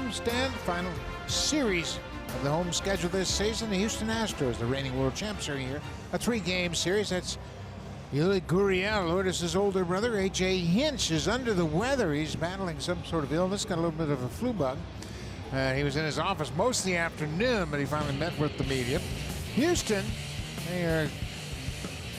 homestand. Final series of the home schedule this season. The Houston Astros, the reigning world champs, are here. A 3-game series. That's Yuli Gurriel, Lourdes' older brother. A.J. Hinch is under the weather. He's battling some sort of illness, got a little bit of a flu bug. He was in his office most of the afternoon, but he finally met with the media. Houston, they are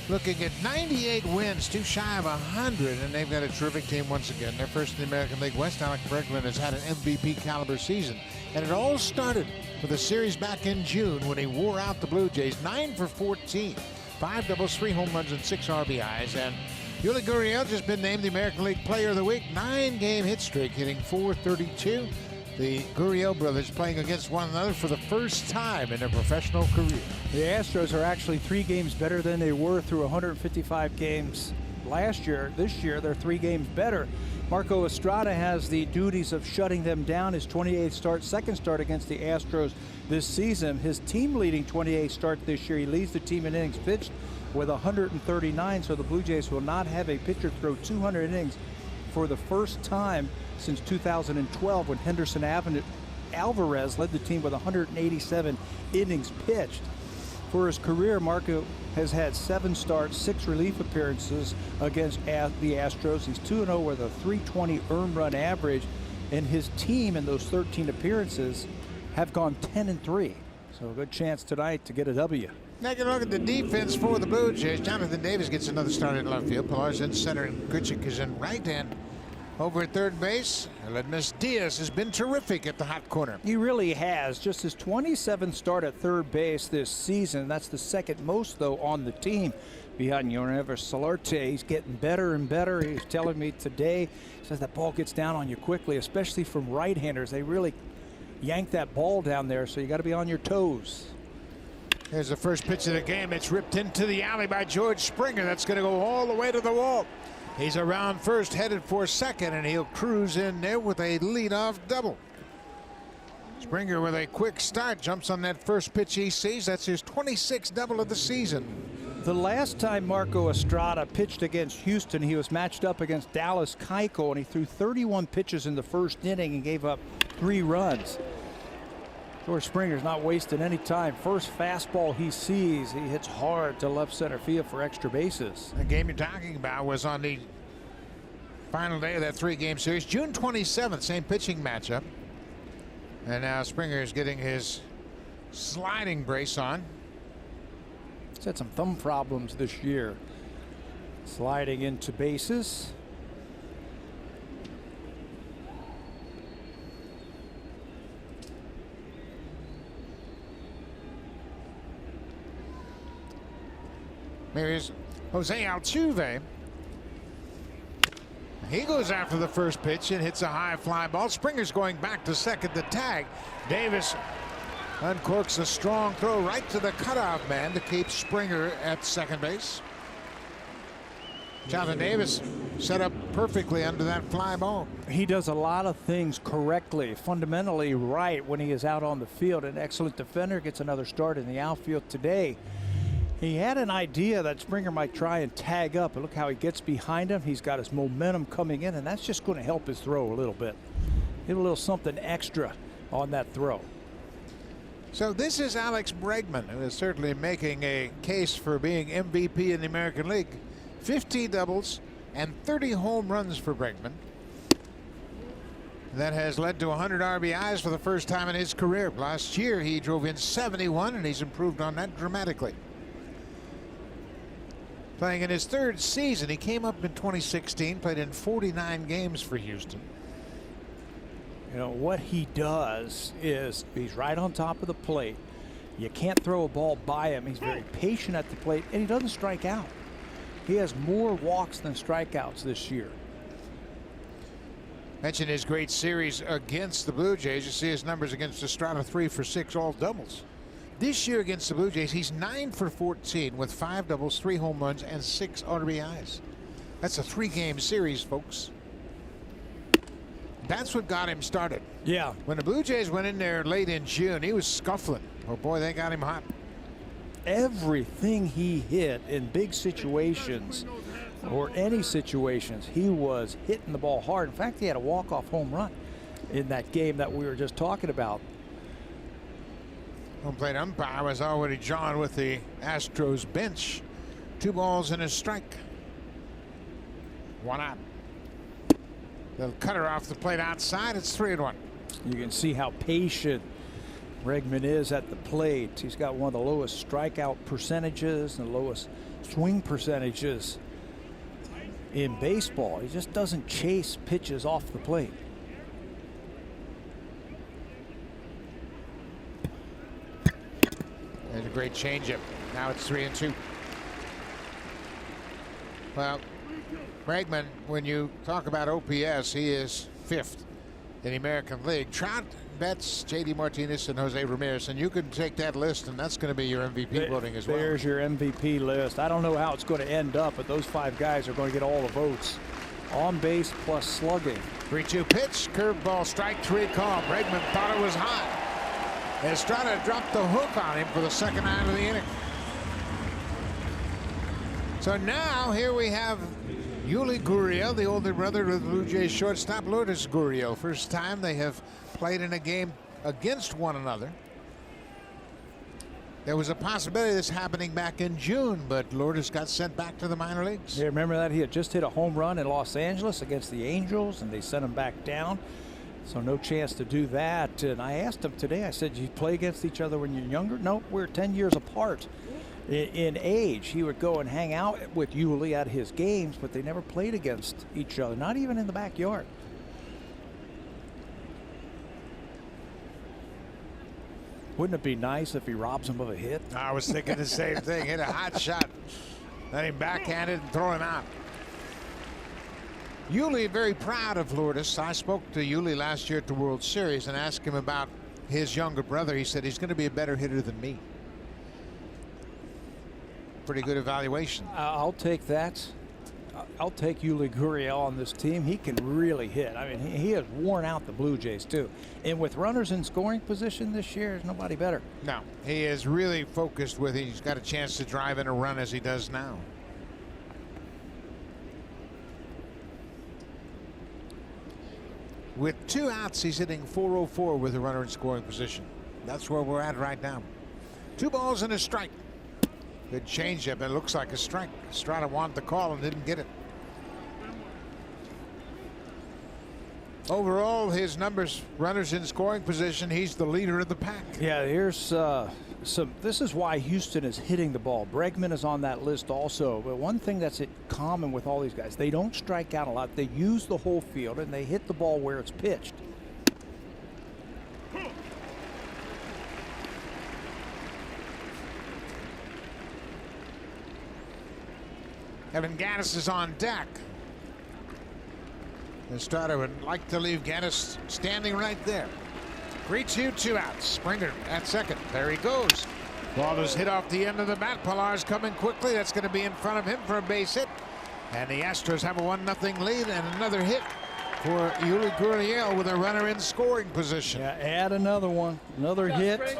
looking at 98 wins, too shy of 100, and they've got a terrific team once again. They're first in the American League West. Alex Bregman has had an MVP caliber season, and it all started with a series back in June when he wore out the Blue Jays 9 for 14, 5 doubles, 3 home runs, and 6 RBIs. And Yuli Gurriel just been named the American League Player of the Week. 9-game hit streak, hitting .432. The Gurriel brothers playing against one another for the first time in their professional career. The Astros are actually 3 games better than they were through 155 games last year. This year, they're 3 games better. Marco Estrada has the duties of shutting them down. His 28th start, second start against the Astros this season. His team leading 28th start this year. He leads the team in innings pitched with 139, so the Blue Jays will not have a pitcher throw 200 innings for the first time since 2012, when Henderson Alvarez led the team with 187 innings pitched. For his career, Marco has had 7 starts, 6 relief appearances against the Astros. He's 2-0 with a .320 earned run average, and his team in those 13 appearances have gone 10-3. So a good chance tonight to get a W. Taking a look at the defense for the Blue Jays. Jonathan Davis gets another start in left field. Pilar's in center, and Grichuk is in right. And over at third base, Aledmus Diaz has been terrific at the hot corner. He really has. Just his 27th start at third base this season. That's the second most, though, on the team behind Yornever Solarte. He's getting better and better. He was telling me today, he says that ball gets down on you quickly, especially from right-handers. They really yank that ball down there, so you got to be on your toes. Here's the first pitch of the game. It's ripped into the alley by George Springer. That's going to go all the way to the wall. He's around first, headed for second, and he'll cruise in there with a leadoff double. Springer with a quick start, jumps on that first pitch he sees. That's his 26th double of the season. The last time Marco Estrada pitched against Houston, he was matched up against Dallas Keuchel, and he threw 31 pitches in the first inning and gave up 3 runs. George Springer's not wasting any time. First fastball he sees, he hits hard to left center field for extra bases. The game you're talking about was on the final day of that 3-game series, June 27th, same pitching matchup. And now Springer is getting his sliding brace on. He's had some thumb problems this year. Sliding into bases. Here's Jose Altuve. He goes after the first pitch and hits a high fly ball. Springer's going back to second to tag. Davis uncorks a strong throw right to the cutoff man to keep Springer at second base. Jonathan Davis set up perfectly under that fly ball. He does a lot of things correctly, fundamentally right when he is out on the field. An excellent defender, gets another start in the outfield today. He had an idea that Springer might try and tag up, and look how he gets behind him. He's got his momentum coming in, and that's just going to help his throw a little bit. Get a little something extra on that throw. So this is Alex Bregman, who is certainly making a case for being MVP in the American League. 50 doubles and 30 home runs for Bregman. That has led to 100 RBIs for the first time in his career. Last year he drove in 71, and he's improved on that dramatically. Playing in his 3rd season, he came up in 2016, played in 49 games for Houston. You know, what he does is he's right on top of the plate. You can't throw a ball by him. He's very patient at the plate, and he doesn't strike out. He has more walks than strikeouts this year. Mentioned his great series against the Blue Jays. You see his numbers against Estrada, 3 for 6, all doubles. This year against the Blue Jays, he's 9 for 14 with 5 doubles, 3 home runs, and 6 RBIs. That's a 3-game series, folks. That's what got him started. Yeah. When the Blue Jays went in there late in June, he was scuffling. Oh boy, they got him hot. Everything he hit in big situations or any situations, he was hitting the ball hard. In fact, he had a walk-off home run in that game that we were just talking about. Home plate umpire was already drawn with the Astros bench. 2 balls and a strike. 1 out. They'll cut her off the plate outside. It's 3-1. You can see how patient Bregman is at the plate. He's got one of the lowest strikeout percentages and the lowest swing percentages in baseball. He just doesn't chase pitches off the plate. There's a great changeup. Now it's 3-2. Well, Bregman, when you talk about OPS, he is 5th in the American League. Trout, Betts, J.D. Martinez, and Jose Ramirez, and you can take that list, and that's going to be your MVP voting as well. There's your MVP list. I don't know how it's going to end up, but those 5 guys are going to get all the votes. On base plus slugging. 3-2 pitch, curveball, strike 3 call. Bregman thought it was hot. Estrada dropped the hook on him for the 2nd out of the inning. So now here we have Yuli Gurriel, the older brother of the Blue Jays shortstop Lourdes Gurriel. First time they have played in a game against one another. There was a possibility of this happening back in June, but Lourdes got sent back to the minor leagues. Yeah, remember that? He had just hit a home run in Los Angeles against the Angels, and they sent him back down. So no chance to do that. And I asked him today, I said, you play against each other when you're younger? No, we're 10 years apart in age. He would go and hang out with Yuli at his games, but they never played against each other, not even in the backyard. Wouldn't it be nice if he robs him of a hit? I was thinking the same thing. Hit a hot shot, let him backhand it and throw him out. Yuli very proud of Lourdes. I spoke to Yuli last year at the World Series and asked him about his younger brother. He said he's going to be a better hitter than me. Pretty good evaluation. I'll take that. I'll take Yuli Gurriel on this team. He can really hit. I mean, he has worn out the Blue Jays too. And with runners in scoring position this year, there's nobody better. No, he is really focused with it. He's got a chance to drive in a run as he does now. With 2 outs, he's hitting .404 with a runner in scoring position. That's where we're at right now. 2 balls and a strike. Good changeup. It looks like a strike. Estrada wanted the call and didn't get it. Overall, his numbers, runners in scoring position, he's the leader of the pack. Yeah, here's this is why Houston is hitting the ball. Bregman is on that list also. But one thing that's common with all these guys, they don't strike out a lot. They use the whole field and they hit the ball where it's pitched. Evan Gattis is on deck. Estrada would like to leave Gattis standing right there. 3-2, 2 outs. Springer at second. There he goes. Ball is hit off the end of the bat. Pillar's coming quickly. That's going to be in front of him for a base hit. And the Astros have a 1-0 lead and another hit for Yuli Gurriel with a runner in scoring position. Yeah, add another one. Another hit.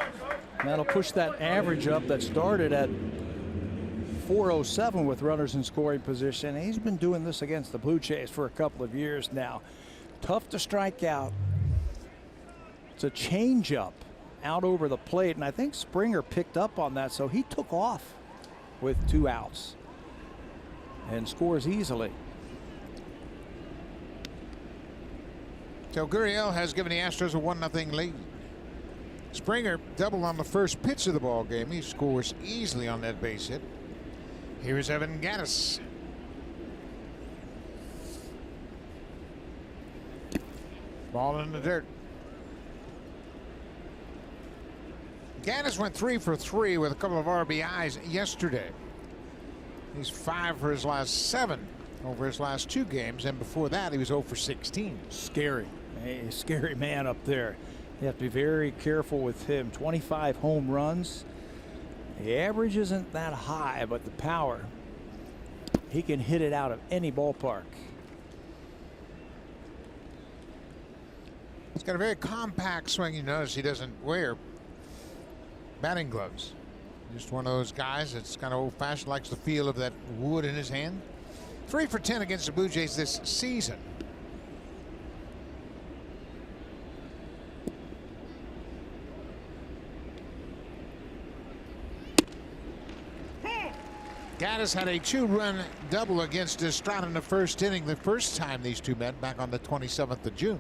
That'll push that average up that started at .407 with runners in scoring position. He's been doing this against the Blue Jays for a couple of years now. Tough to strike out. It's a changeup out over the plate, and I think Springer picked up on that, so he took off with 2 outs and scores easily. So Gurriel has given the Astros a 1-0 lead. Springer doubled on the first pitch of the ball game. He scores easily on that base hit. Here's Evan Gattis. Ball in the dirt. Gattis went 3 for 3 with a couple of RBIs yesterday. He's 5 for his last 7 over his last 2 games, and before that he was 0 for 16. Scary. A scary man up there. You have to be very careful with him. 25 home runs. The average isn't that high, but the power, he can hit it out of any ballpark. He's got a very compact swing. You notice he doesn't wear batting gloves. Just one of those guys that's kind of old-fashioned, likes the feel of that wood in his hand. 3 for 10 against the Blue Jays this season. Gaddis had a 2-run double against Estrada in the first inning, the first time these two met back on the 27th of June.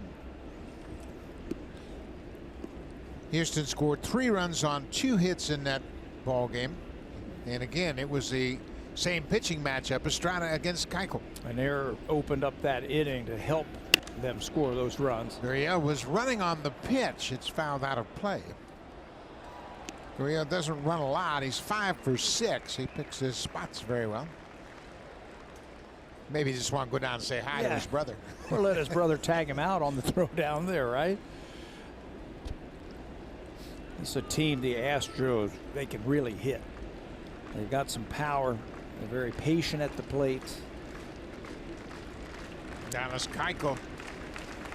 Houston scored 3 runs on 2 hits in that ball game. And again, it was the same pitching matchup, Estrada against Keuchel. An error opened up that inning to help them score those runs. Gurriel was running on the pitch. It's fouled out of play. Gurriel doesn't run a lot. He's 5 for 6. He picks his spots very well. Maybe he just want to go down and say hi to his brother. Or let his brother tag him out on the throw down there, right? It's a team, the Astros, they can really hit. They've got some power. They're very patient at the plate. Dallas Keuchel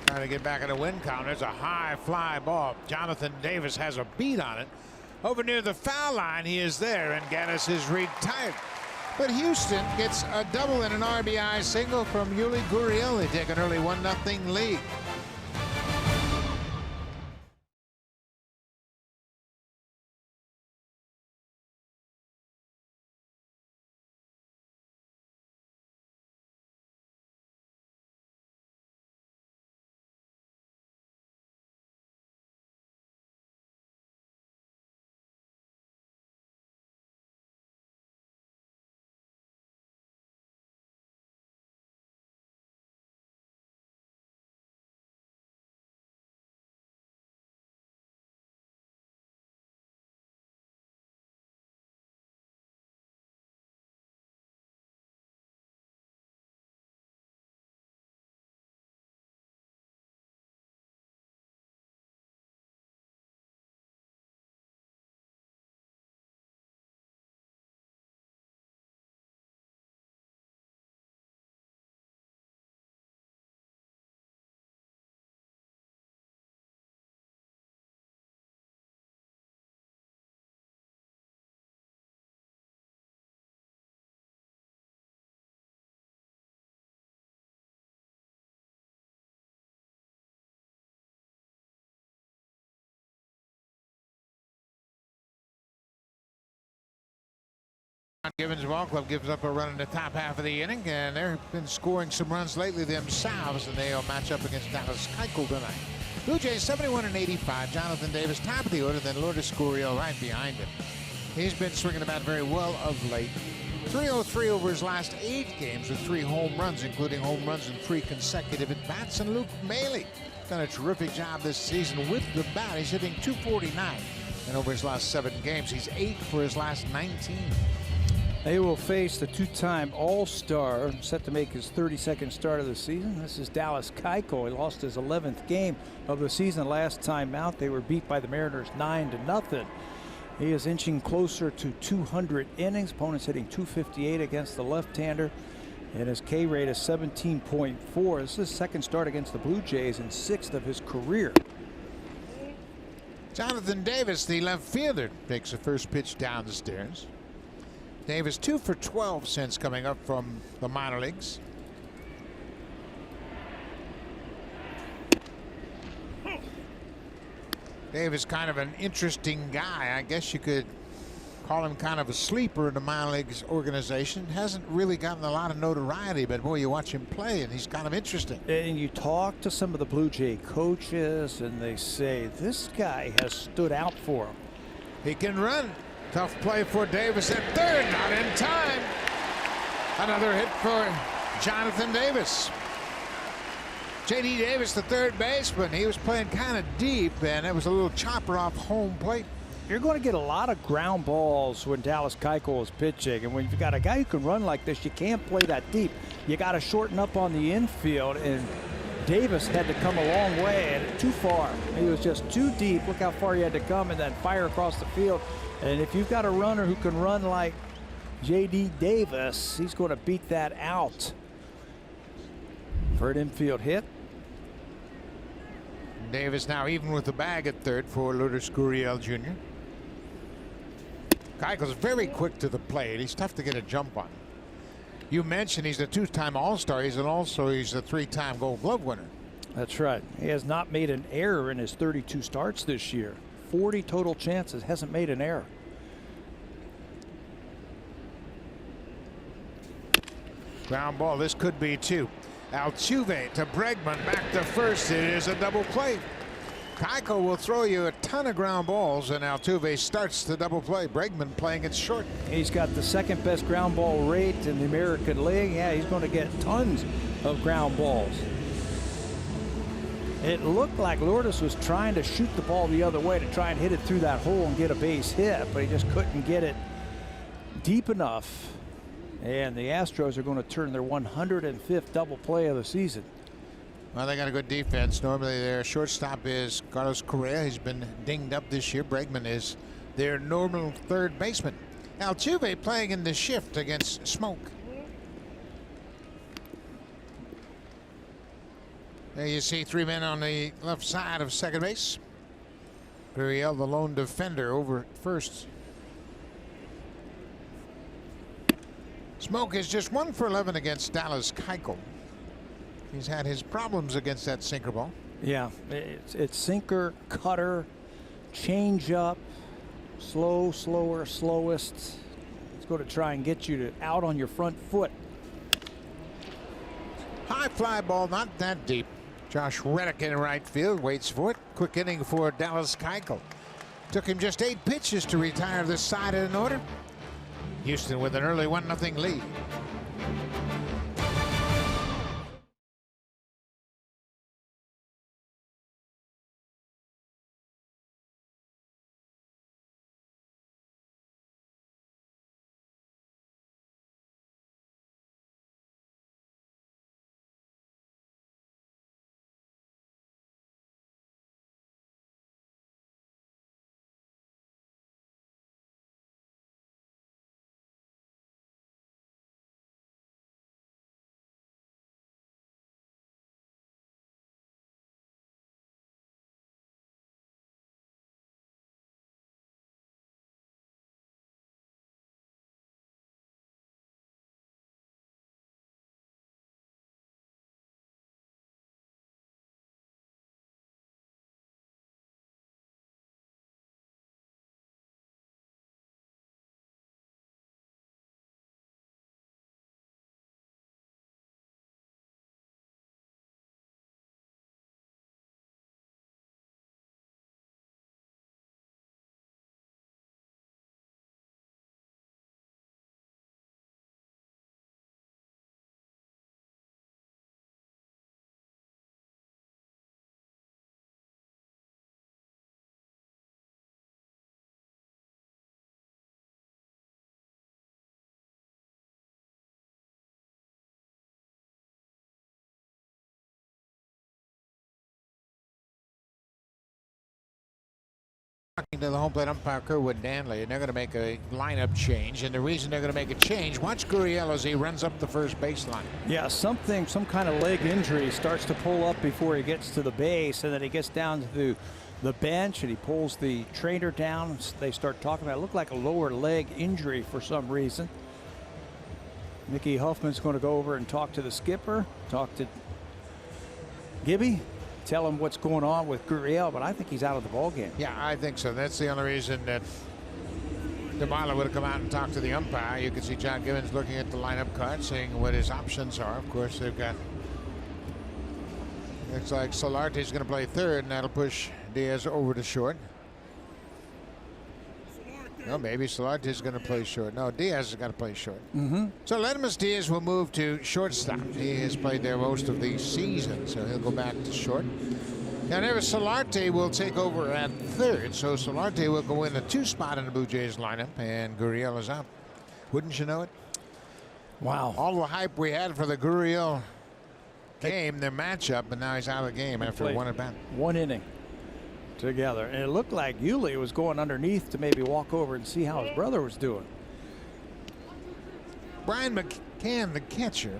trying to get back in the win count. There's a high fly ball. Jonathan Davis has a beat on it. Over near the foul line, he is there, and Gaddis is retired. But Houston gets a double and an RBI single from Yuli Gurriel. They take an early 1-0 lead. Givens Ball Club gives up a run in the top half of the inning, and they've been scoring some runs lately themselves, and they'll match up against Dallas Keuchel tonight. Blue Jays 71 and 85. Jonathan Davis top of the order, then Lourdes Gurriel right behind him. He's been swinging the bat very well of late. 303 over his last 8 games with 3 home runs, including home runs in 3 consecutive at-bats. And Luke Maile done a terrific job this season with the bat. He's hitting .249, and over his last 7 games, he's 8 for his last 19. They will face the 2-time All-Star, set to make his 32nd start of the season. This is Dallas Keuchel. He lost his 11th game of the season last time out. They were beat by the Mariners 9-0. He is inching closer to 200 innings. Opponents hitting .258 against the left-hander. And his K rate is 17.4. This is his second start against the Blue Jays and 6th of his career. Jonathan Davis, the left fielder, takes the first pitch down the stairs. Davis 2 for 12 since coming up from the minor leagues. Davis kind of an interesting guy. I guess you could call him kind of a sleeper in the minor leagues organization. Hasn't really gotten a lot of notoriety, but boy, you watch him play and he's kind of interesting. And you talk to some of the Blue Jay coaches and they say this guy has stood out for him. He can run. Tough play for Davis at third, not in time. Another hit for Jonathan Davis. J.D. Davis, the third baseman, he was playing kind of deep, and it was a little chopper off home plate. You're going to get a lot of ground balls when Dallas Keuchel is pitching, and when you've got a guy who can run like this, you can't play that deep. You got to shorten up on the infield, and Davis had to come a long way and too far. He was just too deep. Look how far he had to come and then fire across the field. And if you've got a runner who can run like J.D. Davis, he's going to beat that out. For an infield hit. Davis now even with the bag at third for Lourdes Gurriel Jr. Keuchel's very quick to the plate. He's tough to get a jump on. You mentioned he's a 2-time All-Star. He's a 3-time Gold Glove winner. That's right. He has not made an error in his 32 starts this year. 40 total chances, hasn't made an error. Ground ball. This could be two. Altuve to Bregman. Back to first. It is a double play. Keuchel will throw you a ton of ground balls, and Altuve starts the double play. Bregman playing it short. He's got the second best ground ball rate in the American League. Yeah, he's going to get tons of ground balls. It looked like Lourdes was trying to shoot the ball the other way to try and hit it through that hole and get a base hit, but he just couldn't get it deep enough. And the Astros are going to turn their 105th double play of the season. Well, they got a good defense. Normally their shortstop is Carlos Correa. He's been dinged up this year. Bregman is their normal third baseman. Altuve playing in the shift against Smoke. There you see three men on the left side of second base. Gurriel, the lone defender, over at first. Smoke is just 1 for 11 against Dallas Keuchel. He's had his problems against that sinker ball. Yeah, it's sinker, cutter, change up, slow, slower, slowest. It's going to try and get you out on your front foot. High fly ball, not that deep. Josh Reddick in right field, waits for it. Quick inning for Dallas Keuchel. Took him just 8 pitches to retire this side in an order. Houston with an early 1-0 lead. Talking to the home plate umpire Kerwood Danley, and they're going to make a lineup change. And the reason they're going to make a change, watch Gurriel as he runs up the first baseline. Yeah, some kind of leg injury starts to pull up before he gets to the base, and then he gets down to the bench and he pulls the trainer down. They start talking about it. Looked like a lower leg injury for some reason. Mickey Huffman's going to go over and talk to the skipper, talk to Gibby, tell him what's going on with Gurriel, but I think he's out of the ballgame. Yeah, I think so. That's the only reason that DeMarlo would have come out and talked to the umpire. You can see John Gibbons looking at the lineup card, seeing what his options are. Of course, they've got, looks like Solarte's going to play third, and that'll push Diaz over to short. No, maybe Solarte's going to play short. No, Diaz has got to play short. So Ledmus Diaz will move to shortstop. He has played there most of the season, so he'll go back to short. Now, Nevis Solarte will take over at third, so Solarte will go in the 2 spot in the Blue Jays lineup, and Gurriel is out. Wouldn't you know it? Wow. All the hype we had for the Gurriel game, their matchup, but now he's out of the game after 1 at bat. 1 inning together, and it looked like Yuli was going underneath to maybe walk over and see how his brother was doing. Brian McCann, the catcher.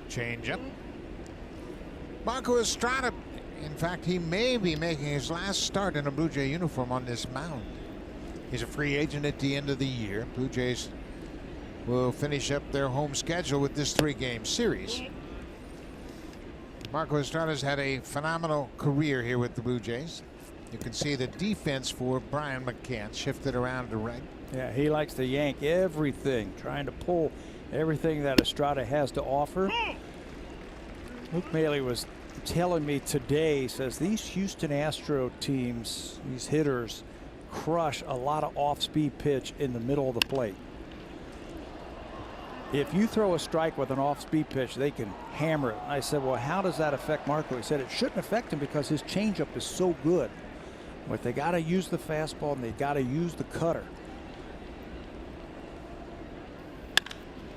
Change up. Marco Estrada, in fact, he may be making his last start in a Blue Jay uniform on this mound. He's a free agent at the end of the year. Blue Jays will finish up their home schedule with this 3-game series. Marco Estrada's had a phenomenal career here with the Blue Jays. You can see the defense for Brian McCann shifted around to right. Yeah, he likes to yank everything, trying to pull everything that Estrada has to offer. Luke Maley was telling me today, says these Houston Astro teams, these hitters, crush a lot of off-speed pitch in the middle of the plate. If you throw a strike with an off-speed pitch, they can hammer it. I said, well, how does that affect Marco? He said it shouldn't affect him because his changeup is so good. But they got to use the fastball and they got to use the cutter.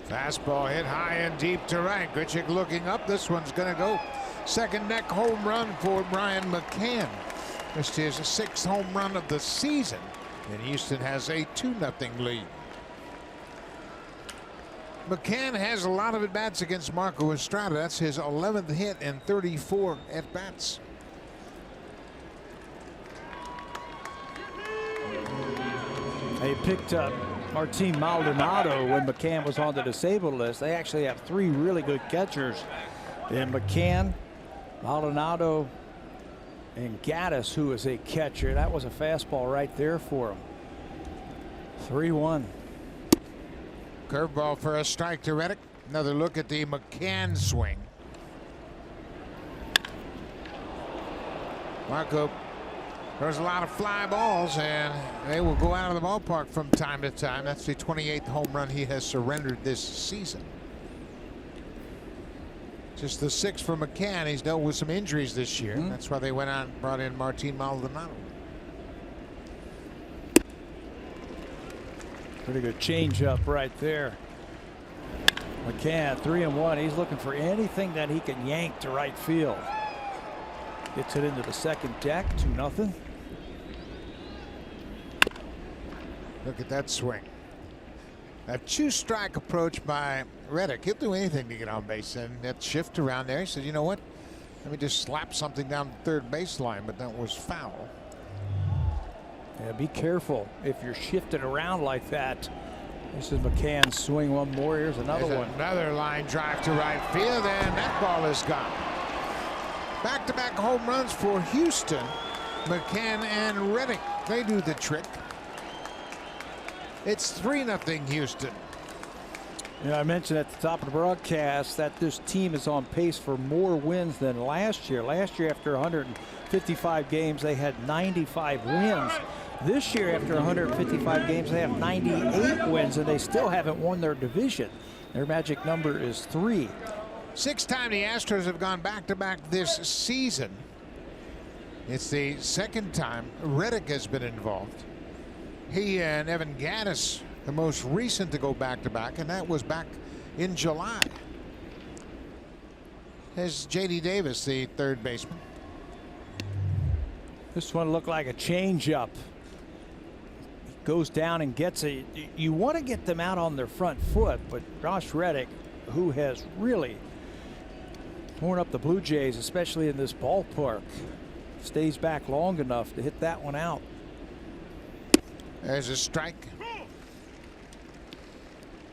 Fastball hit high and deep to right. Grichuk looking up. This one's going to go. Second deck home run for Brian McCann. This is the 6th home run of the season. And Houston has a 2-0 lead. McCann has a lot of at-bats against Marco Estrada. That's his 11th hit and 34 at-bats. They picked up Martin Maldonado when McCann was on the disabled list. They actually have 3 really good catchers in McCann, Maldonado, and Gaddis, who is a catcher. That was a fastball right there for him. 3-1. Curveball for a strike to Reddick. Another look at the McCann swing. Marco throws a lot of fly balls, and they will go out of the ballpark from time to time. That's the 28th home run he has surrendered this season. Just the 6th for McCann. He's dealt with some injuries this year. That's why they went out and brought in Martin Maldonado. Pretty good changeup right there. McCann 3-1. He's looking for anything that he can yank to right field. Gets it into the second deck. 2-0. Look at that swing. A 2-strike approach by Reddick. He'll do anything to get on base. And that shift around there, he said, you know what? Let me just slap something down the third baseline, but that was foul. Yeah, be careful if you're shifting around like that. This is McCann's swing. One more. Here's another one. Another line drive to right field, and that ball is gone. Back-to-back home runs for Houston. McCann and Reddick, they do the trick. It's 3-0 Houston. Yeah, I mentioned at the top of the broadcast that this team is on pace for more wins than last year. Last year, after 155 games, they had 95 wins. This year, after 155 games, they have 98 wins, and they still haven't won their division. Their magic number is 3. 6th time the Astros have gone back-to-back this season. It's the 2nd time Reddick has been involved. He and Evan Gaddis, the most recent to go back-to-back, and that was back in July. There's J.D. Davis, the third baseman. This one looked like a changeup. Goes down and gets a. You want to get them out on their front foot, but Josh Reddick, who has really torn up the Blue Jays, especially in this ballpark, stays back long enough to hit that one out. There's a strike.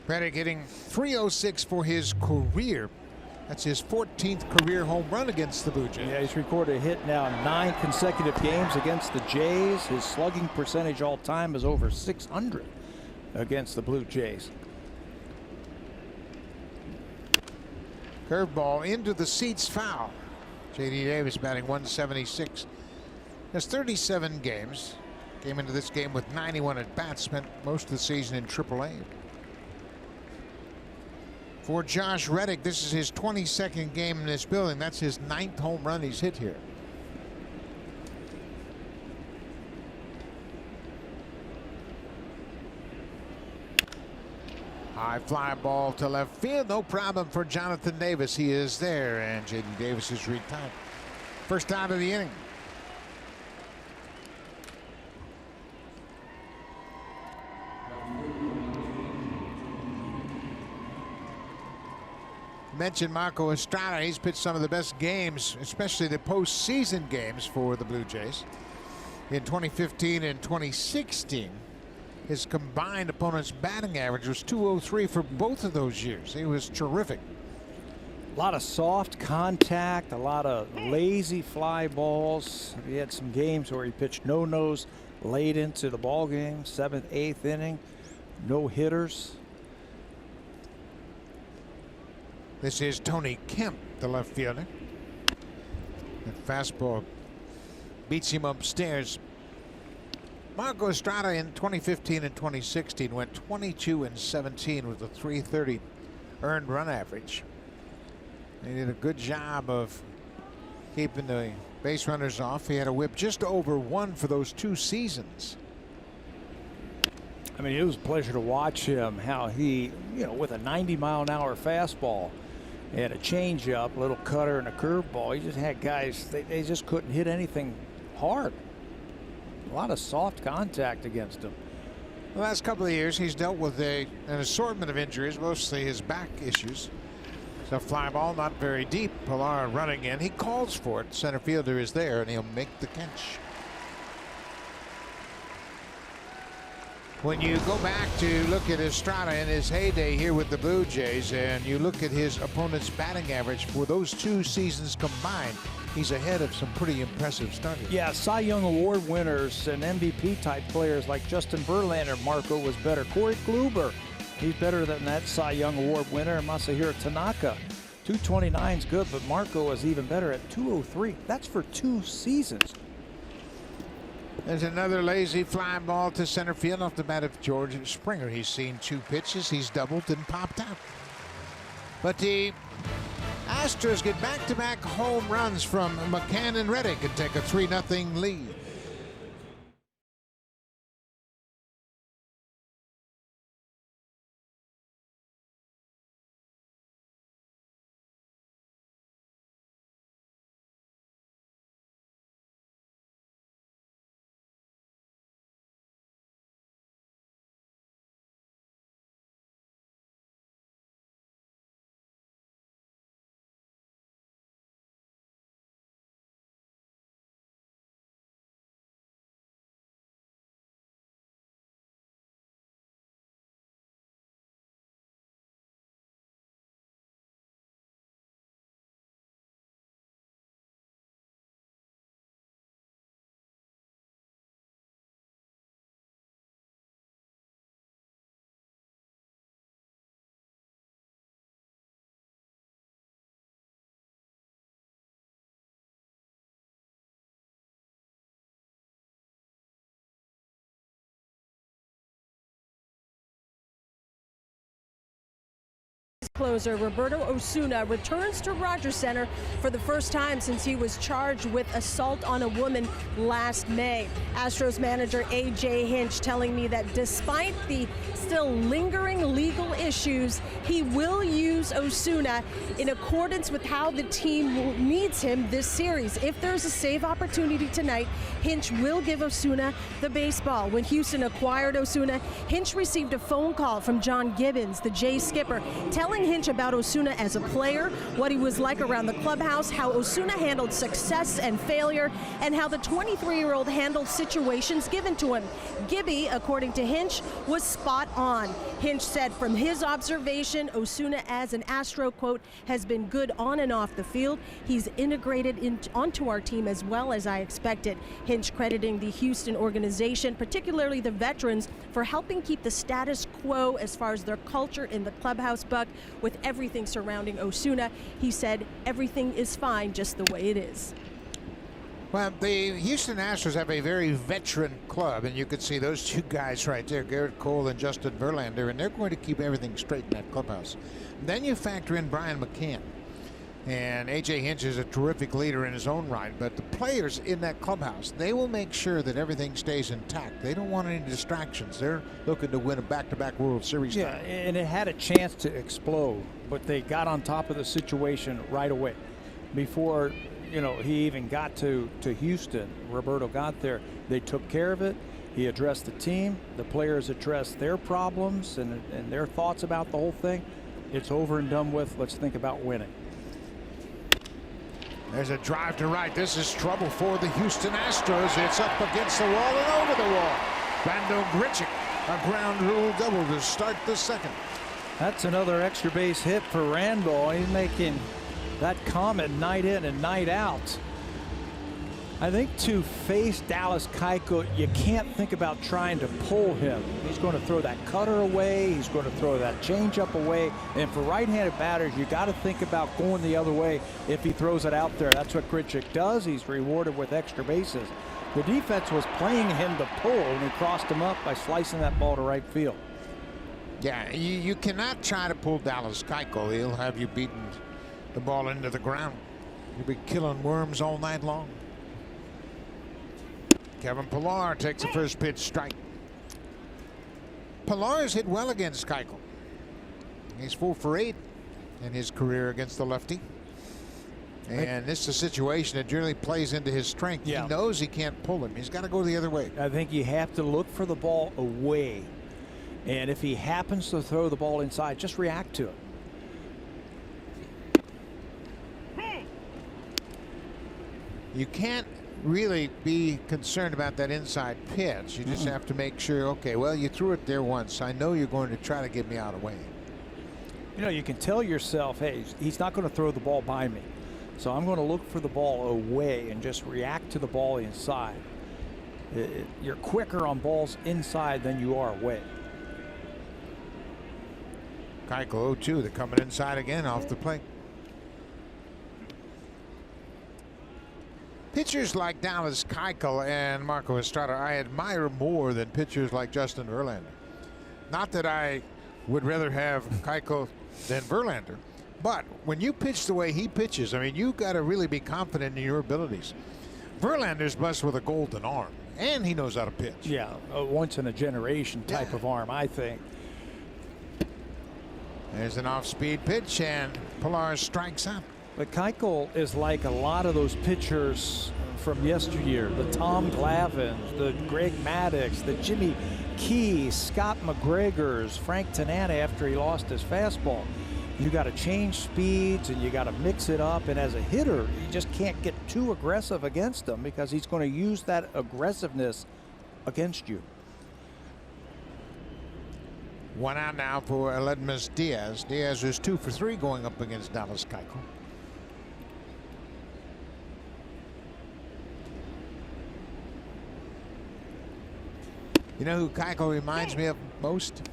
Reddick hitting .306 for his career. That's his 14th career home run against the Blue Jays. Yeah, he's recorded a hit now in 9 consecutive games against the Jays. His slugging percentage all time is over .600 against the Blue Jays. Curveball into the seats, foul. J.D. Davis batting .176. Has 37 games. Came into this game with 91 at-bats. Spent most of the season in AAA. For Josh Reddick, this is his 22nd game in this building. That's his 9th home run he's hit here. High fly ball to left field. No problem for Jonathan Davis. He is there, and J.D. Davis is retired. First out of the inning. Mentioned Marco Estrada. He's pitched some of the best games, especially the postseason games for the Blue Jays. In 2015 and 2016, his combined opponent's batting average was .203 for both of those years. He was terrific. A lot of soft contact, a lot of lazy fly balls. He had some games where he pitched no-nos late into the ball game, 7th, 8th inning, no hitters. This is Tony Kemp, the left fielder. The fastball beats him upstairs. Marco Estrada in 2015 and 2016 went 22 and 17 with a .330 earned run average. He did a good job of keeping the base runners off. He had a whip just over 1 for those 2 seasons. I mean, it was a pleasure to watch him, how he, with a 90-mile-an-hour fastball and a changeup, a little cutter and a curveball, he just had guys, they just couldn't hit anything hard. A lot of soft contact against him. The last couple of years, he's dealt with an assortment of injuries, mostly his back issues. The fly ball not very deep. Pilar running in. He calls for it. Center fielder is there, and he'll make the catch. When you go back to look at Estrada in his heyday here with the Blue Jays, and you look at his opponent's batting average for those 2 seasons combined, he's ahead of some pretty impressive starters. Yeah, Cy Young Award winners and MVP type players like Justin Verlander, Marco was better. Corey Kluber, he's better than that Cy Young Award winner. And Masahiro Tanaka, 229 is good, but Marco is even better at 203. That's for 2 seasons. There's another lazy fly ball to center field off the bat of George Springer. He's seen 2 pitches. He's doubled and popped out. But the Astros get back-to-back home runs from McCann and Reddick and take a 3-0 lead. Closer Roberto Osuna returns to Rogers Center for the first time since he was charged with assault on a woman last May. Astros manager A.J. Hinch telling me that despite the still lingering legal issues, he will use Osuna in accordance with how the team needs him this series. If there's a save opportunity tonight, Hinch will give Osuna the baseball. When Houston acquired Osuna, Hinch received a phone call from John Gibbons, the Jays skipper, telling Hinch about Osuna as a player, what he was like around the clubhouse, how Osuna handled success and failure, and how the 23-year-old handled situations given to him. Gibby, according to Hinch, was spot on. Hinch said from his observation, Osuna as an Astro, quote, has been good on and off the field. He's integrated onto our team as well as I expected. Hinch crediting the Houston organization, particularly the veterans, for helping keep the status quo as far as their culture in the clubhouse, Buck, with everything surrounding Osuna. He said everything is fine just the way it is. Well, the Houston Astros have a very veteran club, and you could see those 2 guys right there, Garrett Cole and Justin Verlander, and they're going to keep everything straight in that clubhouse. Then you factor in Brian McCann, and A.J. Hinch is a terrific leader in his own right, but the players in that clubhouse, they will make sure that everything stays intact. They don't want any distractions. They're looking to win a back-to-back World Series. Yeah, and it had a chance to explode, but they got on top of the situation right away. Before he even got to Houston, Roberto got there, they took care of it. He addressed the team. The players addressed their problems and their thoughts about the whole thing. It's over and done with. Let's think about winning. There's a drive to right. This is trouble for the Houston Astros. It's up against the wall and over the wall. Brandon Grichuk, a ground rule double to start the second. That's another extra base hit for Randall. He's making that common night in and night out. I think to face Dallas Keuchel, you can't think about trying to pull him. He's going to throw that cutter away. He's going to throw that changeup away. And for right-handed batters, you got to think about going the other way if he throws it out there. That's what Grichuk does. He's rewarded with extra bases. The defense was playing him to pull, and he crossed him up by slicing that ball to right field. Yeah, you cannot try to pull Dallas Keuchel. He'll have you beating the ball into the ground. You'll be killing worms all night long. Kevin Pillar takes the first pitch strike. Pillar's hit well against Keuchel. He's 4 for 8 in his career against the lefty. And this is a situation that generally plays into his strength. Yeah. He knows he can't pull him. He's got to go the other way. I think you have to look for the ball away. And if he happens to throw the ball inside, just react to it. You can't really be concerned about that inside pitch. You just have to make sure, okay, well, you threw it there once. I know you're going to try to get me out of the way. You know, you can tell yourself, hey, he's not going to throw the ball by me. So I'm going to look for the ball away and just react to the ball inside. You're quicker on balls inside than you are away. Keuchel 0-2. They're coming inside again off the plate. Pitchers like Dallas Keuchel and Marco Estrada I admire more than pitchers like Justin Verlander. Not that I would rather have Keuchel than Verlander, but when you pitch the way he pitches, I mean, you got to really be confident in your abilities. Verlander's blessed with a golden arm, and he knows how to pitch. Yeah, a once in a generation type of arm, I think. There's an off-speed pitch, and Pillar strikes out. But Keuchel is like a lot of those pitchers from yesteryear, the Tom Glavines, the Greg Maddux, the Jimmy Key, Scott McGregors, Frank Tanana after he lost his fastball. You got to change speeds and you got to mix it up. And as a hitter, you just can't get too aggressive against him because he's going to use that aggressiveness against you. 1 out now for Aledmus Diaz. Diaz is 2 for 3 going up against Dallas Keuchel. You know who Keuchel reminds me of most?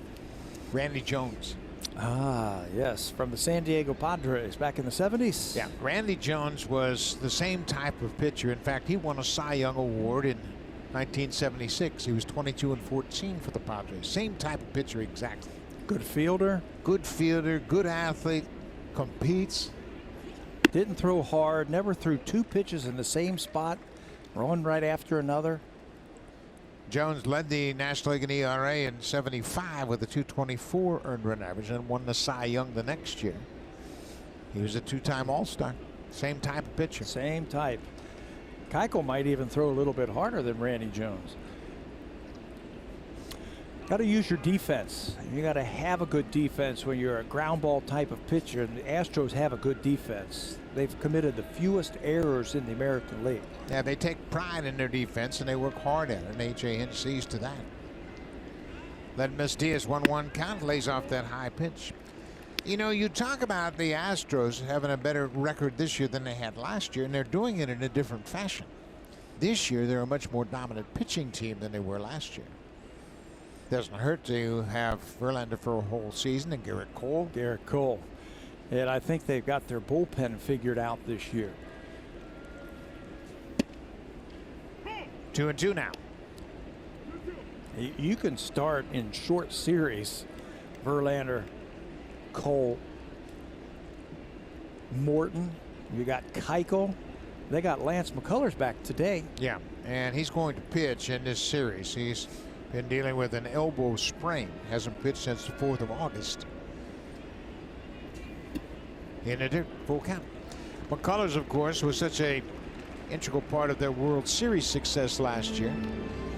Randy Jones. Ah, yes, from the San Diego Padres back in the 70s. Yeah, Randy Jones was the same type of pitcher. In fact, he won a Cy Young Award in 1976. He was 22-14 for the Padres. Same type of pitcher exactly. Good fielder. Good fielder, good athlete, competes. Didn't throw hard, never threw 2 pitches in the same spot, one right after another. Jones led the National League in ERA in 75 with a 224 earned run average and won the Cy Young the next year. He was a 2-time All-Star. Same type of pitcher. Same type. Keuchel might even throw a little bit harder than Randy Jones. Got to use your defense. You got to have a good defense when you're a ground ball type of pitcher, and the Astros have a good defense. They've committed the fewest errors in the American League. Yeah, they take pride in their defense and they work hard at it, and A.J. Hinch sees to that. Aledmus Diaz 1-1 count, lays off that high pitch. You know, you talk about the Astros having a better record this year than they had last year, and they're doing it in a different fashion. This year, they're a much more dominant pitching team than they were last year. Doesn't hurt to have Verlander for a whole season and Garrett Cole. Garrett Cole. And I think they've got their bullpen figured out this year. 2-2 now. You can start in short series. Verlander, Cole, Morton. You got Keuchel. They got Lance McCullers back today. Yeah, and he's going to pitch in this series. He's been dealing with an elbow sprain. Hasn't pitched since the 4th of August. In a full count. McCullers, of course, was such a integral part of their World Series success last year.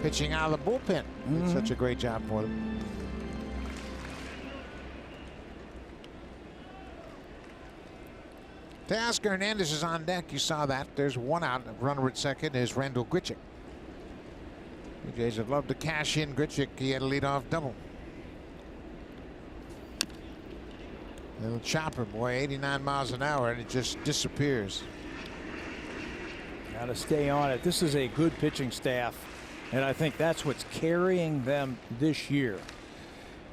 Pitching out of the bullpen. Did such a great job for them. Teoscar Hernandez is on deck. You saw that. There's 1 out. Runner at second is Randall Grichuk. The Jays would love to cash in Grichuk. He had a leadoff double. They'll chop him, boy, 89 miles an hour, and it just disappears. Got to stay on it. This is a good pitching staff, and I think that's what's carrying them this year.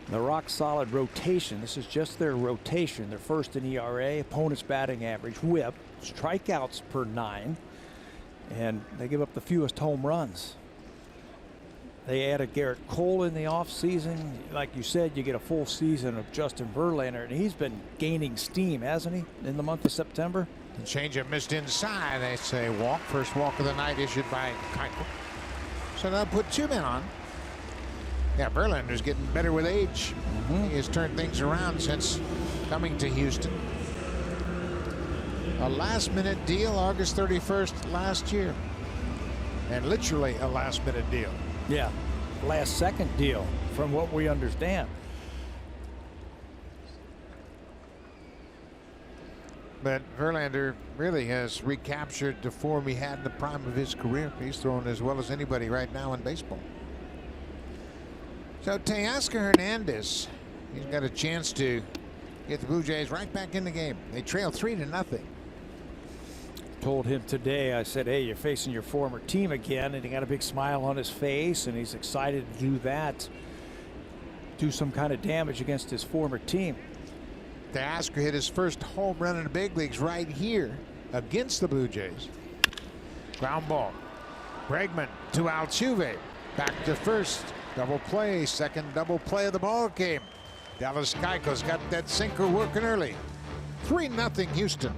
The rock-solid rotation. This is just their rotation. They're first in ERA, opponent's batting average, whip, strikeouts per 9, and they give up the fewest home runs. They added Garrett Cole in the offseason. Like you said, you get a full season of Justin Verlander, and he's been gaining steam, hasn't he, in the month of September? The changeup missed inside. They say walk. First walk of the night issued by Keuchel. So they'll put 2 men on. Yeah, Verlander's getting better with age. He has turned things around since coming to Houston. A last-minute deal, August 31st last year. And literally a last-minute deal. Yeah, last-second deal, from what we understand. But Verlander really has recaptured the form he had in the prime of his career. He's throwing as well as anybody right now in baseball. So Teoscar Hernandez, he's got a chance to get the Blue Jays right back in the game. They trail 3-0. Told him today, I said, hey, you're facing your former team again, and he got a big smile on his face, and he's excited to do that, do some kind of damage against his former team. Teoscar hit his first home run in the big leagues right here against the Blue Jays. Ground ball. Bregman to Altuve. Back to first. Double play. Second double play of the ball game. Dallas Keuchel's got that sinker working early. 3-0 Houston.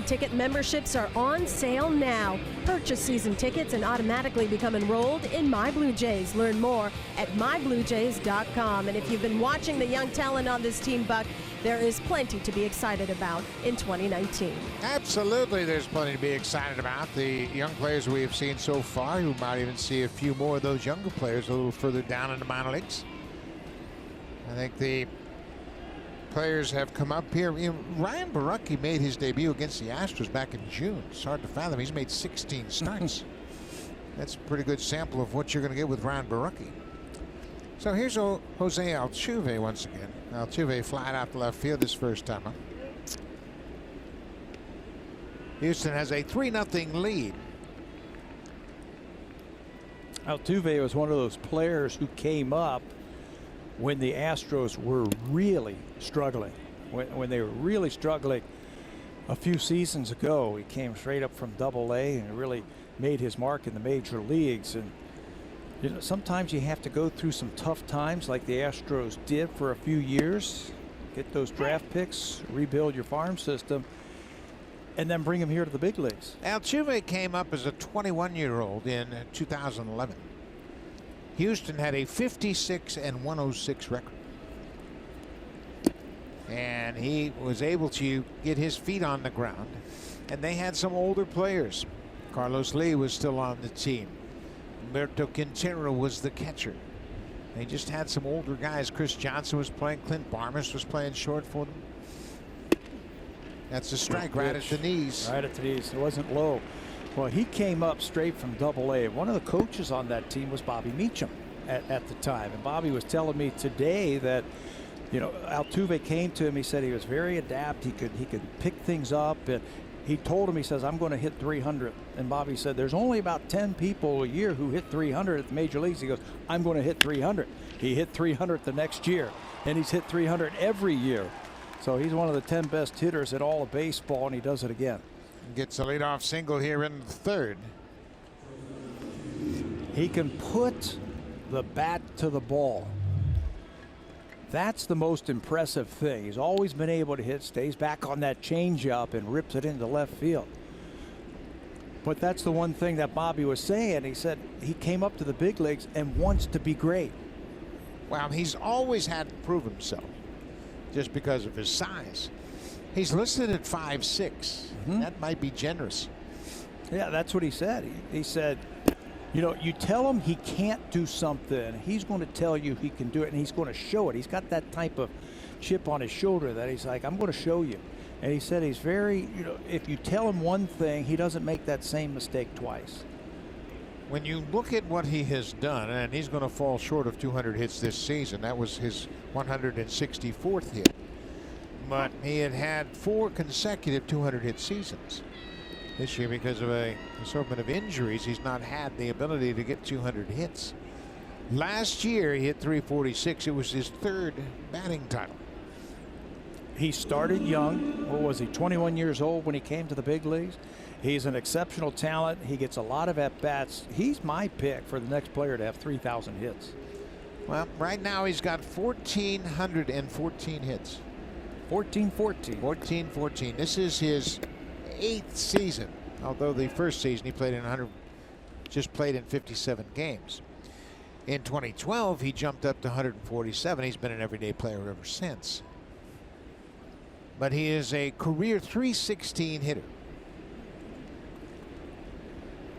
Ticket memberships are on sale now. Purchase season tickets and automatically become enrolled in My Blue Jays. Learn more at mybluejays.com. And if you've been watching the young talent on this team, Buck, there is plenty to be excited about in 2019. Absolutely, there's plenty to be excited about. The young players we have seen so far, you might even see a few more of those younger players a little further down in the minor leagues. I think the players have come up here. You know, Ryan Borucki made his debut against the Astros back in June. It's hard to fathom. He's made 16 starts. That's a pretty good sample of what you're going to get with Ryan Borucki. So here's Jose Altuve once again. Altuve flying out to left field his first time up. Houston has a 3-0 lead. Altuve was one of those players who came up when the Astros were really struggling. When they were really struggling a few seasons ago, he came straight up from Double-A and really made his mark in the major leagues. And you know, sometimes you have to go through some tough times like the Astros did for a few years, get those draft picks, rebuild your farm system, and then bring him here to the big leagues. Altuve came up as a 21-year-old in 2011. Houston had a 56-106 record. And he was able to get his feet on the ground. And they had some older players. Carlos Lee was still on the team. Humberto Quintero was the catcher. They just had some older guys. Chris Johnson was playing. Clint Barmas was playing short for them. That's a strike right at the knees. Right at the knees. It wasn't low. Well, he came up straight from Double-A. One of the coaches on that team was Bobby Meacham at the time. And Bobby was telling me today that, you know, Altuve came to him. He said he was very adept. He could pick things up. And he told him, he says, I'm going to hit 300. And Bobby said, there's only about 10 people a year who hit 300 at the major leagues. He goes, I'm going to hit 300. He hit 300 the next year. And he's hit 300 every year. So he's one of the 10 best hitters in all of baseball, and he does it again. Gets a leadoff single here in the third. He can put the bat to the ball. That's the most impressive thing. He's always been able to hit, stays back on that changeup and rips it into left field. But that's the one thing that Bobby was saying. He said he came up to the big leagues and wants to be great. Well, he's always had to prove himself just because of his size. He's listed at 5'6". That might be generous. Yeah, that's what he said. He said, you know, you tell him he can't do something, he's going to tell you he can do it, and he's going to show it. He's got that type of chip on his shoulder that he's like, I'm going to show you. And he said he's very, you know, if you tell him one thing, he doesn't make that same mistake twice. When you look at what he has done, and he's going to fall short of 200 hits this season. That was his 164th hit. But he had 4 consecutive 200 hit seasons. This year, because of a assortment of injuries, he's not had the ability to get 200 hits. Last year, he hit 346. It was his 3rd batting title. He started young. What was he, 21 years old when he came to the big leagues? He's an exceptional talent. He gets a lot of at-bats. He's my pick for the next player to have 3,000 hits. Well, right now he's got 1,414 hits. 14-14. This is his 8th season, although the first season he played in 57 games. In 2012, he jumped up to 147. He's been an everyday player ever since. But he is a career 316 hitter.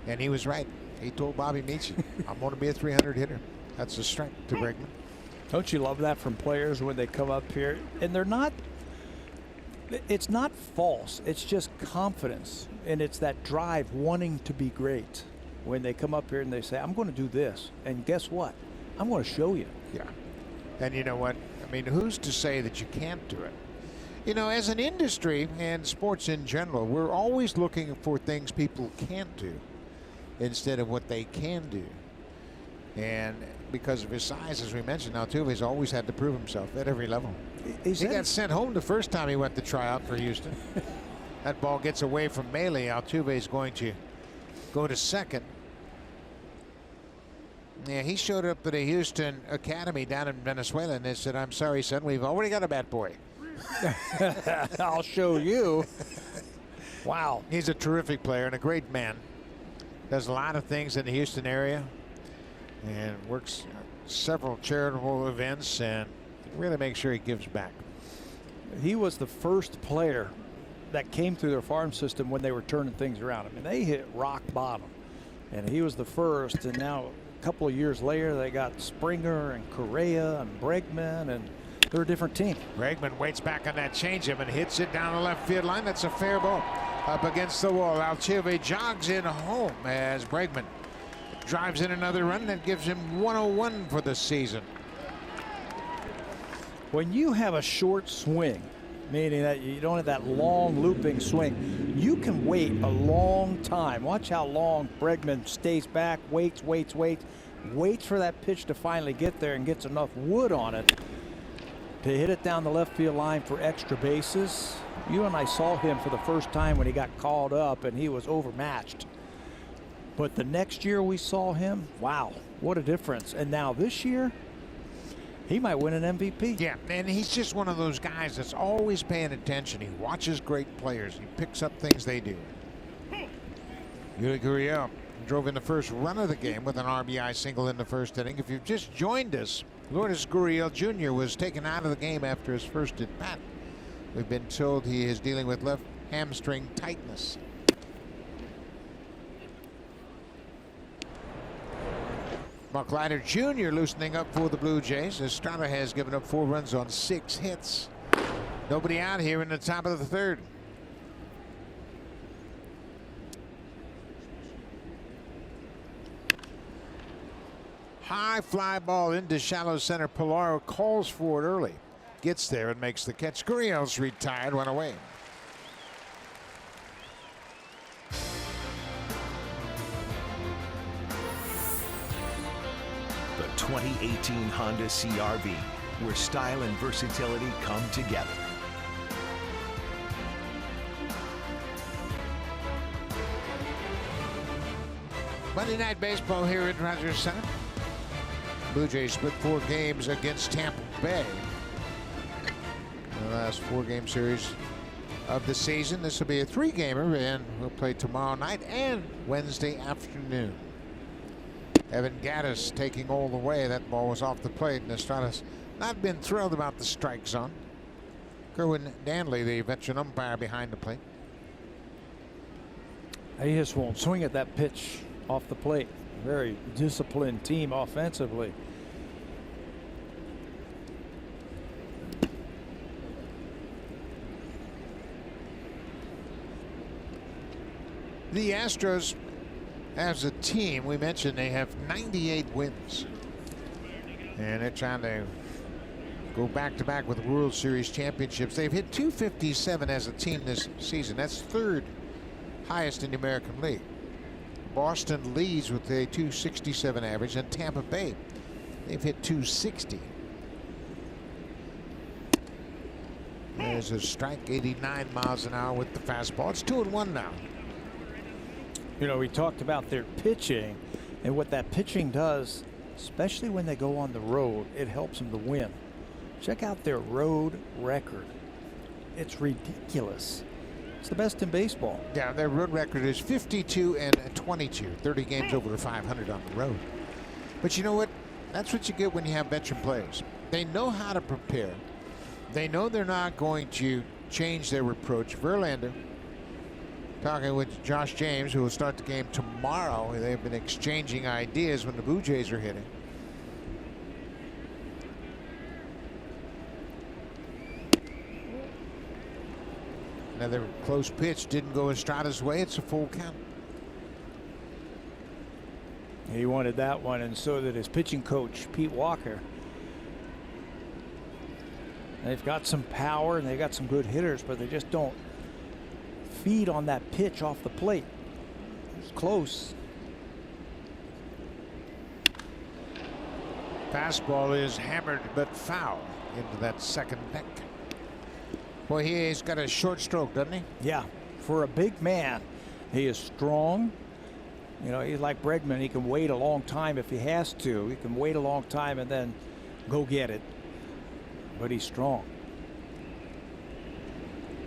And he was right. He told Bobby Meacham, I'm going to be a 300 hitter. That's a strength to Bregman. Don't you love that from players when they come up here? And they're not, it's not false. It's just confidence. And it's that drive wanting to be great. When they come up here and they say, I'm going to do this. And guess what? I'm going to show you. Yeah. And you know what? I mean, who's to say that you can't do it? You know, as an industry and sports in general, we're always looking for things people can't do instead of what they can do. And because of his size, as we mentioned, Altuve's always had to prove himself at every level. He got sent home the first time he went to try out for Houston. That ball gets away from Melee. Altuve is going to go to second. Yeah, he showed up at a Houston academy down in Venezuela, and they said, I'm sorry, son, we've already got a bat boy. I'll show you. Wow. He's a terrific player and a great man. Does a lot of things in the Houston area and works several charitable events and really makes sure he gives back. He was the first player that came through their farm system when they were turning things around. I mean, they hit rock bottom, and he was the first. And now a couple of years later, they got Springer and Correa and Bregman, and they're a different team. Bregman waits back on that changeup and hits it down the left field line. That's a fair ball up against the wall. Altuve jogs in home as Bregman drives in another run that gives him 101 for the season. When you have a short swing, meaning that you don't have that long looping swing, you can wait a long time. Watch how long Bregman stays back, waits for that pitch to finally get there and gets enough wood on it to hit it down the left field line for extra bases. You and I saw him for the first time when he got called up, and he was overmatched. But the next year we saw him, wow, what a difference. And now this year, he might win an MVP. Yeah, and he's just one of those guys that's always paying attention. He watches great players. He picks up things they do. Yuli Gurriel drove in the first run of the game with an RBI single in the first inning. If you've just joined us, Lourdes Gurriel Jr. was taken out of the game after his first at bat. We've been told he is dealing with left hamstring tightness. McLeiter Jr. loosening up for the Blue Jays. Estrada has given up 4 runs on 6 hits. Nobody out here in the top of the 3rd. High fly ball into shallow center. Pilar calls for it early. Gets there and makes the catch. Gurriel's retired, went away. The 2018 Honda CR-V, where style and versatility come together. Monday Night Baseball here at Rogers Center. Blue Jays split 4 games against Tampa Bay. The last 4-game series of the season. This will be a 3-gamer, and we'll play tomorrow night and Wednesday afternoon. Evan Gattis taking all the way. That ball was off the plate, and Estrada's not been thrilled about the strike zone. Kerwin Danley, the veteran umpire behind the plate. He just won't swing at that pitch off the plate. Very disciplined team offensively. The Astros, as a team, we mentioned they have 98 wins. And they're trying to go back-to-back with World Series championships. They've hit .257 as a team this season. That's 3rd highest in the American League. Boston leads with a .267 average, and Tampa Bay, they've hit .260. There's a strike, 89 miles an hour with the fastball. It's 2-1 now. You know, we talked about their pitching and what that pitching does, especially when they go on the road. It helps them to win. Check out their road record. It's ridiculous. It's the best in baseball. Yeah, their road record is 52-22, 30 games over 500 on the road. But you know what? That's what you get when you have veteran players. They know how to prepare. They know they're not going to change their approach. Verlander, talking with Josh James, who will start the game tomorrow. They've been exchanging ideas when the Blue Jays are hitting. Another close pitch didn't go Estrada's way. It's a full count. He wanted that one, and so did his pitching coach, Pete Walker. They've got some power and they've got some good hitters, but they just don't feed on that pitch off the plate. It's close. Fastball is hammered but foul into that second neck. Boy, he's got a short stroke, doesn't he? Yeah, for a big man, he is strong. You know, he's like Bregman. He can wait a long time if he has to. He can wait a long time and then go get it. But he's strong.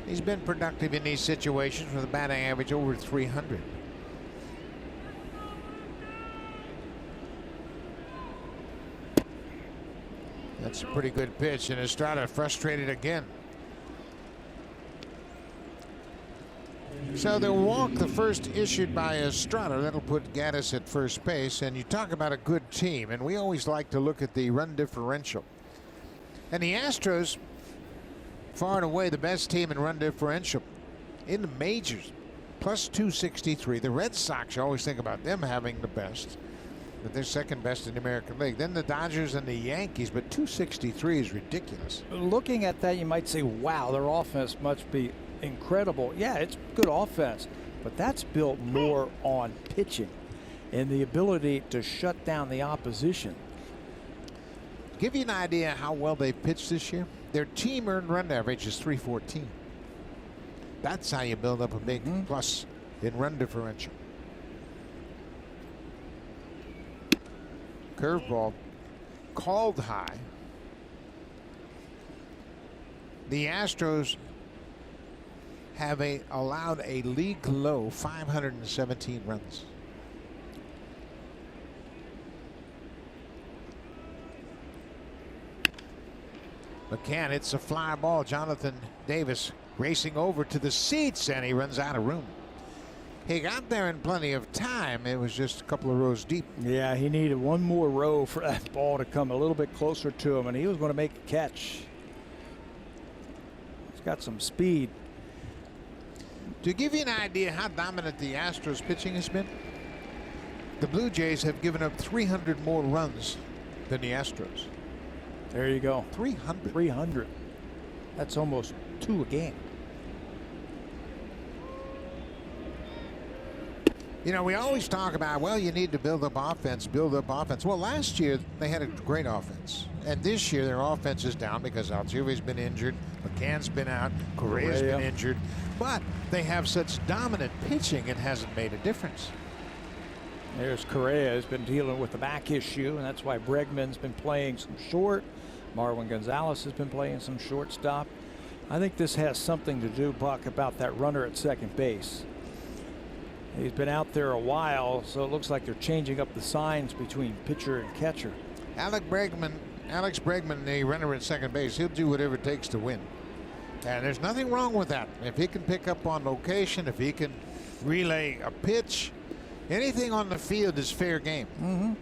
He's been productive in these situations with a batting average over 300. That's a pretty good pitch, and Estrada frustrated again. So they'll walk the first issued by Estrada. That'll put Gattis at first base. And you talk about a good team, and we always like to look at the run differential. And the Astros, far and away the best team in run differential in the majors, plus 263. The Red Sox, you always think about them having the best, but they're second best in the American League. Then the Dodgers and the Yankees, but 263 is ridiculous. Looking at that, you might say, wow, their offense must be incredible. Yeah, it's good offense, but that's built more on pitching and the ability to shut down the opposition. Give you an idea how well they pitched this year. Their team earned run average is 314. That's how you build up a big plus in run differential. Curveball called high. The Astros have allowed a league low 517 runs. McCann hits a fly ball. Jonathan Davis racing over to the seats, and he runs out of room. He got there in plenty of time. It was just a couple of rows deep. Yeah, he needed one more row for that ball to come a little bit closer to him, and he was going to make a catch. He's got some speed. To give you an idea how dominant the Astros pitching has been, the Blue Jays have given up 300 more runs than the Astros. There you go. 300. 300. That's almost 2 a game. You know, we always talk about, well, you need to build up offense, build up offense. Well, last year they had a great offense. And this year their offense is down because Altuve's been injured, McCann's been out, Correa's been injured. But they have such dominant pitching, it hasn't made a difference. There's Correa, who's been dealing with the back issue, and that's why Bregman's been playing some short. Marwin Gonzalez has been playing some shortstop. I think this has something to do, Buck, about that runner at second base. He's been out there a while, so it looks like they're changing up the signs between pitcher and catcher. Alex Bregman, the runner at second base, he'll do whatever it takes to win. And there's nothing wrong with that. If he can pick up on location, if he can relay a pitch, anything on the field is fair game.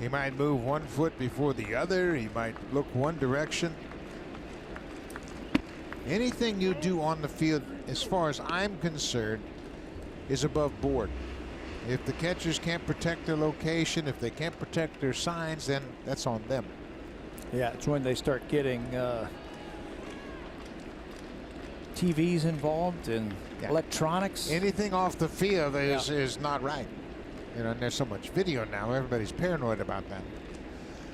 He might move 1 foot before the other. He might look one direction. Anything you do on the field, as far as I'm concerned, is above board. If the catchers can't protect their location, if they can't protect their signs, then that's on them. Yeah, it's when they start getting TVs involved and electronics. Anything off the field is not right. You know, and there's so much video now, everybody's paranoid about that.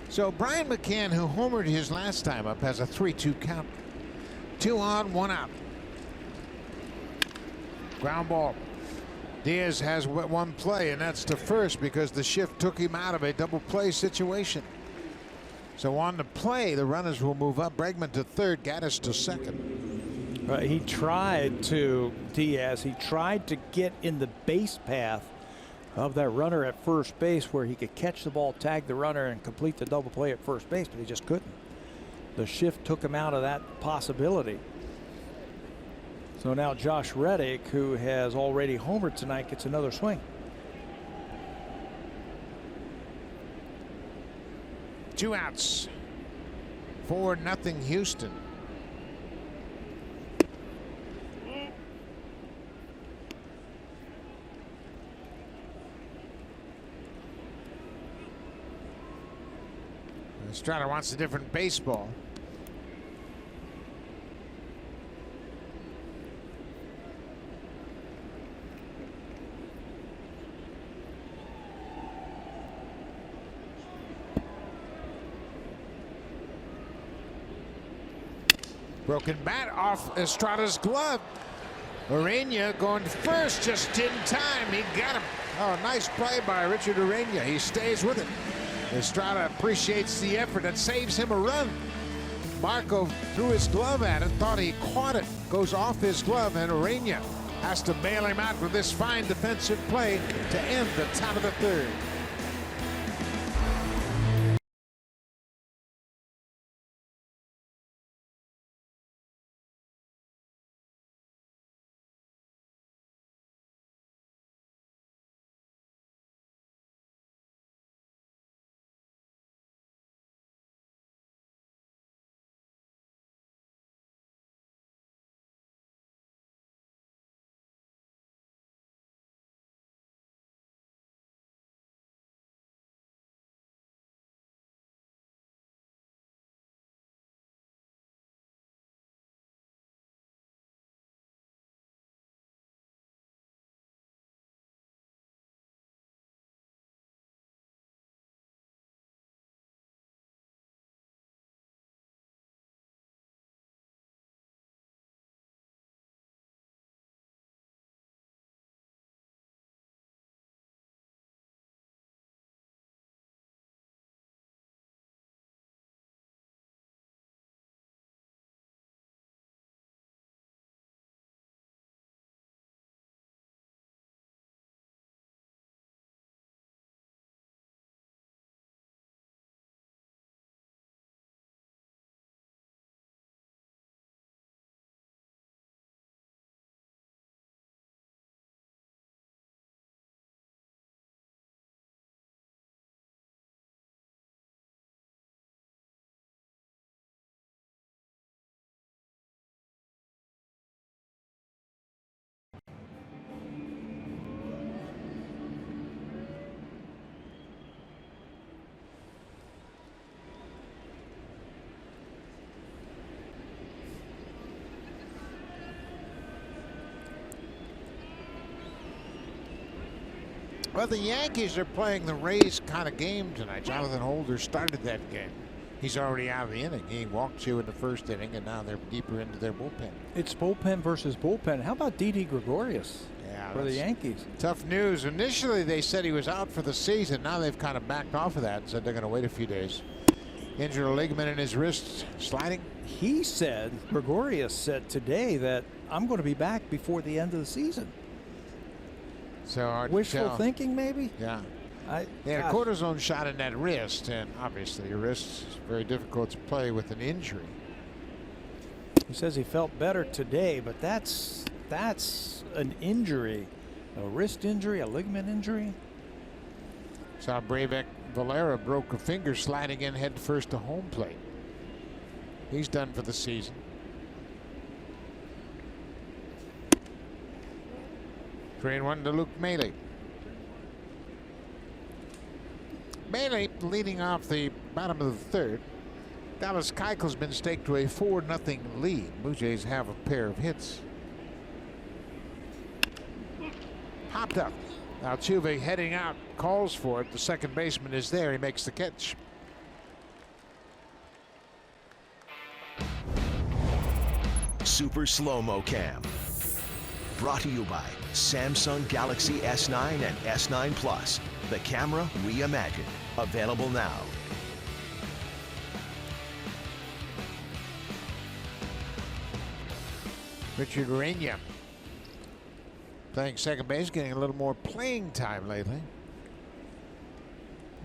So Brian McCann, who homered his last time up, has a 3-2 count. 2 on, 1 out. Ground ball. Diaz has one play, and that's to first because the shift took him out of a double play situation. So on the play, the runners will move up. Bregman to third, Gaddis to second. He tried to, Diaz, he tried to get in the base path of that runner at first base where he could catch the ball, tag the runner, and complete the double play at first base, but he just couldn't. The shift took him out of that possibility. So now Josh Reddick, who has already homered tonight, gets another swing. 2 outs. 4-0 Houston. Estrada wants a different baseball. Broken bat off Estrada's glove. Urena going to first, just in time. He got him. Oh, nice play by Richard Urena. He stays with it. Estrada appreciates the effort. That saves him a run. Marco threw his glove at it, thought he caught it. Goes off his glove, and Urena has to bail him out with this fine defensive play to end the top of the third. Well, the Yankees are playing the Rays kind of game tonight. Jonathan Holder started that game. He's already out of the inning. He walked you in the first inning, and now they're deeper into their bullpen. It's bullpen versus bullpen. How about Didi Gregorius for the Yankees? Tough news. Initially, they said he was out for the season. Now they've kind of backed off of that and said they're going to wait a few days. Injured a ligament in his wrist, sliding. He said, Gregorius said today that I'm going to be back before the end of the season. So hard to wishful tell. thinking, maybe? Yeah. They had a cortisone shot in that wrist, and obviously your wrist is very difficult to play with an injury. He says he felt better today, but that's an injury, a wrist injury, a ligament injury. Saw Breivik Valera broke a finger sliding in head first to home plate. He's done for the season. Train one to Luke Maile. Maile leading off the bottom of the third. Dallas Keuchel's been staked to a 4-0 lead. Blue Jays have a pair of hits. Popped up. Altuve heading out, calls for it. The second baseman is there. He makes the catch. Super Slow-Mo Cam. Brought to you by Samsung Galaxy S9 and S9 Plus. The camera reimagined. Available now. Richard Urania playing second base, getting a little more playing time lately.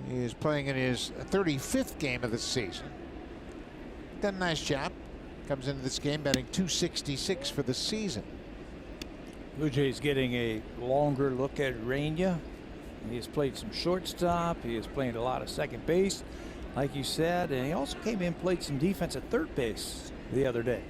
He is playing in his 35th game of the season. Done a nice job. Comes into this game batting .266 for the season. Blue Jays getting a longer look at Urania. He has played some shortstop. He has played a lot of second base, like you said, and he also came in and played some defense at third base the other day.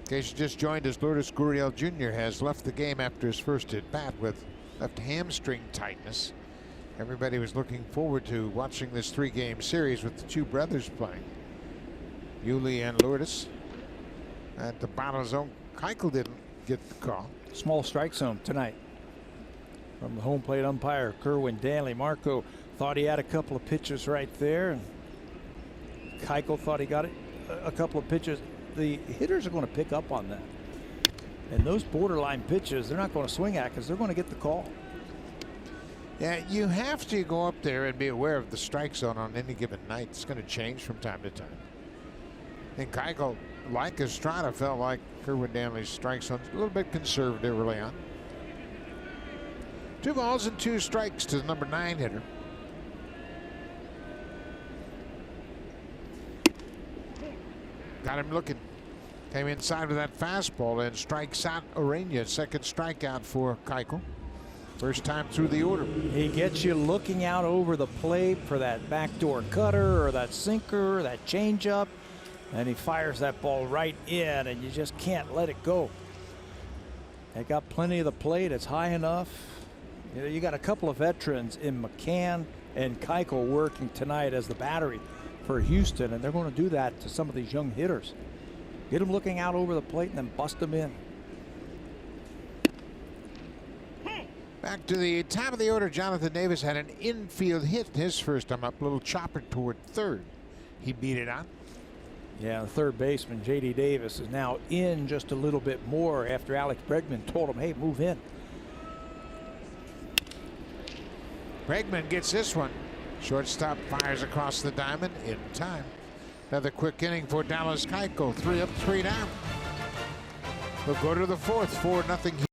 In case you just joined us, Lourdes Gurriel Jr. has left the game after his first at bat with left hamstring tightness. Everybody was looking forward to watching this 3-game series with the two brothers playing. Yuli and Lourdes at the bottom of the zone. Keuchel didn't get the call. Small strike zone tonight from the home plate umpire Kerwin Danley. Marco thought he had a couple of pitches right there, and Keuchel thought he got it a couple of pitches. The hitters are going to pick up on that, and those borderline pitches they're not going to swing at because they're going to get the call. Yeah, you have to go up there and be aware of the strike zone on any given night. It's going to change from time to time. And Keuchel, like Estrada, felt like Kerwin Danley's strike zone a little bit conservative early on. 2 balls and 2 strikes to the number 9 hitter. Got him looking. Came inside with that fastball and strikes out Urania. Second strikeout for Keuchel. First time through the order. He gets you looking out over the plate for that backdoor cutter or that sinker or that changeup, and he fires that ball right in, and you just can't let it go. They got plenty of the plate. It's high enough. You know, you got a couple of veterans in McCann and Keuchel working tonight as the battery for Houston, and they're going to do that to some of these young hitters. Get them looking out over the plate and then bust them in. Back to the top of the order, Jonathan Davis had an infield hit his first time up. Little chopper toward third. He beat it on. Yeah, the third baseman, J.D. Davis, is now in just a little bit more after Alex Bregman told him, hey, move in. Bregman gets this one. Shortstop fires across the diamond in time. Another quick inning for Dallas Keuchel. 3 up, 3 down. We'll go to the fourth, 4-0.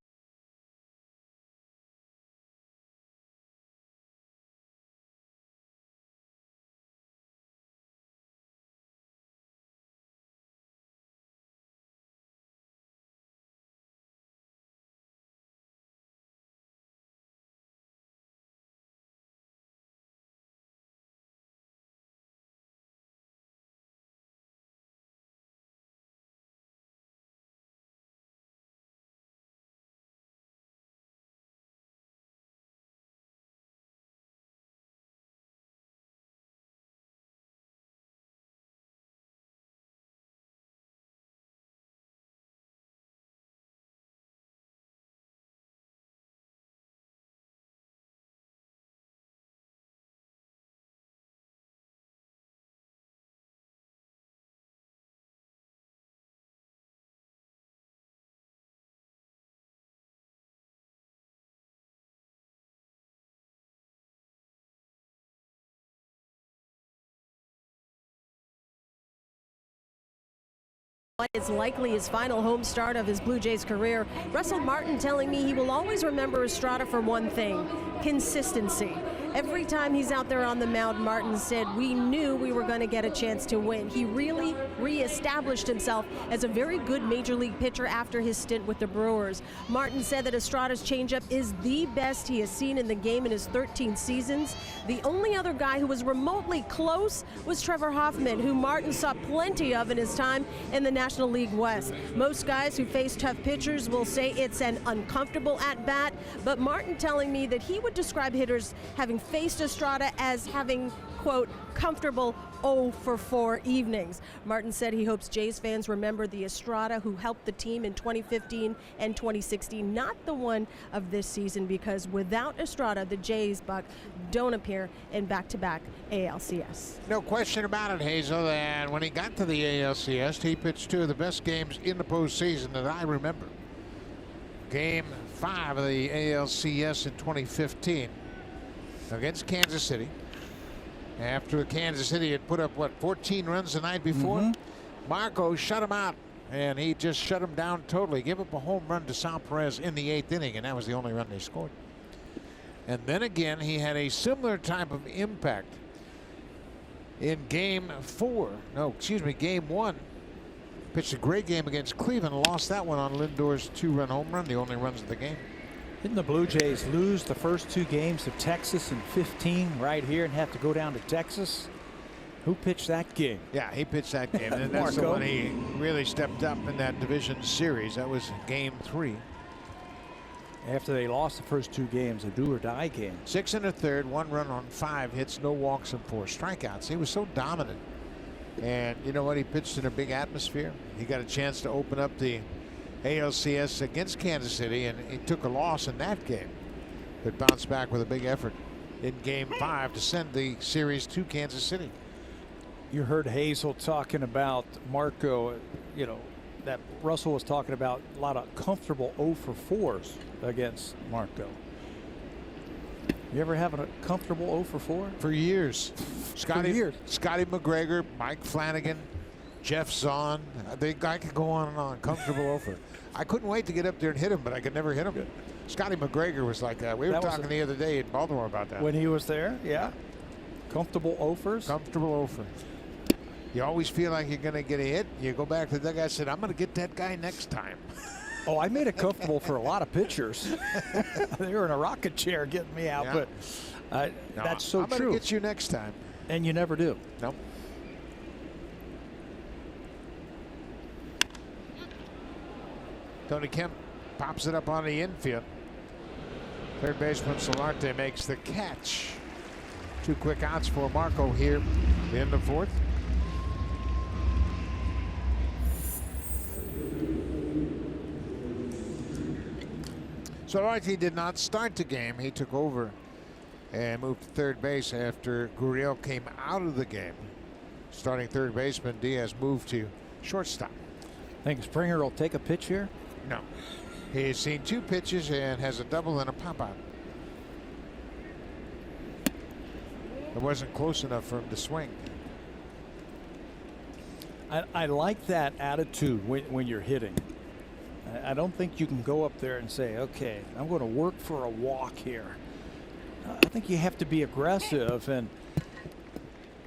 It's likely his final home start of his Blue Jays career. Russell Martin telling me he will always remember Estrada for one thing: consistency. Every time he's out there on the mound, Martin said, we knew we were going to get a chance to win. He really reestablished himself as a very good major league pitcher after his stint with the Brewers. Martin said that Estrada's changeup is the best he has seen in the game in his 13 seasons. The only other guy who was remotely close was Trevor Hoffman, who Martin saw plenty of in his time in the National League West. Most guys who face tough pitchers will say it's an uncomfortable at-bat, but Martin telling me that he would describe hitters having faced Estrada as having, quote, comfortable 0 for 4 evenings. Martin said he hopes Jays fans remember the Estrada who helped the team in 2015 and 2016, not the one of this season, because without Estrada, the Jays, Buck, don't appear in back-to-back ALCS. No question about it, Hazel. And when he got to the ALCS, he pitched 2 of the best games in the postseason that I remember. Game 5 of the ALCS in 2015 against Kansas City. After Kansas City had put up, 14 runs the night before? Marco shut him out, and he just shut him down totally. Gave up a home run to Sal Perez in the 8th inning, and that was the only run they scored. And then again, he had a similar type of impact in game 1. Pitched a great game against Cleveland, lost that one on Lindor's 2-run home run, the only runs of the game. Didn't the Blue Jays lose the first 2 games of Texas in 15 right here and have to go down to Texas? Who pitched that game? Yeah, he pitched that game, and that's the one he really stepped up in that division series. That was game 3. After they lost the first 2 games, a do-or-die game. 6 1/3, 1 run on 5 hits, no walks, and 4 strikeouts. He was so dominant. And you know what? He pitched in a big atmosphere. He got a chance to open up the ALCS against Kansas City, and he took a loss in that game, but bounced back with a big effort in game 5 to send the series to Kansas City. You heard Hazel talking about Marco, that Russell was talking about a lot of comfortable 0 for 4s against Marco. You ever have a comfortable 0 for 4? For years. For years. Scotty McGregor, Mike Flanagan, Jeff Zahn. I could go on and on. Comfortable 0 for. I couldn't wait to get up there and hit him, but I could never hit him. Scotty McGregor was like that. We were talking the other day in Baltimore about that. When he was there, yeah. Comfortable 0-fers? Comfortable 0 for. You always feel like you're going to get a hit. You go back to the guy and said, I'm going to get that guy next time. Oh, I made it comfortable for a lot of pitchers. They were in a rocket chair getting me out, but that's so I'm true. I'm going to get you next time. And you never do. Nope. Tony Kemp pops it up on the infield. Third baseman Solarte makes the catch. 2 quick outs for Marco here in the 4th. Solarte did not start the game. He took over and moved to third base after Gurriel came out of the game. Starting third baseman Diaz moved to shortstop. Think Springer will take a pitch here? No. He's seen 2 pitches and has a double and a pop out. It wasn't close enough for him to swing. I like that attitude when you're hitting. I don't think you can go up there and say, okay, I'm going to work for a walk here. I think you have to be aggressive, and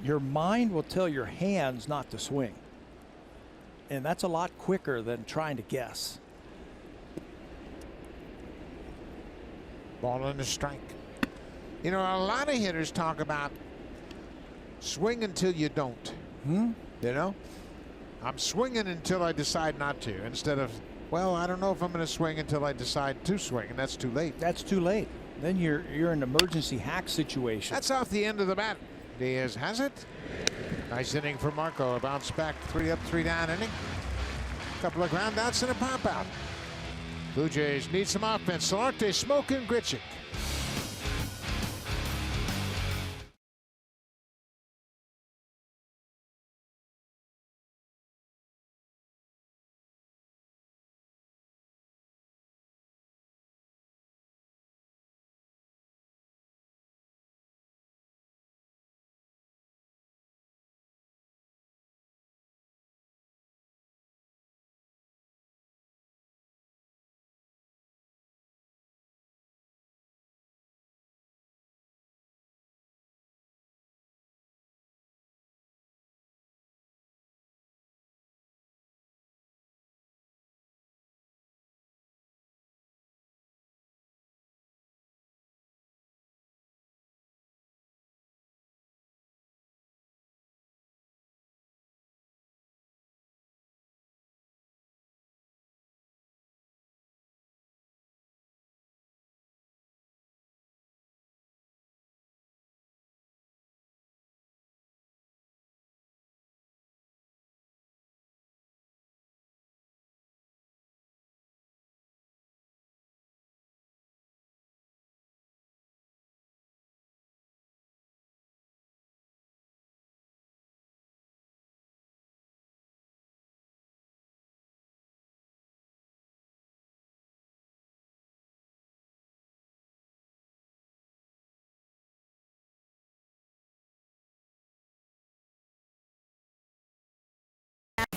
your mind will tell your hands not to swing. And that's a lot quicker than trying to guess. Ball and a strike. You know, a lot of hitters talk about swing until you don't. You know, I'm swinging until I decide not to, instead of, well, I don't know if I'm going to swing until I decide to swing, and that's too late. That's too late. Then you're in an emergency hack situation. That's off the end of the bat. Diaz has it. Nice inning for Marco. A bounce back, 3 up, 3 down inning. Couple of ground outs and a pop out. Blue Jays need some offense. Solarte smoking Grichuk.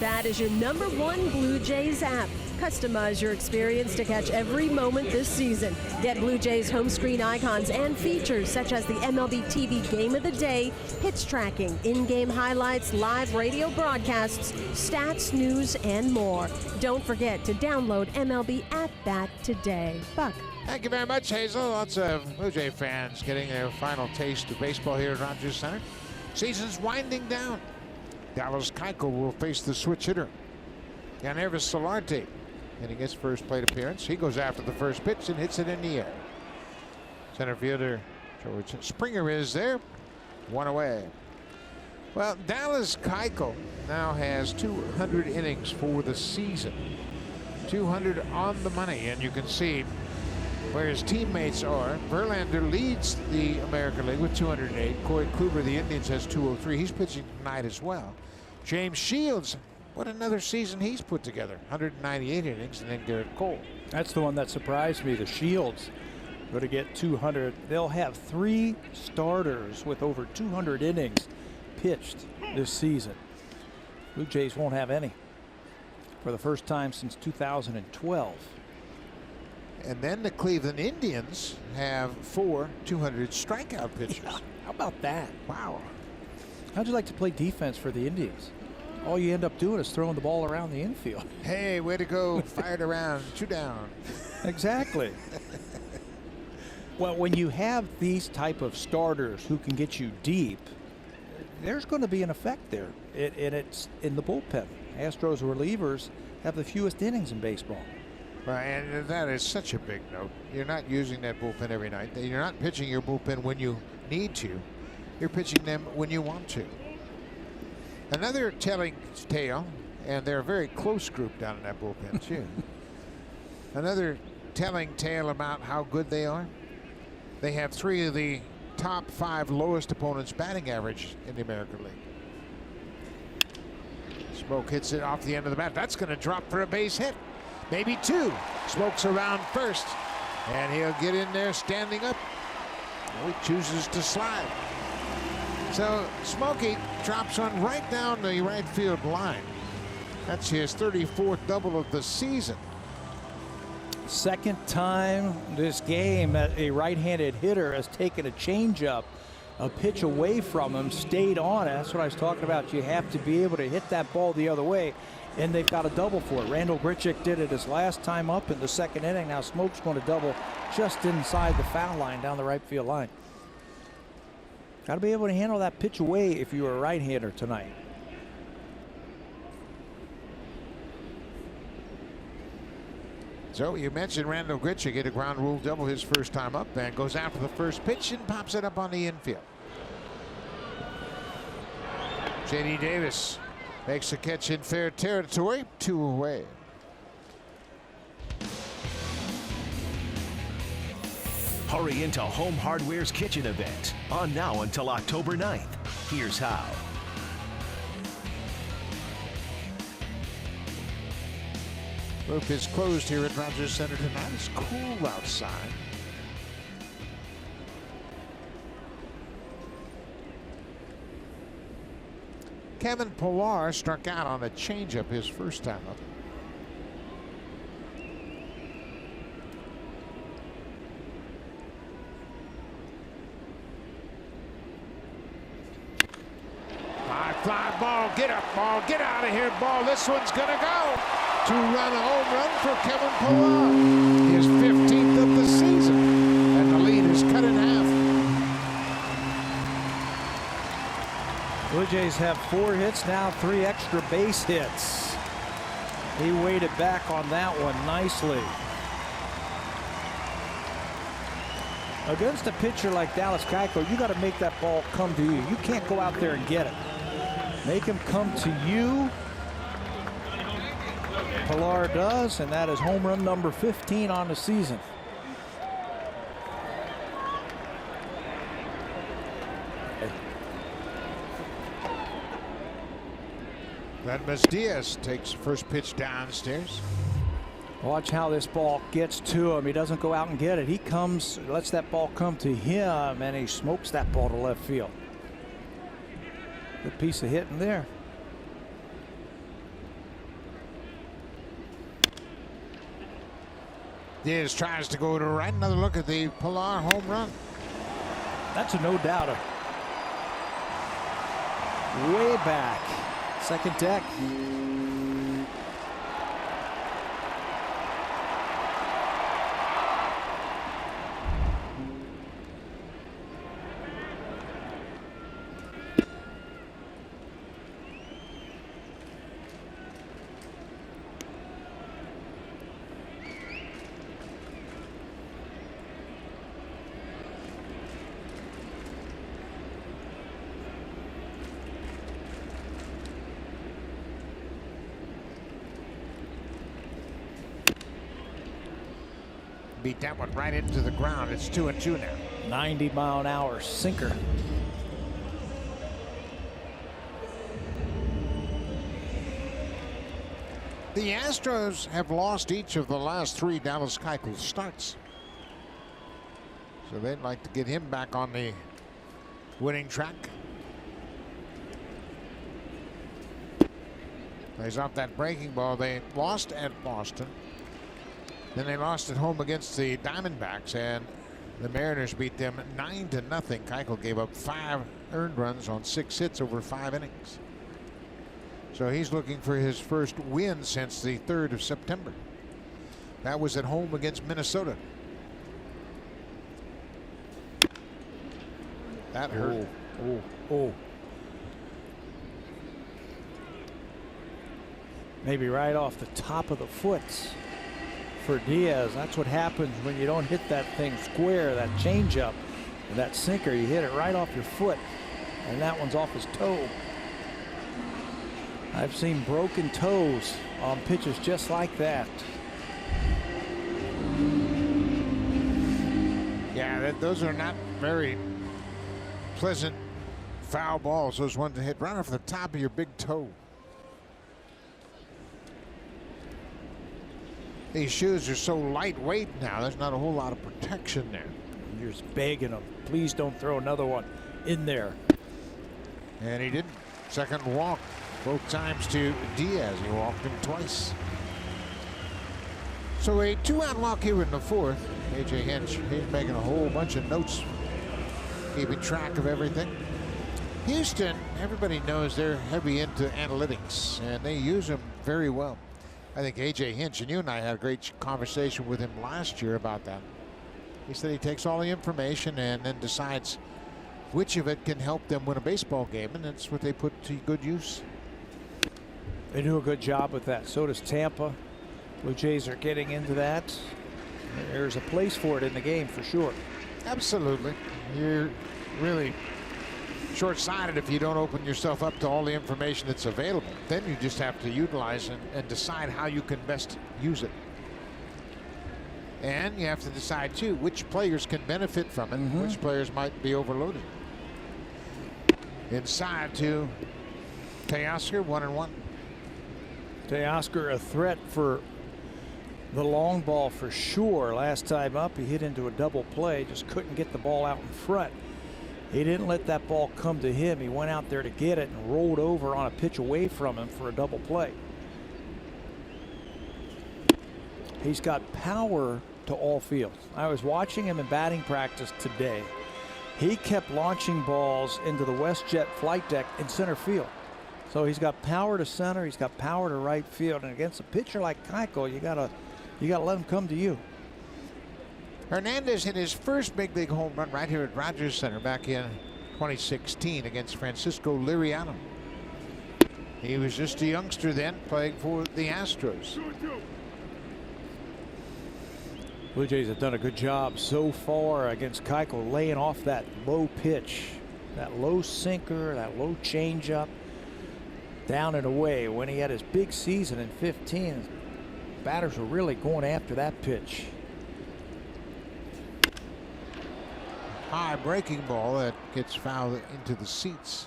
That is your #1 Blue Jays app. Customize your experience to catch every moment this season. Get Blue Jays home screen icons and features such as the MLB TV Game of the Day, pitch tracking, in-game highlights, live radio broadcasts, stats, news, and more. Don't forget to download MLB At Bat today. Buck. Thank you very much, Hazel. Lots of Blue Jay fans getting their final taste of baseball here at Rogers Center. Season's winding down. Dallas Keuchel will face the switch hitter, Yannervis Solarte, and he gets first plate appearance. He goes after the first pitch and hits it in the air. Center fielder George Springer is there. One away. Well, Dallas Keuchel now has 200 innings for the season. 200 on the money, and you can see where his teammates are. Verlander leads the American League with 208. Corey Kluber, the Indians, has 203. He's pitching tonight as well. James Shields, what another season he's put together. 198 innings, and then Garrett Cole. That's the one that surprised me. The Shields going to get 200. They'll have 3 starters with over 200 innings pitched this season. Blue Jays won't have any for the first time since 2012. And then the Cleveland Indians have 4 200 strikeout pitchers. Yeah, how about that? Wow. How'd you like to play defense for the Indians? All you end up doing is throwing the ball around the infield. Hey, way to go. Fired around. 2 down. Exactly. Well, when you have these type of starters who can get you deep, there's going to be an effect there. And it's in the bullpen. Astros relievers have the fewest innings in baseball. Right, and that is such a big note. You're not using that bullpen every night. You're not pitching your bullpen when you need to. You're pitching them when you want to. Another telling tale, and they're a very close group down in that bullpen too. Another telling tale about how good they are. They have 3 of the top 5 lowest opponents' batting average in the American League. Smoke hits it off the end of the bat. That's going to drop for a base hit. Maybe 2. Smoke's around first, and he'll get in there standing up. Oh, he chooses to slide. So Smokey drops one right down the right field line. That's his 34th double of the season. Second time this game that a right-handed hitter has taken a changeup, a pitch away from him, stayed on it. That's what I was talking about. You have to be able to hit that ball the other way, and they've got a double for it. Randall Grichuk did it his last time up in the second inning. Now Smoke's going to double just inside the foul line down the right field line. Got to be able to handle that pitch away if you're a right-hander tonight. So you mentioned Randall Grichuk hit a ground rule double his first time up and goes after the first pitch and pops it up on the infield. J.D. Davis makes a catch in fair territory. 2 away. Hurry into Home Hardware's kitchen event on now until October 9th. Here's how. Roof is closed here at Rogers Center tonight. It's cool outside. Kevin Pillar struck out on a changeup his first time up. Fly ball, get up, ball, get out of here, ball. This one's gonna go. 2-run home run for Kevin Pillar. His 15th of the season, and the lead is cut in half. Blue Jays have 4 hits now, 3 extra base hits. He waited back on that one nicely. Against a pitcher like Dallas Keuchel, you got to make that ball come to you. You can't go out there and get it. Make him come to you. Pillar does, and that is home run number 15 on the season. Ledmus Diaz takes first pitch downstairs. Watch how this ball gets to him. He doesn't go out and get it. He comes, lets that ball come to him, and he smokes that ball to left field. Good piece of hitting there. Diaz tries to go to right. Another look at the Pilar home run. That's a no doubter. Way back. Second deck. Beat that one right into the ground. It's 2-2 now. 90-mile-an-hour sinker. The Astros have lost each of the last 3 Dallas Keuchel starts. So they'd like to get him back on the winning track. Plays off that breaking ball. They lost at Boston. Then they lost at home against the Diamondbacks, and the Mariners beat them 9-0. Keuchel gave up 5 earned runs on 6 hits over 5 innings. So he's looking for his first win since the 3rd of September. That was at home against Minnesota. That hurt. Oh. Maybe right off the top of the foot for Diaz. That's what happens when you don't hit that thing square, that changeup, that sinker. You hit it right off your foot, and that one's off his toe. I've seen broken toes on pitches just like that. Yeah, those are not very pleasant foul balls. Those ones that hit right off the top of your big toe. These shoes are so lightweight now, there's not a whole lot of protection there. You're just begging them, please don't throw another one in there. And he didn't. Second walk, both times to Diaz. He walked him twice. So a 2-out walk here in the 4th. A.J. Hinch, he's making a whole bunch of notes, keeping track of everything. Houston, everybody knows they're heavy into analytics, and they use them very well. I think A.J. Hinch, and you and I had a great conversation with him last year about that. He said he takes all the information and then decides which of it can help them win a baseball game, and that's what they put to good use. They do a good job with that. So does Tampa. Blue Jays are getting into that. There's a place for it in the game for sure. Absolutely. You're really short-sighted if you don't open yourself up to all the information that's available. Then you just have to utilize and decide how you can best use it. And you have to decide too which players can benefit from it, which players might be overloaded. Inside to Teoscar, 1-1. Teoscar a threat for the long ball for sure. Last time up he hit into a double play, just couldn't get the ball out in front. He didn't let that ball come to him. He went out there to get it and rolled over on a pitch away from him for a double play. He's got power to all fields. I was watching him in batting practice today. He kept launching balls into the WestJet flight deck in center field. So he's got power to center, he's got power to right field, and against a pitcher like Keuchel, you gotta let him come to you. Hernandez hit his first big league home run right here at Rogers Center back in 2016 against Francisco Liriano. He was just a youngster then, playing for the Astros. Blue Jays have done a good job so far against Keuchel, laying off that low pitch, that low sinker, that low changeup, down and away. When he had his big season in 15, batters were really going after that pitch. High breaking ball that gets fouled into the seats.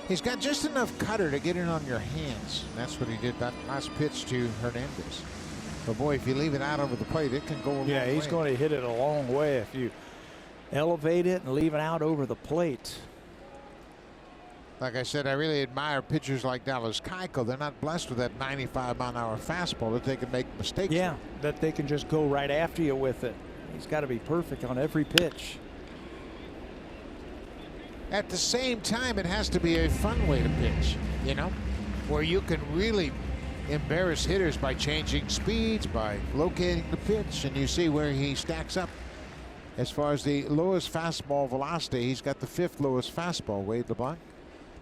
He's got just enough cutter to get it on your hands. And that's what he did that last pitch to Hernandez. But boy, if you leave it out over the plate, it can go a long way. Yeah, he's going to hit it a long way if you elevate it and leave it out over the plate. Like I said, I really admire pitchers like Dallas Keuchel. They're not blessed with that 95-mile-an-hour fastball that they can make mistakes. Yeah, that they can just go right after you with it. He's got to be perfect on every pitch. At the same time, it has to be a fun way to pitch, you know, where you can really embarrass hitters by changing speeds, by locating the pitch, and you see where he stacks up. As far as the lowest fastball velocity, he's got the 5th lowest fastball. Wade LeBlanc.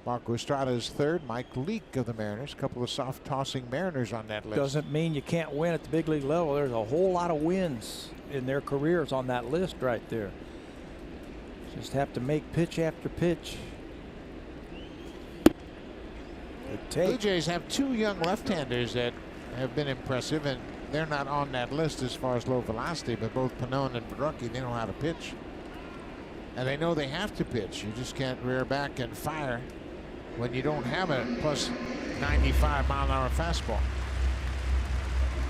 Marco Estrada is 3rd. Mike Leake of the Mariners. A couple of soft tossing Mariners on that list. Doesn't mean you can't win at the big league level. There's a whole lot of wins in their careers on that list right there. Just have to make pitch after pitch. Blue Jays have 2 young left-handers that have been impressive, and they're not on that list as far as low velocity, but both Pannone and Borucki, they know how to pitch. And they know they have to pitch. You just can't rear back and fire when you don't have a plus 95-mile-an-hour fastball.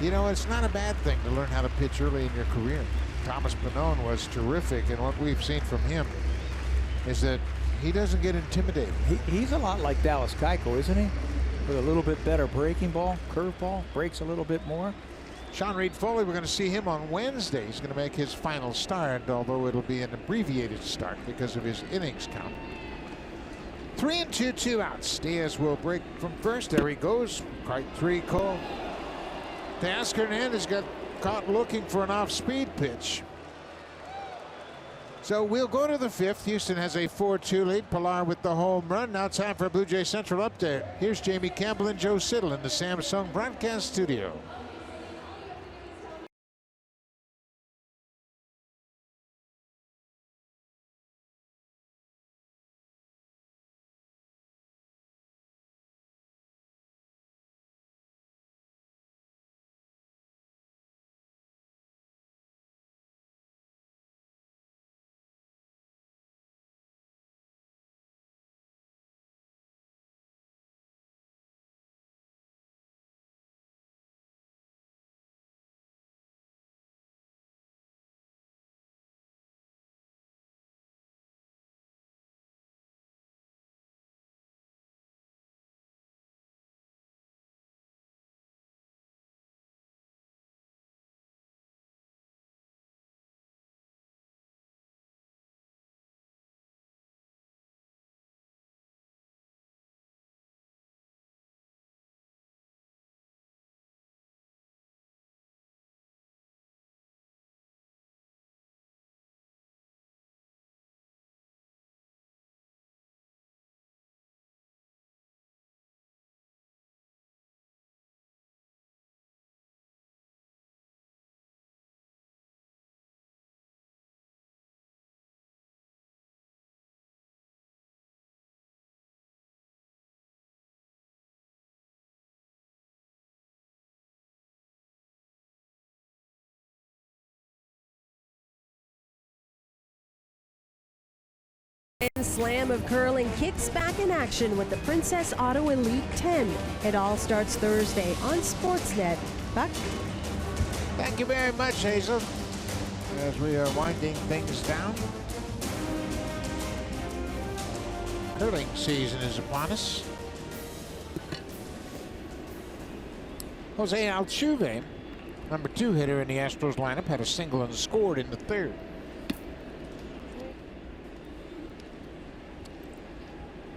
You know, it's not a bad thing to learn how to pitch early in your career. Thomas Pannone was terrific, and what we've seen from him is that he doesn't get intimidated. He's a lot like Dallas Keuchel, isn't he? With a little bit better breaking ball, curveball, breaks a little bit more. Sean Reed Foley, we're going to see him on Wednesday. He's going to make his final start, although it'll be an abbreviated start because of his innings count. 3-2, 2 outs. Diaz will break from first. There he goes. Strike 3 call. Teoscar Hernandez got caught looking for an off-speed pitch. So we'll go to the 5th. Houston has a 4-2 lead. Pilar with the home run. Now time for a Blue Jay Central update. Here's Jamie Campbell and Joe Siddle in the Samsung broadcast studio. Slam of curling kicks back in action with the Princess Auto Elite 10. It all starts Thursday on Sportsnet. Buck? Thank you very much, Hazel. As we are winding things down, curling season is upon us. Jose Altuve, number 2 hitter in the Astros lineup, had a single and scored in the 3rd.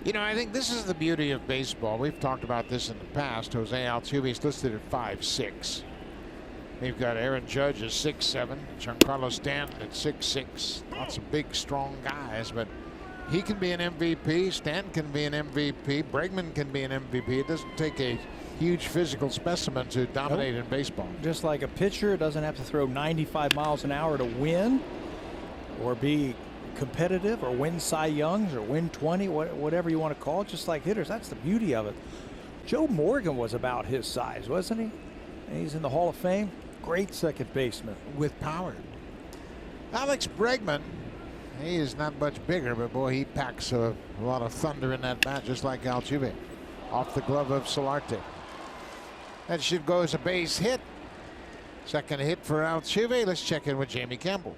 You know, I think this is the beauty of baseball. We've talked about this in the past. Jose Altuve is listed at 5'6". We've got Aaron Judge at 6'7", Giancarlo Stanton at 6'6". Lots of big, strong guys, but he can be an MVP. Stanton can be an MVP. Bregman can be an MVP. It doesn't take a huge physical specimen to dominate in baseball. Just like a pitcher, it doesn't have to throw 95 miles an hour to win or be competitive or win Cy Youngs or win 20, whatever you want to call it. Just like hitters, that's the beauty of it. Joe Morgan was about his size, wasn't he? And he's in the Hall of Fame. Great second baseman with power. Alex Bregman, he is not much bigger, but boy, he packs a lot of thunder in that bat, just like Altuve. Off the glove of Solarte. That should go as a base hit. Second hit for Altuve. Let's check in with Jamie Campbell.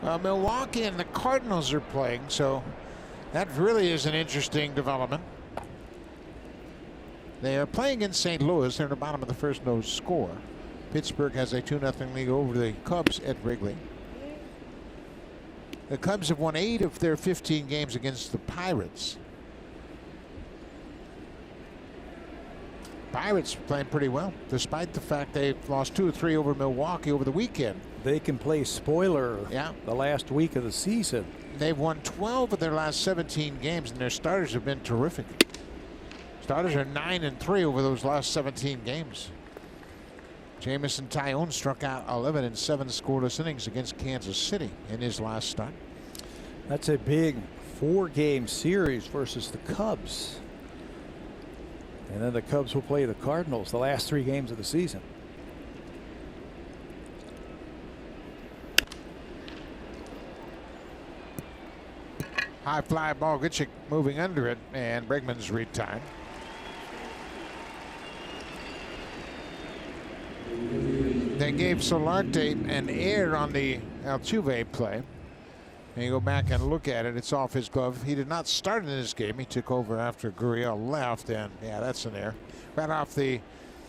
Milwaukee and the Cardinals are playing, so that really is an interesting development. They are playing in St. Louis. They're at the bottom of the first, no score. Pittsburgh has a 2-0 lead over the Cubs at Wrigley. The Cubs have won 8 of their 15 games against the Pirates. Pirates playing pretty well, despite the fact they've lost 2 or 3 over Milwaukee over the weekend. They can play spoiler the last week of the season. They've won 12 of their last 17 games, and their starters have been terrific. Starters are 9-3 over those last 17 games. Jamison Tyone struck out 11 in 7 scoreless innings against Kansas City in his last start. That's a big 4-game series versus the Cubs. And then the Cubs will play the Cardinals the last 3 games of the season. High fly ball, Gitchick moving under it, and Bregman's retired. They gave Solarte an error on the Altuve play. And you go back and look at it, it's off his glove. He did not start in this game. He took over after Gurriel left, and yeah, that's an error. Right off the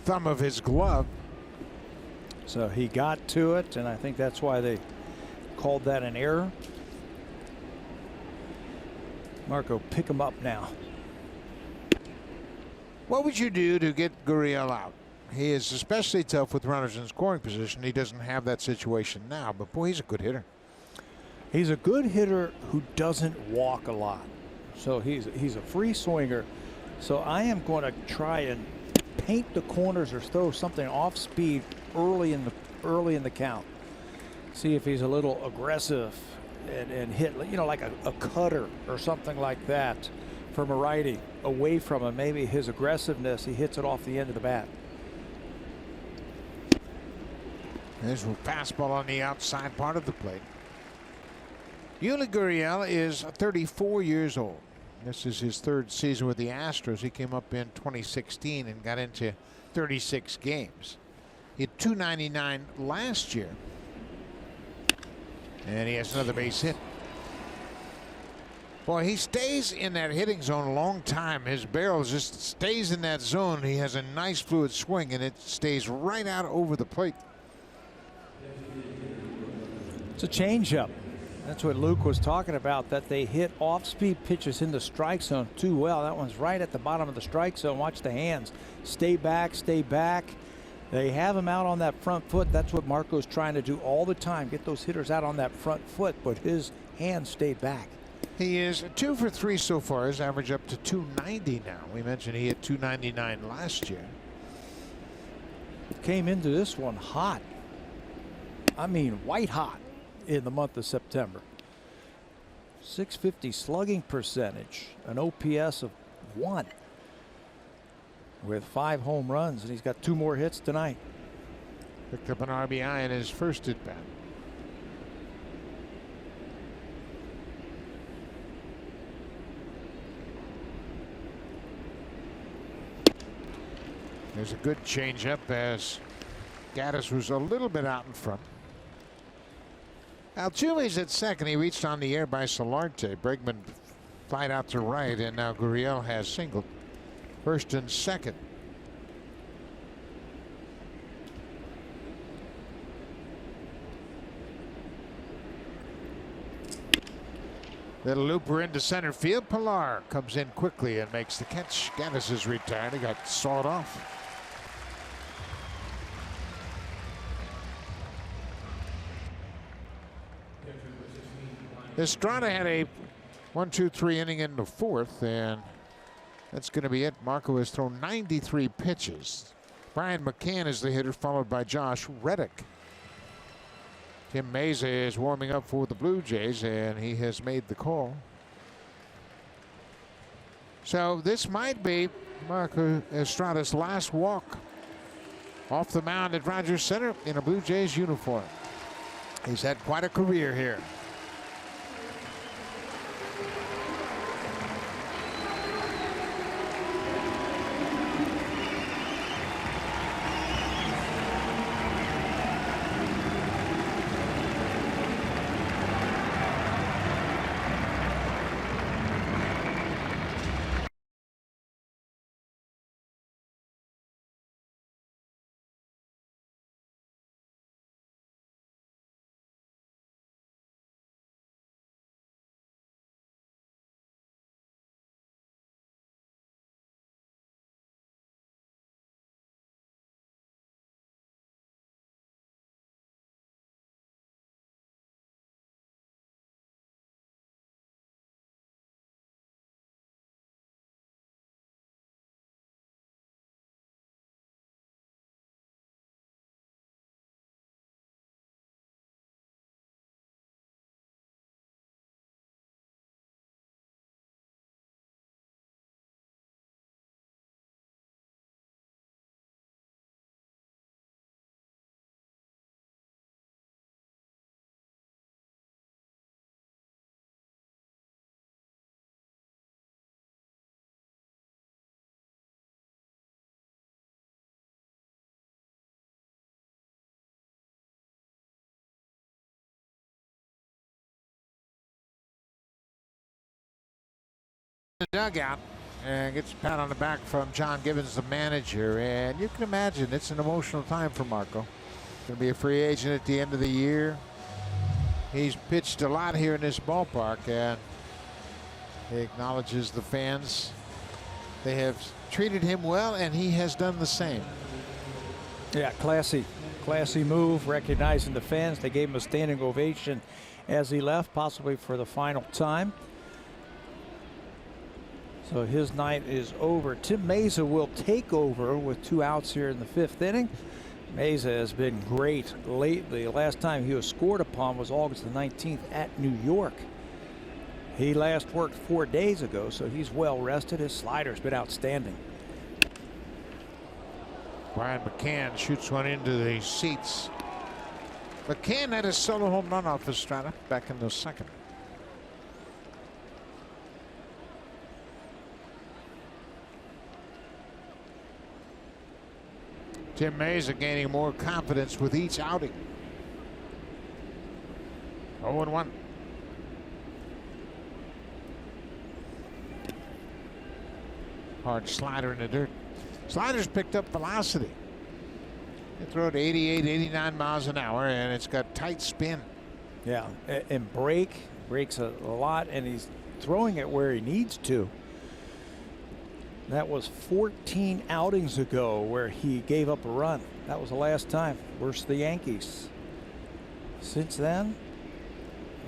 thumb of his glove. So he got to it, and I think that's why they called that an error. Marco, pick him up now. What would you do to get Gurriel out? He is especially tough with runners in scoring position. He doesn't have that situation now, but boy, he's a good hitter. He's a good hitter who doesn't walk a lot. So he's a free swinger. So I am going to try and paint the corners or throw something off speed early in the count. See if he's a little aggressive and hit, you know, like a cutter or something like that from a righty away from him. Maybe his aggressiveness, he hits it off the end of the bat. There's a fastball on the outside part of the plate. Yuli Gurriel is 34 years old. This is his 3rd season with the Astros. He came up in 2016 and got into 36 games. He had 299 last year. And he has another base hit. Boy, he stays in that hitting zone a long time. His barrel just stays in that zone. He has a nice fluid swing, and it stays right out over the plate. It's a changeup. That's what Luke was talking about, that they hit off-speed pitches in the strike zone too well. That one's right at the bottom of the strike zone. Watch the hands. Stay back, stay back. They have him out on that front foot. That's what Marco's trying to do all the time. Get those hitters out on that front foot, but his hands stayed back. He is 2 for 3 so far. His average up to 290 now. We mentioned he hit 299 last year. Came into this one hot. I mean, white hot in the month of September. 650 slugging percentage, an OPS of 1 with 5 home runs, and he's got 2 more hits tonight. Picked up an RBI in his first at bat. There's a good changeup as Gaddis was a little bit out in front. Altuve's at second. He reached on the air by Solarte. Bregman flied out to right, and now Gurriel has singled. First and second. Little looper into center field. Pilar comes in quickly and makes the catch. Gaddis is retired. He got sawed off. Estrada had a 1-2-3 inning in the 4th, and that's going to be it. Marco has thrown 93 pitches. Brian McCann is the hitter, followed by Josh Reddick. Tim Meza is warming up for the Blue Jays, and he has made the call. So this might be Marco Estrada's last walk off the mound at Rogers Center in a Blue Jays uniform. He's had quite a career here. the dugout and gets a pat on the back from John Gibbons, the manager. And you can imagine it's an emotional time for Marco. Going to be a free agent at the end of the year. He's pitched a lot here in this ballpark, and he acknowledges the fans. They have treated him well, and he has done the same. Yeah, classy move, recognizing the fans. They gave him a standing ovation as he left, possibly for the final time. So his night is over. Tim Mesa will take over with 2 outs here in the 5th inning. Mesa has been great lately. The last time he was scored upon was August the 19th at New York. He last worked 4 days ago, so he's well rested. His slider's been outstanding. Brian McCann shoots one into the seats. McCann had a solo home run off Estrada back in the 2nd. Tim Mesa gaining more confidence with each outing. 0-1. Hard slider in the dirt. Slider's picked up velocity. They throw it 88, 89 miles an hour, and it's got tight spin. Yeah, and breaks a lot, and he's throwing it where he needs to. That was 14 outings ago where he gave up a run. That was the last time versus the Yankees. Since then,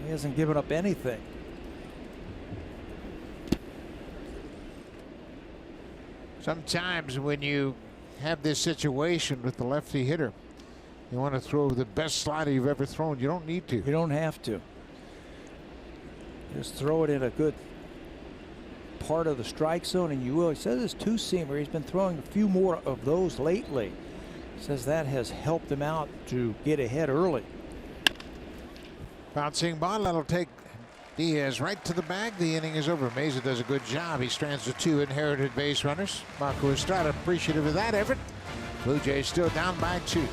he hasn't given up anything. Sometimes when you have this situation with the lefty hitter, you want to throw the best slider you've ever thrown. You don't need to. You don't have to. Just throw it in a good part of the strike zone and you will. He says it's 2-seamer. He's been throwing a few more of those lately. He says that has helped him out to get ahead early. Bouncing ball, that'll take Diaz right to the bag. The inning is over. Mesa does a good job. He strands the 2 inherited base runners. Marco Estrada appreciative of that effort. Blue Jays still down by 2.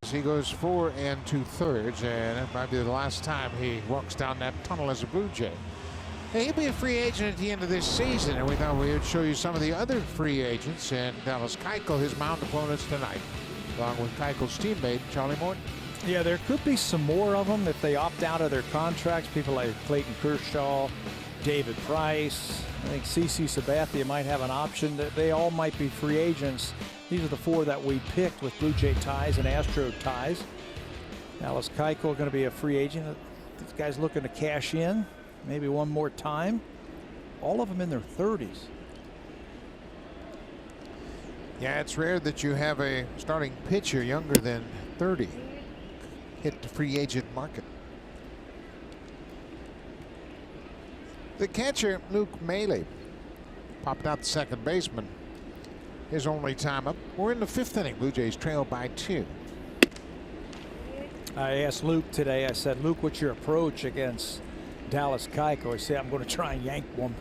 As he goes 4 2/3, and that might be the last time he walks down that tunnel as a Blue Jay. Hey, he'll be a free agent at the end of this season, and we thought we would show you some of the other free agents. And Dallas Keuchel, his mound opponents tonight, along with Keuchel's teammate Charlie Morton. Yeah, there could be some more of them if they opt out of their contracts. People like Clayton Kershaw, David Price. I think CC Sabathia might have an option. That they all might be free agents. These are the 4 that we picked with Blue Jay ties and Astro ties. Dallas Keuchel going to be a free agent. This guy's looking to cash in maybe one more time. All of them in their 30s. Yeah, it's rare that you have a starting pitcher younger than 30 hit the free agent market. The catcher, Luke Maile, popped out the second baseman. his only time up. We're in the 5th inning. Blue Jays trail by 2. I asked Luke today, I said, Luke, what's your approach against Dallas Keuchel? He said, I'm going to try and yank one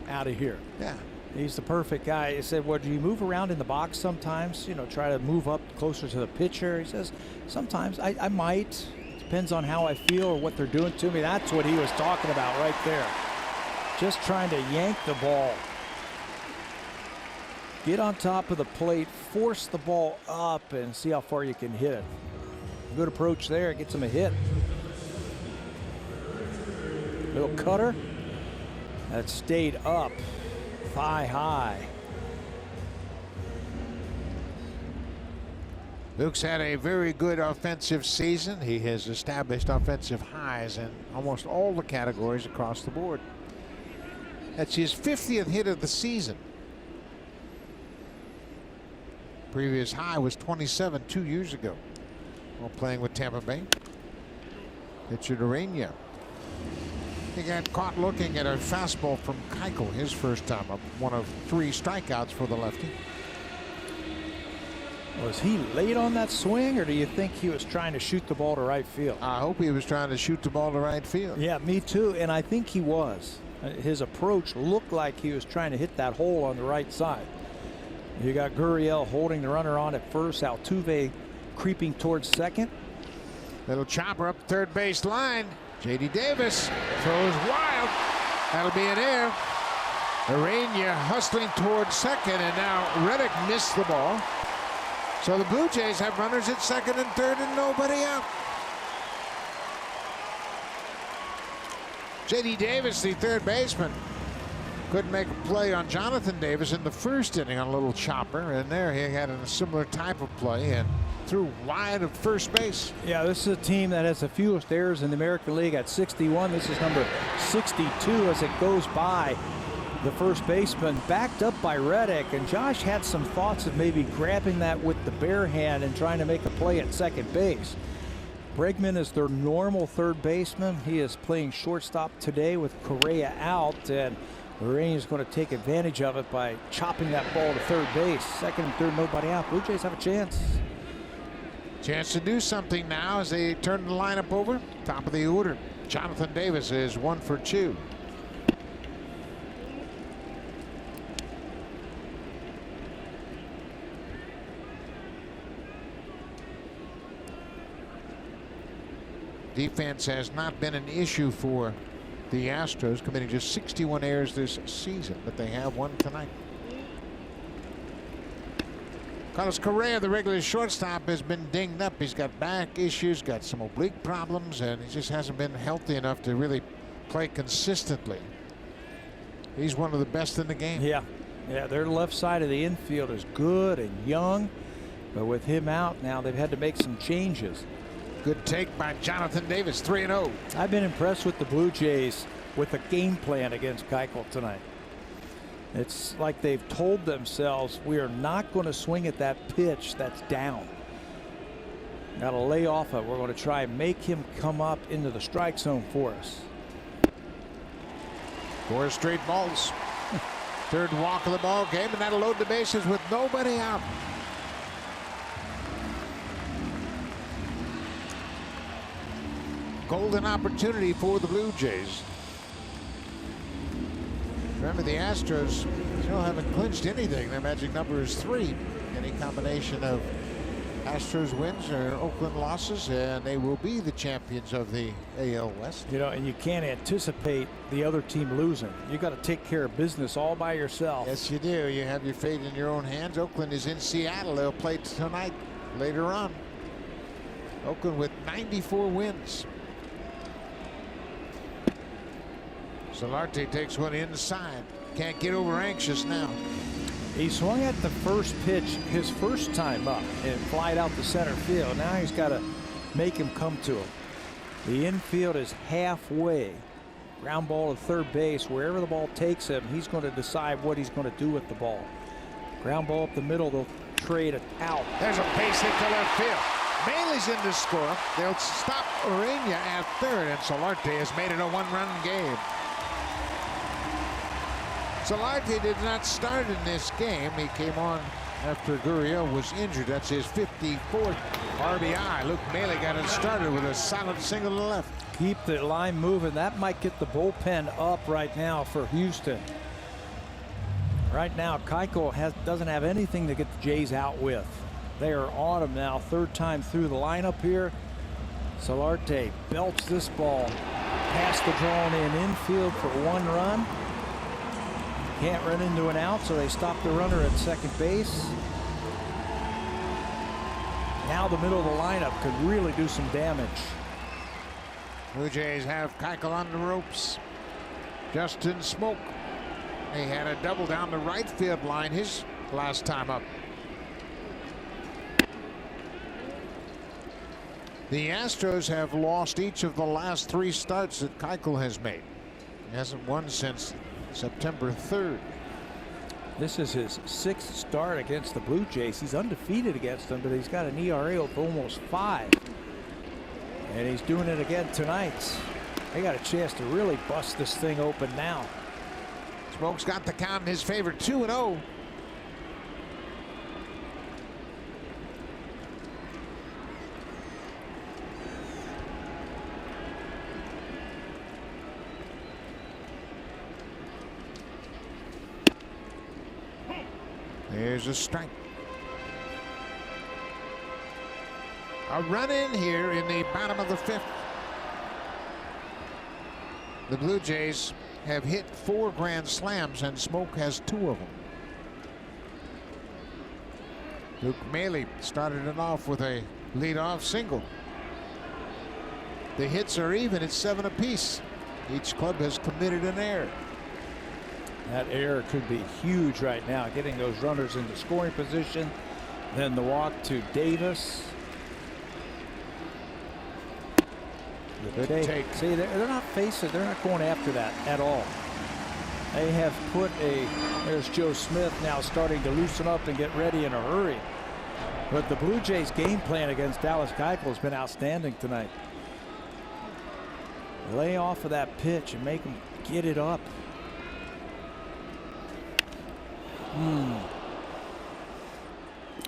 out of here. Yeah. He's the perfect guy. He said, well, do you move around in the box sometimes? You know, try to move up closer to the pitcher. He says, sometimes I might. Depends on how I feel or what they're doing to me. That's what he was talking about right there. Just trying to yank the ball. Get on top of the plate, force the ball up, and see how far you can hit it. Good approach there. Gets him a hit. Little cutter. That stayed up. Thigh high. Luke's had a very good offensive season. He has established offensive highs in almost all the categories across the board. That's his 50th hit of the season. Previous high was 27 2 years ago while playing with Tampa Bay. Pitcher to Urania. He got caught looking at a fastball from Keuchel his first time up. One of 3 strikeouts for the lefty. Was he late on that swing, or do you think he was trying to shoot the ball to right field? I hope he was trying to shoot the ball to right field. Yeah, me too, and I think he was. His approach looked like he was trying to hit that hole on the right side. You got Gurriel holding the runner on at first. Altuve creeping towards second. Little chopper up third base line. J.D. Davis throws wild. That'll be an error. Urania hustling towards second, and now Reddick missed the ball. So the Blue Jays have runners at second and third and nobody out. J.D. Davis, the third baseman, couldn't make a play on Jonathan Davis in the first inning on a little chopper, and there he had a similar type of play and threw wide of first base. Yeah, this is a team that has the fewest errors in the American League at 61. This is number 62 as it goes by. The first baseman backed up by Reddick, and Josh had some thoughts of maybe grabbing that with the bare hand and trying to make a play at second base. Bregman is their normal third baseman. He is playing shortstop today with Correa out, and Urania is going to take advantage of it by chopping that ball to third base. Second and third, nobody out. Blue Jays have a chance. Chance to do something now as they turn the lineup over. Top of the order. Jonathan Davis is 1 for 2. Defense has not been an issue for the Astros, committing just 61 errors this season, but they have one tonight. Carlos Correa, the regular shortstop, has been dinged up. He's got back issues, got some oblique problems, and he just hasn't been healthy enough to really play consistently. He's one of the best in the game. Yeah, their left side of the infield is good and young, but with him out now, they've had to make some changes. Good take by Jonathan Davis, 3-0. I've been impressed with the Blue Jays with a game plan against Keuchel tonight. It's like they've told themselves, we are not going to swing at that pitch that's down. Got to lay off it. We're going to try and make him come up into the strike zone for us. 4 straight balls. Third walk of the ball game, and that'll load the bases with nobody out. Golden opportunity for the Blue Jays. Remember, the Astros still haven't clinched anything. Their magic number is 3. Any combination of Astros wins or Oakland losses, and they will be the champions of the AL West. You know, and you can't anticipate the other team losing. You got to take care of business all by yourself. Yes, you do. You have your fate in your own hands. Oakland is in Seattle. They'll play tonight later on. Oakland with 94 wins. Solarte takes one inside. Can't get over anxious now. He swung at the first pitch his first time up and flied out to center field. Now he's got to make him come to him. The infield is halfway. Ground ball to third base. Wherever the ball takes him, he's going to decide what he's going to do with the ball. Ground ball up the middle. They'll trade it out. There's a base hit to left field. Bailey's in to score. They'll stop Urania at third, and Solarte has made it a 1-run game. Solarte did not start in this game. He came on after Gurriel was injured. That's his 54th RBI. Luke Maley got it started with a solid single to the left. Keep the line moving. That might get the bullpen up right now for Houston. Right now, Keuchel doesn't have anything to get the Jays out with. They are on him now, third time through the lineup here. Solarte belts this ball past the drawn in infield for 1 run. Can't run into an out, so they stop the runner at second base. Now the middle of the lineup could really do some damage. Blue Jays have Keuchel on the ropes. Justin Smoke. He had a double down the right field line his last time up. The Astros have lost each of the last 3 starts that Keuchel has made. He hasn't won since September 3rd. This is his 6th start against the Blue Jays. He's undefeated against them, but he's got an ERA of almost 5. And he's doing it again tonight. They got a chance to really bust this thing open now. Smoke's got the count in his favor, 2-0. There's a strike. A run in here in the bottom of the 5th. The Blue Jays have hit 4 grand slams, and Smoke has 2 of them. Luke Maley started it off with a leadoff single. The hits are even at 7 apiece. Each club has committed an error. That error could be huge right now, getting those runners into scoring position. Then the walk to Davis. Good take. See, they're not facing, they're not going after that at all. They have put there's Joe Smith now starting to loosen up and get ready in a hurry. But the Blue Jays game plan against Dallas Keuchel has been outstanding tonight. Lay off of that pitch and make them get it up.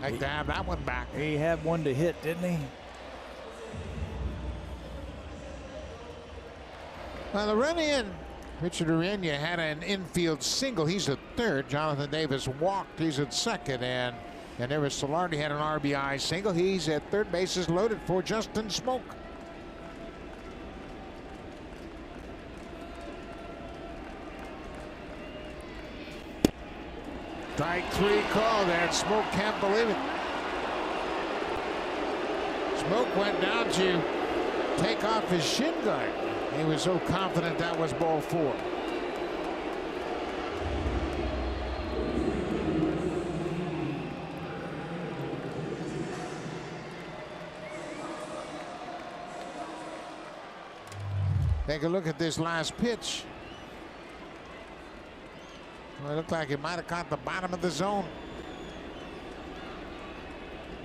Like to have that one back. He had one to hit, didn't he? Well, the run in, Richard Urania had an infield single. He's at third. Jonathan Davis walked. He's at second. And there was Solarte had an RBI single. He's at third. Bases loaded for Justin Smoke. Strike 3 call there. Smoke can't believe it. Smoke went down to take off his shin guard. He was so confident that was ball 4. Take a look at this last pitch. Well, it looked like it might have caught the bottom of the zone.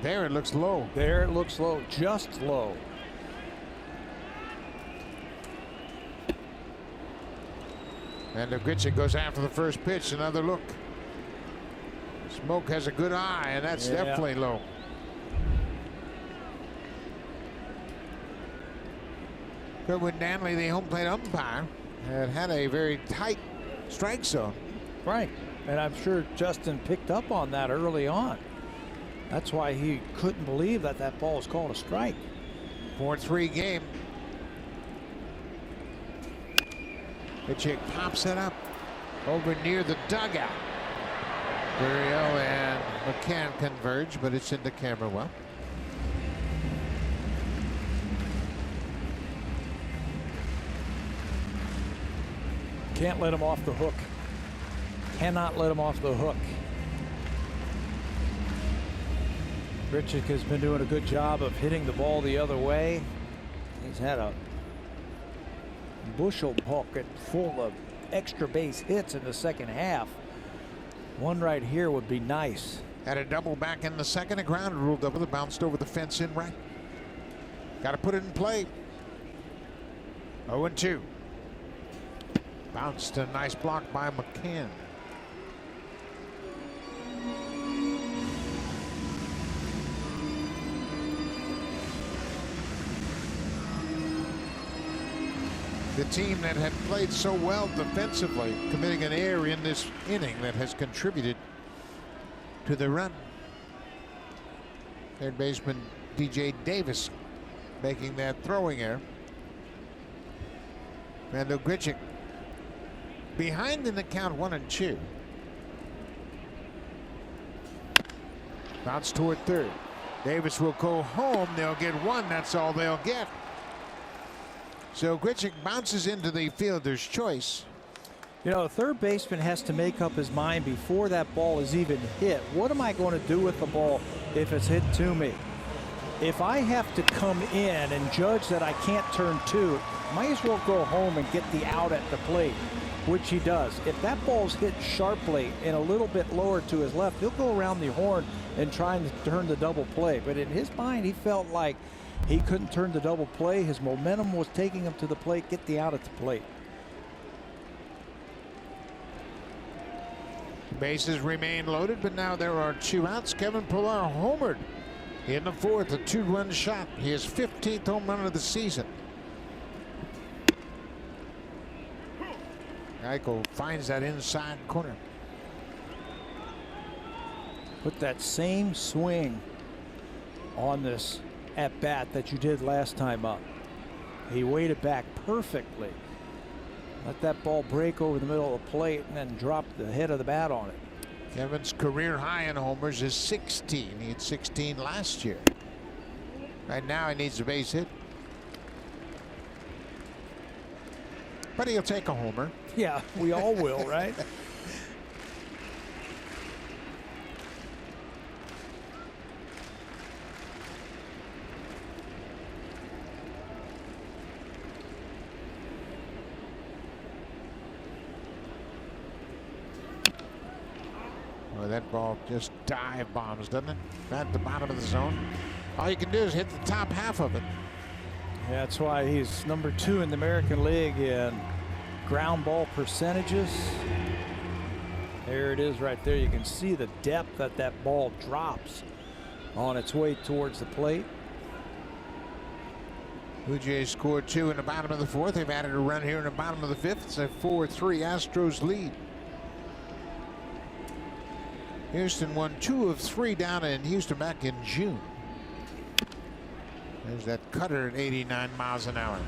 There it looks low. There it looks low, just low. And Grichuk goes after the first pitch. Another look. Smoke has a good eye, and that's definitely low. Goodwin Danley, the home plate umpire, had a very tight strike zone. Right, and I'm sure Justin picked up on that early on. That's why he couldn't believe that ball was called a strike. 4-3 game. Grichuk pops it up over near the dugout. Gurriel and McCann converge, but it's into camera well. Can't let him off the hook. Cannot let him off the hook. Grichuk has been doing a good job of hitting the ball the other way. He's had a bushel bucket full of extra base hits in the second half. One right here would be nice. Had a double back in the second, a ground rule double that bounced over the fence in right. Got to put it in play. 0-2. Bounced a nice block by McCann. The team that had played so well defensively, committing an error in this inning that has contributed to the run. Third baseman DJ Davis making that throwing error. Randall Grichuk behind in the count 1-2. Bounce toward third. Davis will go home. They'll get one. That's all they'll get. So Grichuk bounces into the fielder's choice. You know, a third baseman has to make up his mind before that ball is even hit. What am I going to do with the ball if it's hit to me? If I have to come in and judge that I can't turn two, might as well go home and get the out at the plate, which he does. If that ball's hit sharply and a little bit lower to his left, he'll go around the horn and try to turn the double play. But in his mind, he felt like he couldn't turn the double play. His momentum was taking him to the plate, get the out at the plate. Bases remain loaded, but now there are 2 outs. Kevin Pillar homered in the fourth, a 2-run shot. His 15th home run of the season. Eichel finds that inside corner. Put that same swing on this at bat that you did last time up. He waited back perfectly. Let that ball break over the middle of the plate and then drop the head of the bat on it. Kevin's career high in homers is 16. He had 16 last year. Right now he needs a base hit. But he'll take a homer. Yeah, we all will, right? Well, that ball just dive bombs, doesn't it? At the bottom of the zone. All you can do is hit the top half of it. That's why he's #2 in the American League in ground ball percentages. There it is right there. You can see the depth that that ball drops on its way towards the plate. Blue Jays scored 2 in the bottom of the fourth. They've added a run here in the bottom of the fifth. It's a 4-3 Astros lead. Houston won 2 of 3 down in Houston back in June. There's that cutter at 89 miles an hour.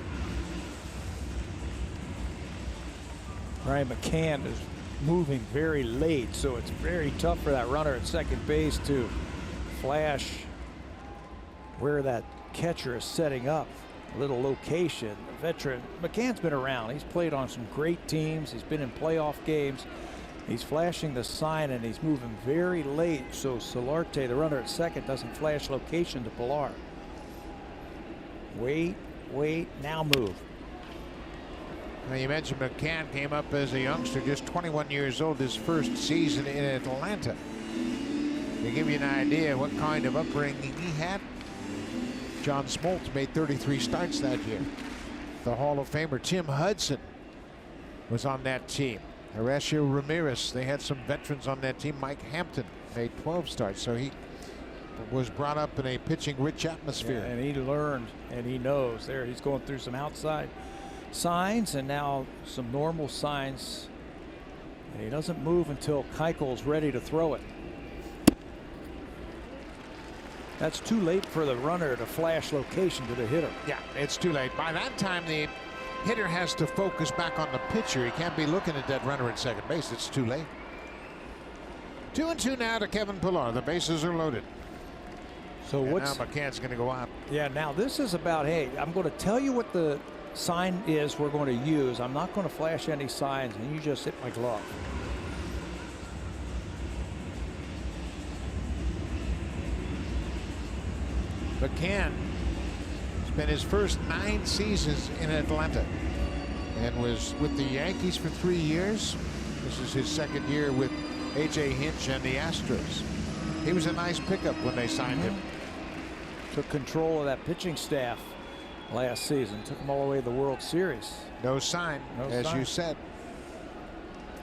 Ryan McCann is moving very late, so it's very tough for that runner at second base to flash where that catcher is setting up. A little location. The veteran McCann's been around. He's played on some great teams. He's been in playoff games. He's flashing the sign and he's moving very late, so Solarte, the runner at second, doesn't flash location to Pillar. Wait, now move. Now you mentioned McCann came up as a youngster, just 21 years old, his first season in Atlanta. To give you an idea what kind of upbringing he had, John Smoltz made 33 starts that year. The Hall of Famer Tim Hudson was on that team. Horacio Ramirez, they had some veterans on that team. Mike Hampton made 12 starts, so he was brought up in a pitching-rich atmosphere. Yeah, and he learned and he knows. There, he's going through some outside signs and now some normal signs, and he doesn't move until Keuchel's ready to throw it. That's too late for the runner to flash location to the hitter. Yeah, it's too late. By that time, the hitter has to focus back on the pitcher. He can't be looking at that runner at second base. It's too late. 2-2 now to Kevin Pillar. The bases are loaded. So and what's now McCann's going to go out. Yeah, now this is about, hey, I'm going to tell you what the sign is we're going to use. I'm not going to flash any signs, and you just hit my glove. McCann spent his first 9 seasons in Atlanta and was with the Yankees for 3 years. This is his second year with A.J. Hinch and the Astros. He was a nice pickup when they signed him. Took control of that pitching staff last season. Took them all the way to the World Series. No sign, as you said.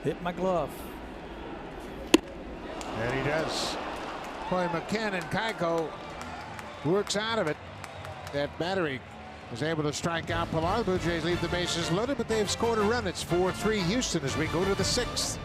Hit my glove. And he does. Boy, McCann and Keuchel works out of it. That battery was able to strike out Pilar. The Blue Jays leave the bases loaded, but they've scored a run. It's 4-3 Houston as we go to the 6th.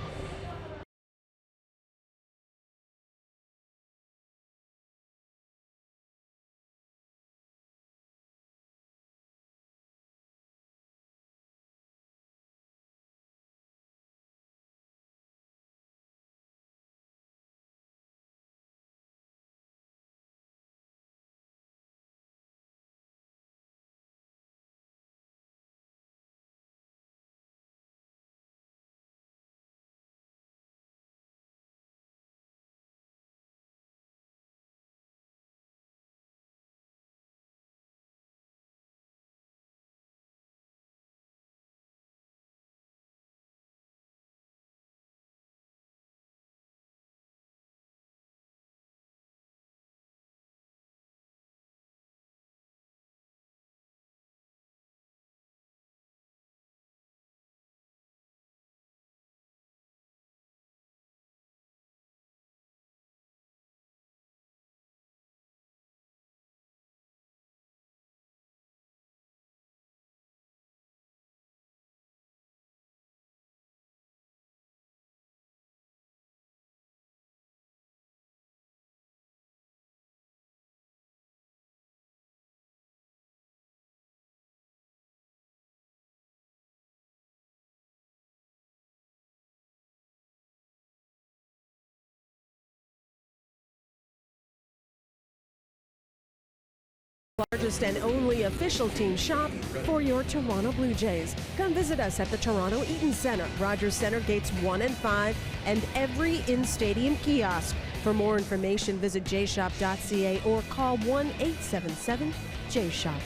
Largest and only official team shop for your Toronto Blue Jays. Come visit us at the Toronto Eaton Centre, Rogers Centre gates 1 and 5, and every in-stadium kiosk. For more information, visit jshop.ca or call 1-877-JSHOP.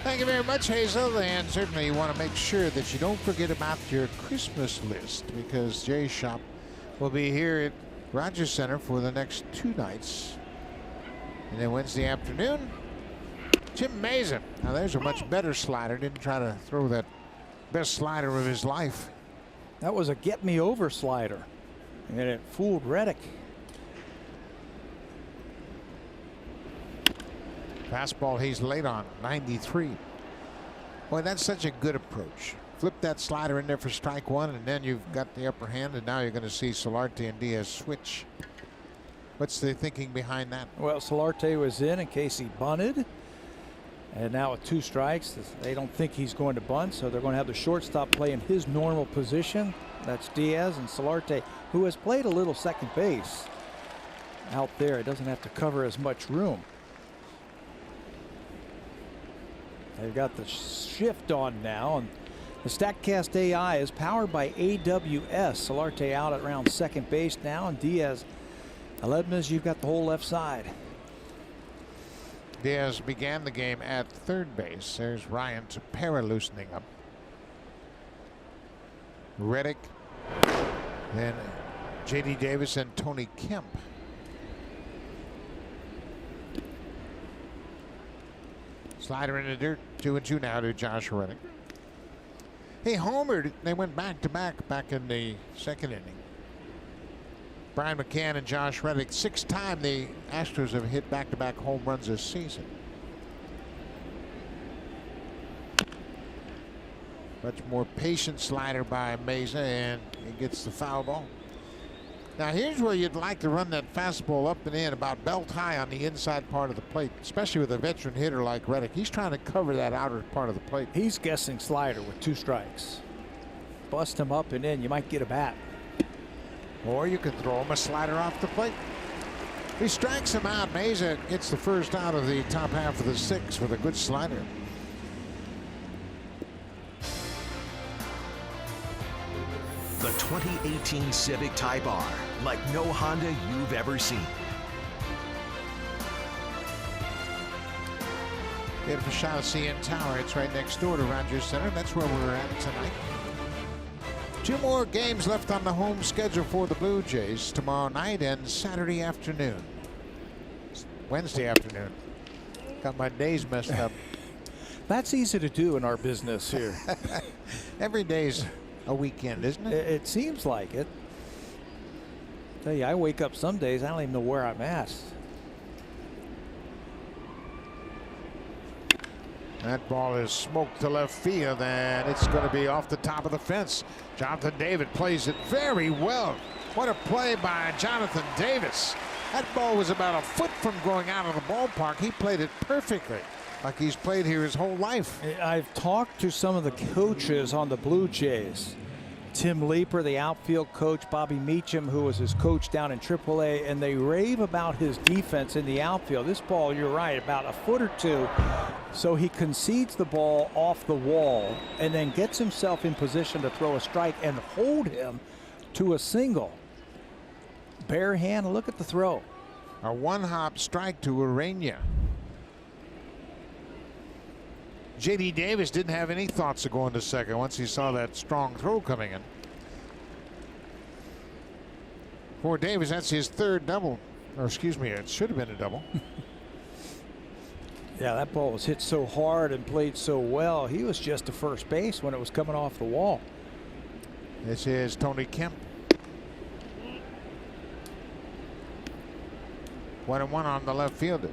Thank you very much, Hazel. And certainly you want to make sure that you don't forget about your Christmas list, because Jay Shop will be here at Rogers Centre for the next 2 nights. And then Wednesday afternoon, Jim Mason. Now there's a much better slider. Didn't try to throw that best slider of his life. That was a get-me-over slider, and it fooled Reddick. Fastball he's late on, 93. Boy, that's such a good approach. Flip that slider in there for strike 1, and then you've got the upper hand, and now you're going to see Solarte and Diaz switch. What's the thinking behind that? Well, Solarte was in case he bunted. And now with 2 strikes, they don't think he's going to bunt, so they're going to have the shortstop play in his normal position. That's Diaz, and Solarte, who has played a little second base out there. It doesn't have to cover as much room. They've got the shift on now, and the StatCast AI is powered by AWS. Solarte out at around second base now, and Diaz, 11 as you've got the whole left side. Diaz began the game at third base. There's Ryan Tepera loosening up. Reddick, then J.D. Davis and Tony Kemp. Slider in the dirt, 2-2 now to Josh Reddick. He homered. They went back-to-back in the second inning. Brian McCann and Josh Reddick, 6th time the Astros have hit back-to-back home runs this season. Much more patient slider by Meza, and he gets the foul ball. Now here's where you'd like to run that fastball up and in about belt high on the inside part of the plate, especially with a veteran hitter like Reddick. He's trying to cover that outer part of the plate. He's guessing slider with 2 strikes. Bust him up and in, you might get a bat. Or you can throw him a slider off the plate. He strikes him out. Meza gets the first out of the top half of the 6th with a good slider. The 2018 Civic Type R, like no Honda you've ever seen. Beautiful shot of CN Tower. It's right next door to Rogers Centre. That's where we're at tonight. 2 more games left on the home schedule for the Blue Jays tomorrow night and Saturday afternoon. Wednesday afternoon. Got my days messed up. That's easy to do in our business here. Every day's a weekend, isn't it? It seems like it. Tell you, I wake up some days, I don't even know where I'm at. That ball is smoked to left field, and it's going to be off the top of the fence. Jonathan David plays it very well. What a play by Jonathan Davis. That ball was about a foot from going out of the ballpark. He played it perfectly, like he's played here his whole life. I've talked to some of the coaches on the Blue Jays. Tim Leeper, the outfield coach, Bobby Meacham, who was his coach down in AAA, and they rave about his defense in the outfield. This ball, you're right, about a foot or two. So he concedes the ball off the wall and then gets himself in position to throw a strike and hold him to a single. Bare hand, look at the throw. A one-hop strike to Urania. J.D. Davis didn't have any thoughts of going to second once he saw that strong throw coming in. For Davis, that's his third double. Or excuse me, it should have been a double. Yeah, that ball was hit so hard and played so well. He was just to first base when it was coming off the wall. This is Tony Kemp. 1-1 on the left fielder.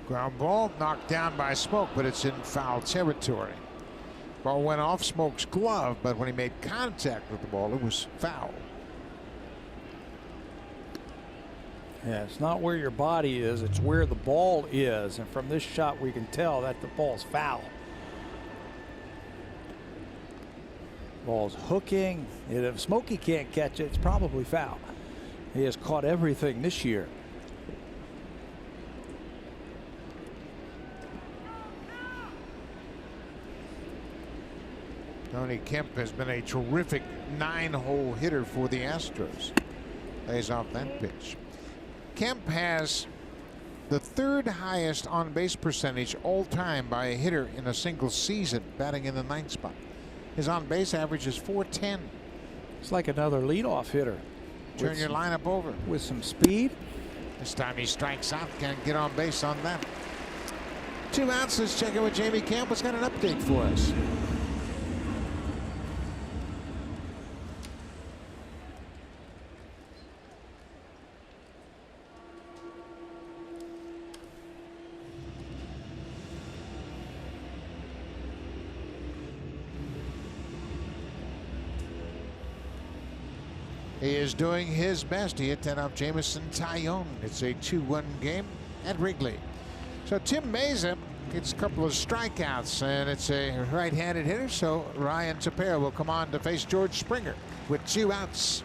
Ground ball knocked down by Smoke, but it's in foul territory. Ball went off Smoke's glove, but when he made contact with the ball, it was foul. Yeah, it's not where your body is, it's where the ball is. And from this shot, we can tell that the ball's foul. Ball's hooking. And if Smokey can't catch it, it's probably foul. He has caught everything this year. Tony Kemp has been a terrific 9-hole hitter for the Astros. Lays off that pitch. Kemp has the third highest on-base percentage all time by a hitter in a single season, batting in the 9th spot. His on-base average is .410. It's like another leadoff hitter. Turn your lineup over. With some speed. This time he strikes out, can't get on base on that. 2 outs, let's check in with Jamie Camp. What's got an update for us? He is doing his best. He hit that off Jamison Tyone. It's a 2-1 game at Wrigley. So Tim Meza gets a couple of strikeouts, and it's a right-handed hitter, so Ryan Tepera will come on to face George Springer with 2 outs.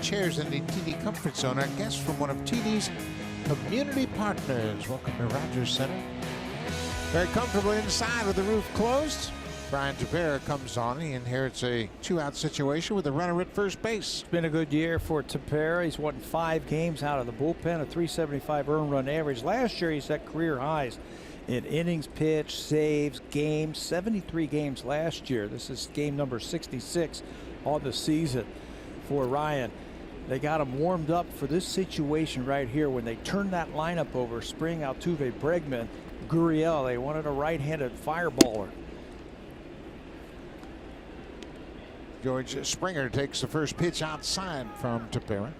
Chairs in the TD Comfort Zone. Our guest from one of TD's community partners. Welcome to Rogers Center. Very comfortable inside with the roof closed. Brian Tepera comes on. He inherits a 2-out situation with a runner at first base. It's been a good year for Tepera. He's won 5 games out of the bullpen, a .375 earned run average. Last year he set career highs in innings pitched, saves, games, 73 games last year. This is game number 66 on the season for Ryan. They got him warmed up for this situation right here when they turned that lineup over. Spring, Altuve, Bregman, Gurriel. They wanted a right-handed fireballer. George Springer takes the first pitch outside from Tepera.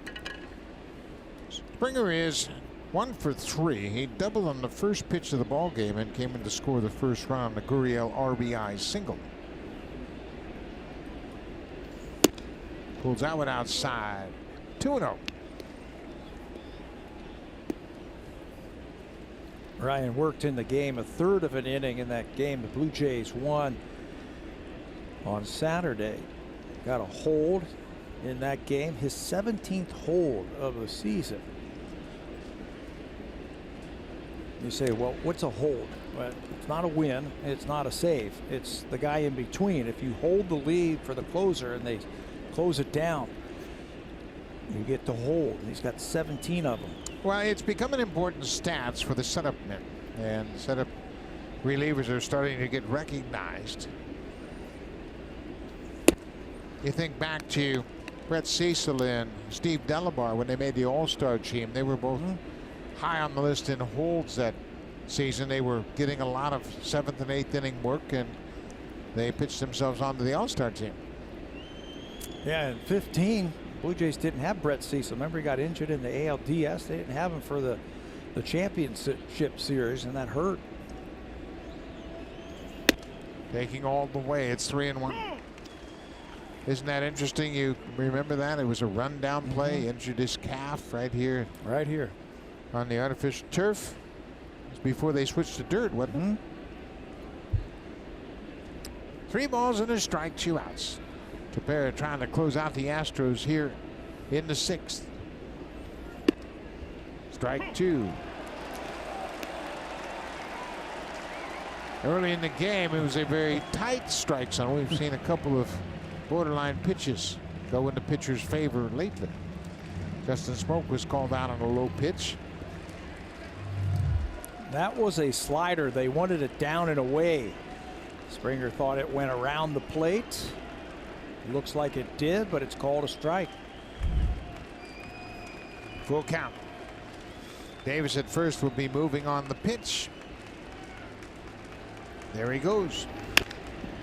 Springer is 1 for 3. He doubled on the first pitch of the ball game and came in to score the first run on the Gurriel RBI single. Pulls that one outside. 2-0. Ryan worked in the game a third of an inning in that game. The Blue Jays won on Saturday. Got a hold in that game, his 17th hold of the season. You say, well, what's a hold? Well, it's not a win, it's not a save, it's the guy in between. If you hold the lead for the closer and they close it down, you get to hold. He's got 17 of them. Well, it's become an important stats for the setup men, and setup relievers are starting to get recognized. You think back to Brett Cecil and Steve Delabar when they made the All-Star team. They were both high on the list in holds that season. They were getting a lot of 7th and 8th inning work, and they pitched themselves onto the All-Star team. Yeah, in 15, Blue Jays didn't have Brett Cecil. Remember, he got injured in the ALDS. They didn't have him for the championship series, and that hurt. Taking all the way. It's 3-1. Isn't that interesting? You remember that? It was a rundown play. Injured his calf right here. Right here. On the artificial turf. It was before they switched to dirt, wasn't it? 3 balls and a strike, 2 outs. Tepera trying to close out the Astros here in the 6th. Strike 2. Early in the game, it was a very tight strike zone. We've seen a couple of borderline pitches go in the pitcher's favor lately. Justin Smoke was called out on a low pitch. That was a slider. They wanted it down and away. Springer thought it went around the plate. Looks like it did, but it's called a strike. Full count. Davis at first will be moving on the pitch. There he goes.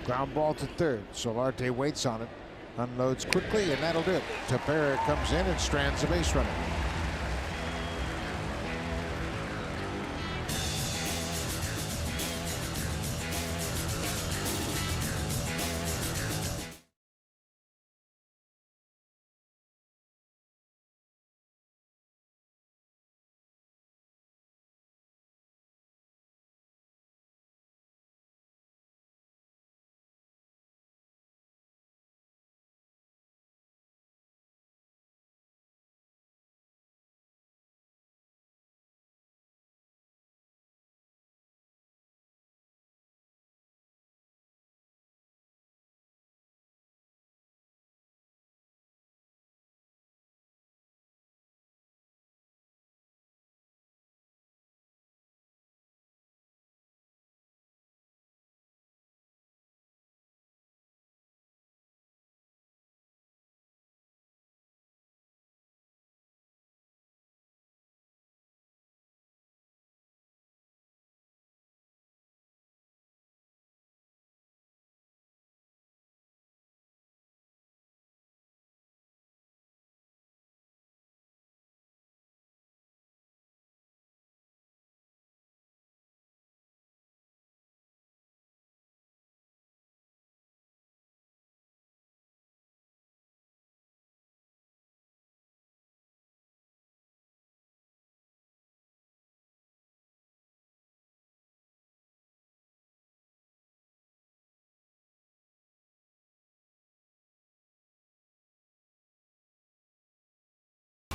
Ground ball to third. Solarte waits on it. Unloads quickly, and that'll do it. Tepera comes in and strands a base runner.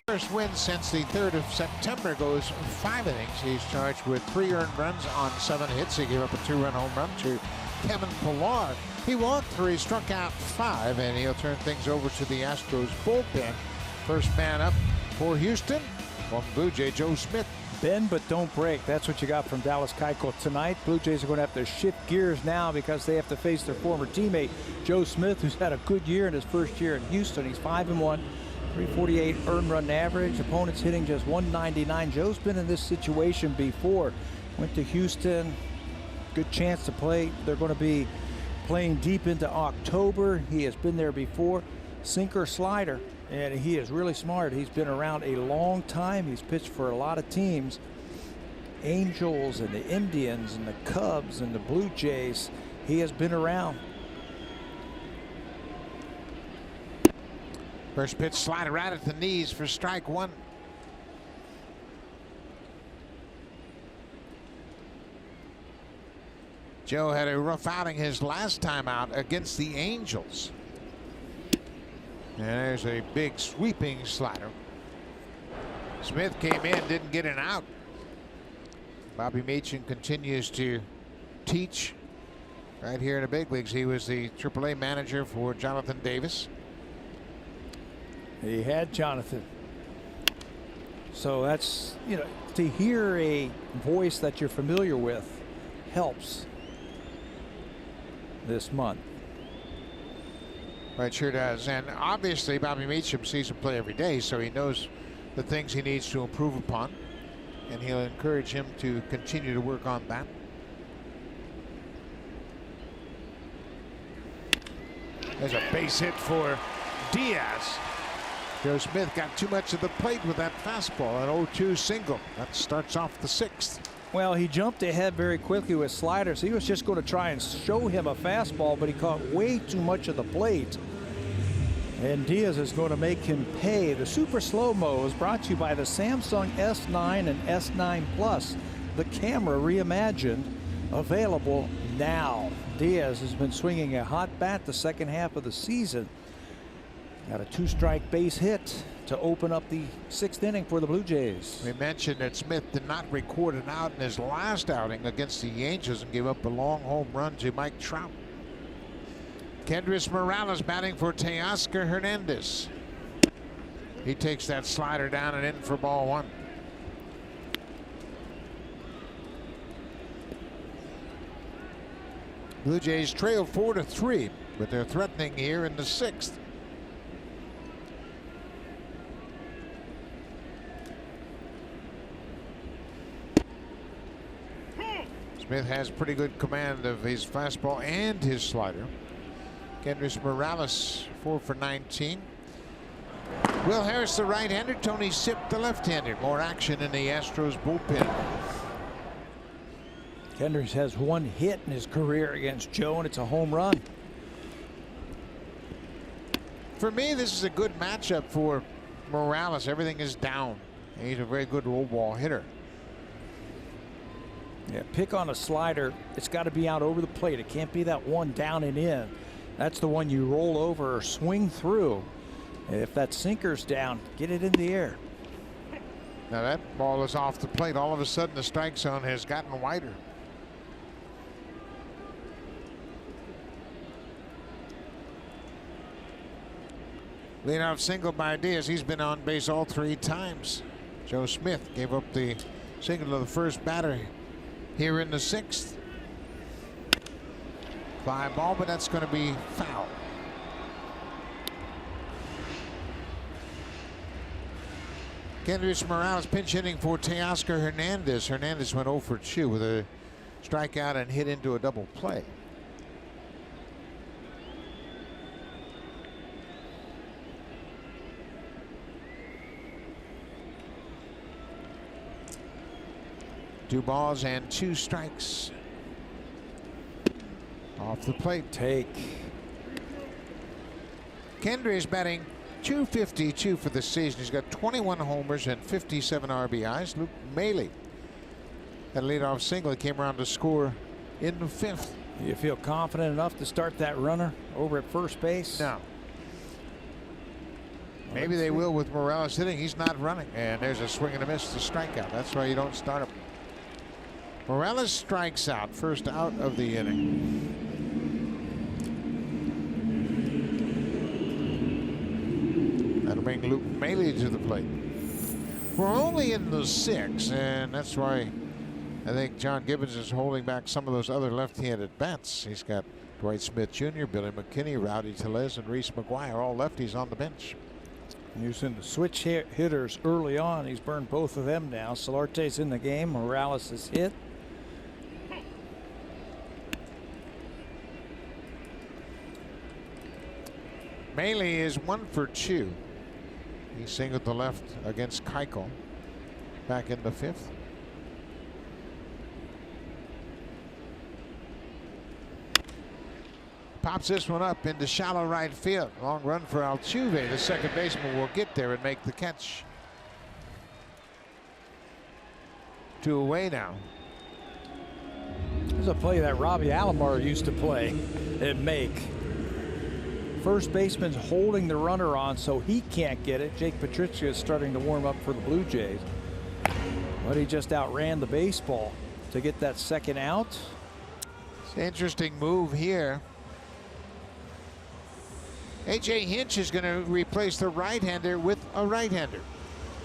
First win since the 3rd of September. Goes 5 innings. He's charged with 3 earned runs on 7 hits. He gave up a 2-run home run to Kevin Pillar. He walked 3, struck out 5, and he'll turn things over to the Astros bullpen. First man up for Houston, from Blue Jay Joe Smith. Bend but don't break. That's what you got from Dallas Keuchel tonight. Blue Jays are going to have to shift gears now because they have to face their former teammate Joe Smith, who's had a good year in his first year in Houston. He's 5-1, 348 earned run average. Opponents hitting just 199. Joe's been in this situation before. Went to Houston. Good chance to play. They're going to be playing deep into October. He has been there before. Sinker, slider. And he is really smart. He's been around a long time. He's pitched for a lot of teams. Angels and the Indians and the Cubs and the Blue Jays. He has been around. First pitch slider right at the knees for strike 1. Joe had a rough outing his last time out against the Angels. And there's a big sweeping slider. Smith came in, didn't get an out. Bobby Machin continues to teach right here in the big leagues. He was the AAA manager for Jonathan Davis. He had Jonathan. So that's, you know, to hear a voice that you're familiar with helps this month. Right, sure does. And obviously Bobby Meacham sees him play every day, so he knows the things he needs to improve upon, and he'll encourage him to continue to work on that. There's a base hit for Diaz. Joe Smith got too much of the plate with that fastball, an 0-2 single. That starts off the 6th. Well, he jumped ahead very quickly with sliders. He was just going to try and show him a fastball, but he caught way too much of the plate. And Diaz is going to make him pay. The Super Slow-Mo is brought to you by the Samsung S9 and S9 Plus. The camera reimagined, available now. Diaz has been swinging a hot bat the second half of the season. Got a 2-strike base hit to open up the 6th inning for the Blue Jays. We mentioned that Smith did not record an out in his last outing against the Angels and gave up a long home run to Mike Trout. Kendrys Morales batting for Teoscar Hernandez. He takes that slider down and in for ball 1. Blue Jays trail 4-3, but they're threatening here in the 6th. Smith has pretty good command of his fastball and his slider. Kendrys Morales 4 for 19. Will Harris the right-hander, Tony Sipp the left-hander. More action in the Astros bullpen. Kendrys has 1 hit in his career against Joe, and it's a home run. For me, this is a good matchup for Morales. Everything is down. He's a very good low ball hitter. Yeah, pick on a slider. It's got to be out over the plate. It can't be that one down and in. That's the one you roll over or swing through. And if that sinker's down, get it in the air. Now that ball is off the plate. All of a sudden the strike zone has gotten wider. Leadoff single by Diaz. He's been on base all 3 times. Joe Smith gave up the single to the first batter here in the 6th. Fly ball, but that's going to be foul. Kendrys Morales pinch hitting for Teoscar Hernandez. Hernandez went 0 for 2 with a strikeout and hit into a double play. Two balls and 2 strikes. Off the plate. Take. Kendrys batting .252 for the season. He's got 21 homers and 57 RBIs. Luke Maile had a leadoff single. He came around to score in the 5th. You feel confident enough to start that runner over at first base? No. Maybe they will with Morales hitting. He's not running. And there's a swing and a miss to strikeout. That's why you don't start him. Morales strikes out, first out of the inning. bring Luke Maley to the plate. We're only in the 6, and that's why I think John Gibbons is holding back some of those other left-handed bats. He's got Dwight Smith Jr., Billy McKinney, Rowdy Tellez, and Reese McGuire, all lefties on the bench. Using the switch hitters early on. He's burned both of them now. Solarte's in the game. Morales is hit. Maley is 1 for 2. He singled to left against Keuchel back in the 5th. Pops this one up into shallow right field. Long run for Altuve. The second baseman will get there and make the catch. 2 away now. There's a play that Robbie Alomar used to play and make. First baseman's holding the runner on so he can't get it. Jake Patricia is starting to warm up for the Blue Jays. But he just outran the baseball to get that second out. It's an interesting move here. A.J. Hinch is going to replace the right-hander with a right-hander.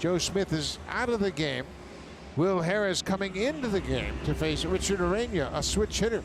Joe Smith is out of the game. Will Harris coming into the game to face Richard Urena, a switch hitter.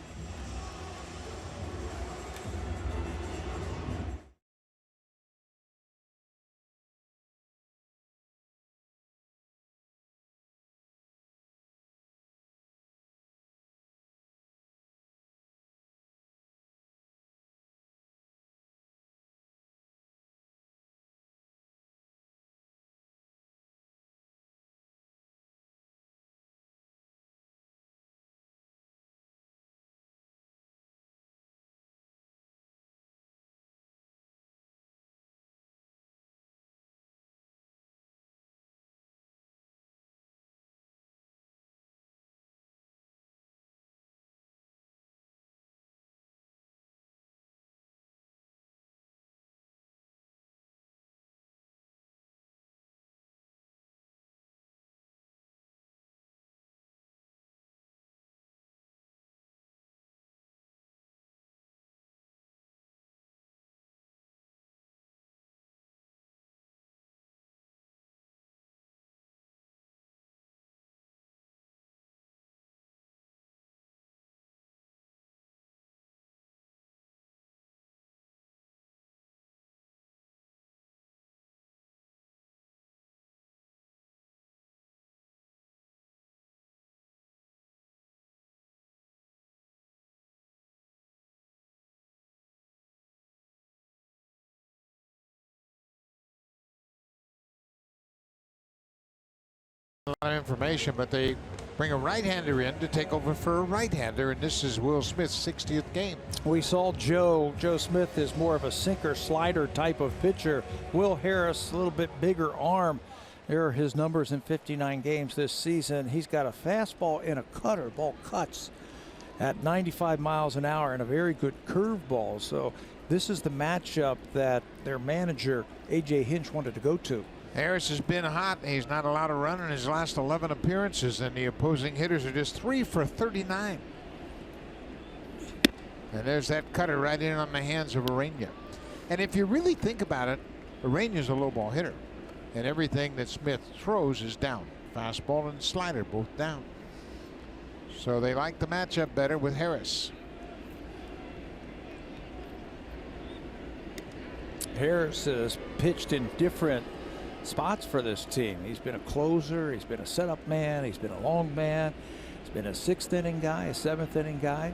A lot of information, but they bring a right-hander in to take over for a right-hander, and this is Will Smith's 60th game. We saw Joe Smith is more of a sinker slider type of pitcher. Will Harris, a little bit bigger arm. There are his numbers in 59 games this season. He's got a fastball and a cutter. Ball cuts at 95 miles an hour and a very good curveball. So this is the matchup that their manager, A.J. Hinch, wanted to go to. Harris has been hot. He's not allowed a run in his last 11 appearances, and the opposing hitters are just 3 for 39. And there's that cutter right in on the hands of Urena. And if you really think about it, Urena's a low ball hitter, and everything that Smith throws is down. Fastball and slider both down. So they like the matchup better with Harris. Harris has pitched in different spots for this team. He's been a closer, he's been a setup man, he's been a long man, he's been a 6th inning guy, a 7th inning guy.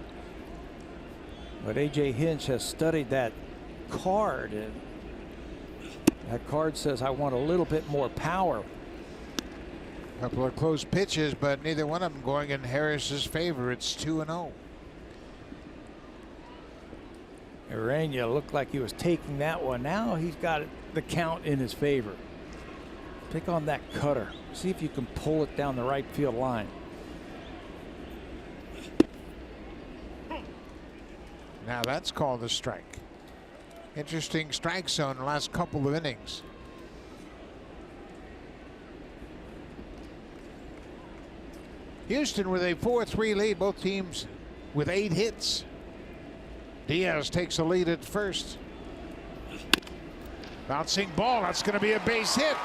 But A.J. Hinch has studied that card, and that card says I want a little bit more power. A couple of close pitches, but neither one of them going in Harris's favor. It's 2-0. Urena looked like he was taking that one. Now he's got the count in his favor. Pick on that cutter. See if you can pull it down the right field line. Now that's called a strike. Interesting strike zone the last couple of innings. Houston with a 4-3 lead. Both teams with 8 hits. Diaz takes a lead at first. Bouncing ball, that's going to be a base hit.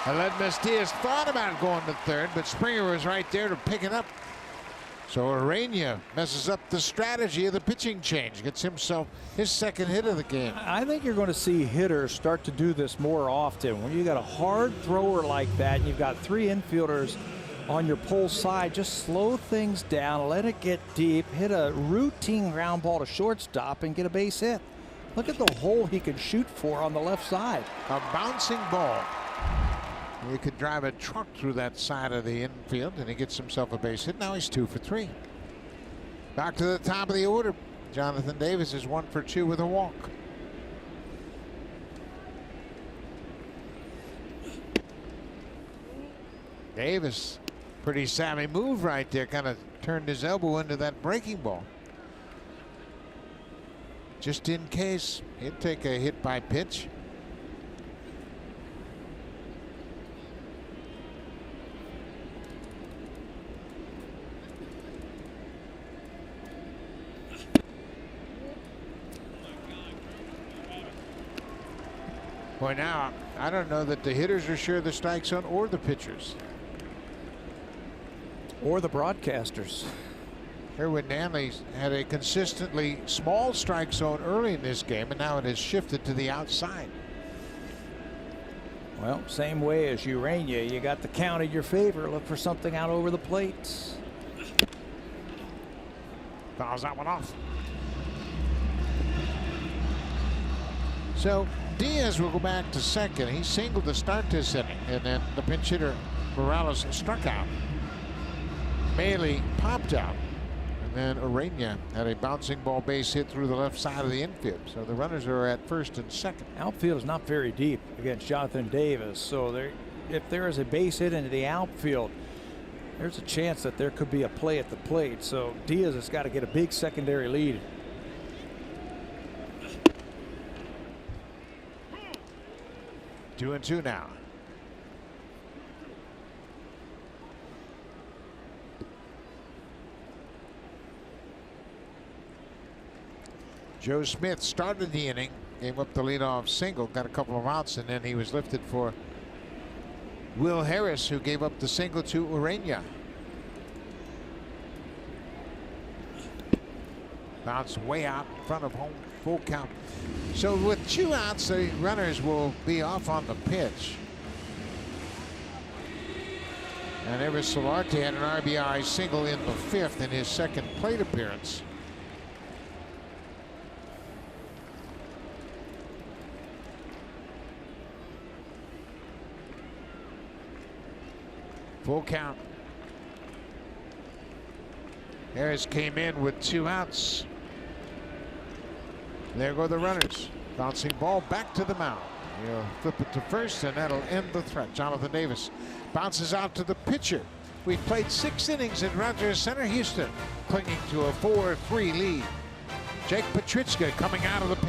Aledmus Diaz thought about going to third, but Springer was right there to pick it up. So Urania messes up the strategy of the pitching change, gets himself his second hit of the game. I think you're going to see hitters start to do this more often. When you got a hard thrower like that and you've got three infielders on your pull side, just slow things down, let it get deep, hit a routine ground ball to shortstop and get a base hit. Look at the hole he could shoot for on the left side. A bouncing ball. He could drive a truck through that side of the infield, and he gets himself a base hit. Now he's 2 for 3. Back to the top of the order. Jonathan Davis is 1 for 2 with a walk. Davis, pretty savvy move right there. Kind of turned his elbow into that breaking ball. Just in case he'd take a hit by pitch. Boy, now I don't know that the hitters are sure the strike zone or the pitchers. Or the broadcasters. Erwin Danley had a consistently small strike zone early in this game, and now it has shifted to the outside. Well, same way as Urania, you got the count in your favor. Look for something out over the plate. Fouls that one off. So Diaz will go back to second. He singled to start this inning, and then the pinch hitter Morales struck out. Bailey popped out, and then Urania had a bouncing ball base hit through the left side of the infield. So the runners are at first and second. Outfield is not very deep against Jonathan Davis, so if there is a base hit into the outfield, there's a chance that there could be a play at the plate. So Diaz has got to get a big secondary lead. 2-2 now. Joe Smith started the inning, gave up the leadoff single, got a couple of outs, and then he was lifted for Will Harris, who gave up the single to Urania. Bounce way out in front of home, full count. So with 2 outs, the runners will be off on the pitch. And Everest Solarte had an RBI single in the 5th in his second plate appearance. Full count. Harris came in with 2 outs. There go the runners. Bouncing ball back to the mound. He'll flip it to first, and that'll end the threat. Jonathan Davis bounces out to the pitcher. We've played 6 innings in Rogers Center, Houston, clinging to a 4-3 lead. Jake Petrichka coming out of the pit.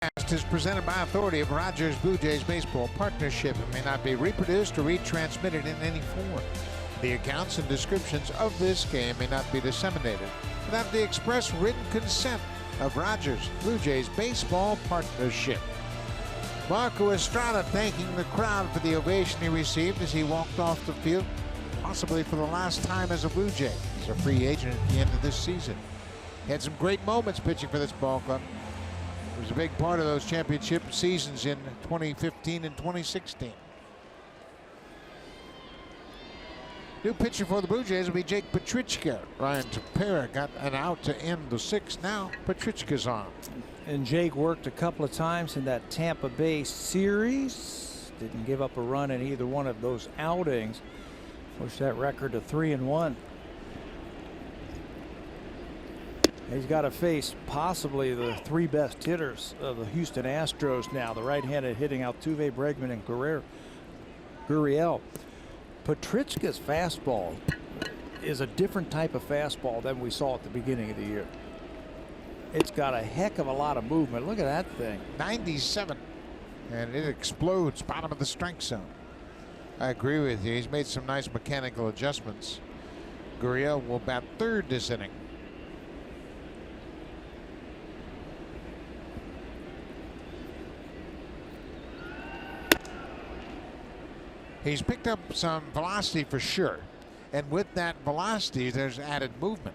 Is presented by authority of Rogers Blue Jays Baseball Partnership and may not be reproduced or retransmitted in any form. The accounts and descriptions of this game may not be disseminated without the express written consent of Rogers Blue Jays Baseball Partnership. Marco Estrada thanking the crowd for the ovation he received as he walked off the field, possibly for the last time as a Blue Jay. He's a free agent at the end of this season. He had some great moments pitching for this ball club. He was a big part of those championship seasons in 2015 and 2016. New pitcher for the Blue Jays will be Jake Petrichka. Ryan Tepera got an out to end the sixth. Now Petrichka's on. And Jake worked a couple of times in that Tampa Bay series. Didn't give up a run in either one of those outings. Pushed that record to 3-1. He's got to face possibly the three best hitters of the Houston Astros now. The right-handed hitting Altuve, Bregman, and Gurriel. Petrichka's fastball is a different type of fastball than we saw at the beginning of the year. It's got a heck of a lot of movement. Look at that thing. 97. And it explodes bottom of the strike zone. I agree with you. He's made some nice mechanical adjustments. Gurriel will bat third this inning. He's picked up some velocity for sure. And with that velocity, there's added movement.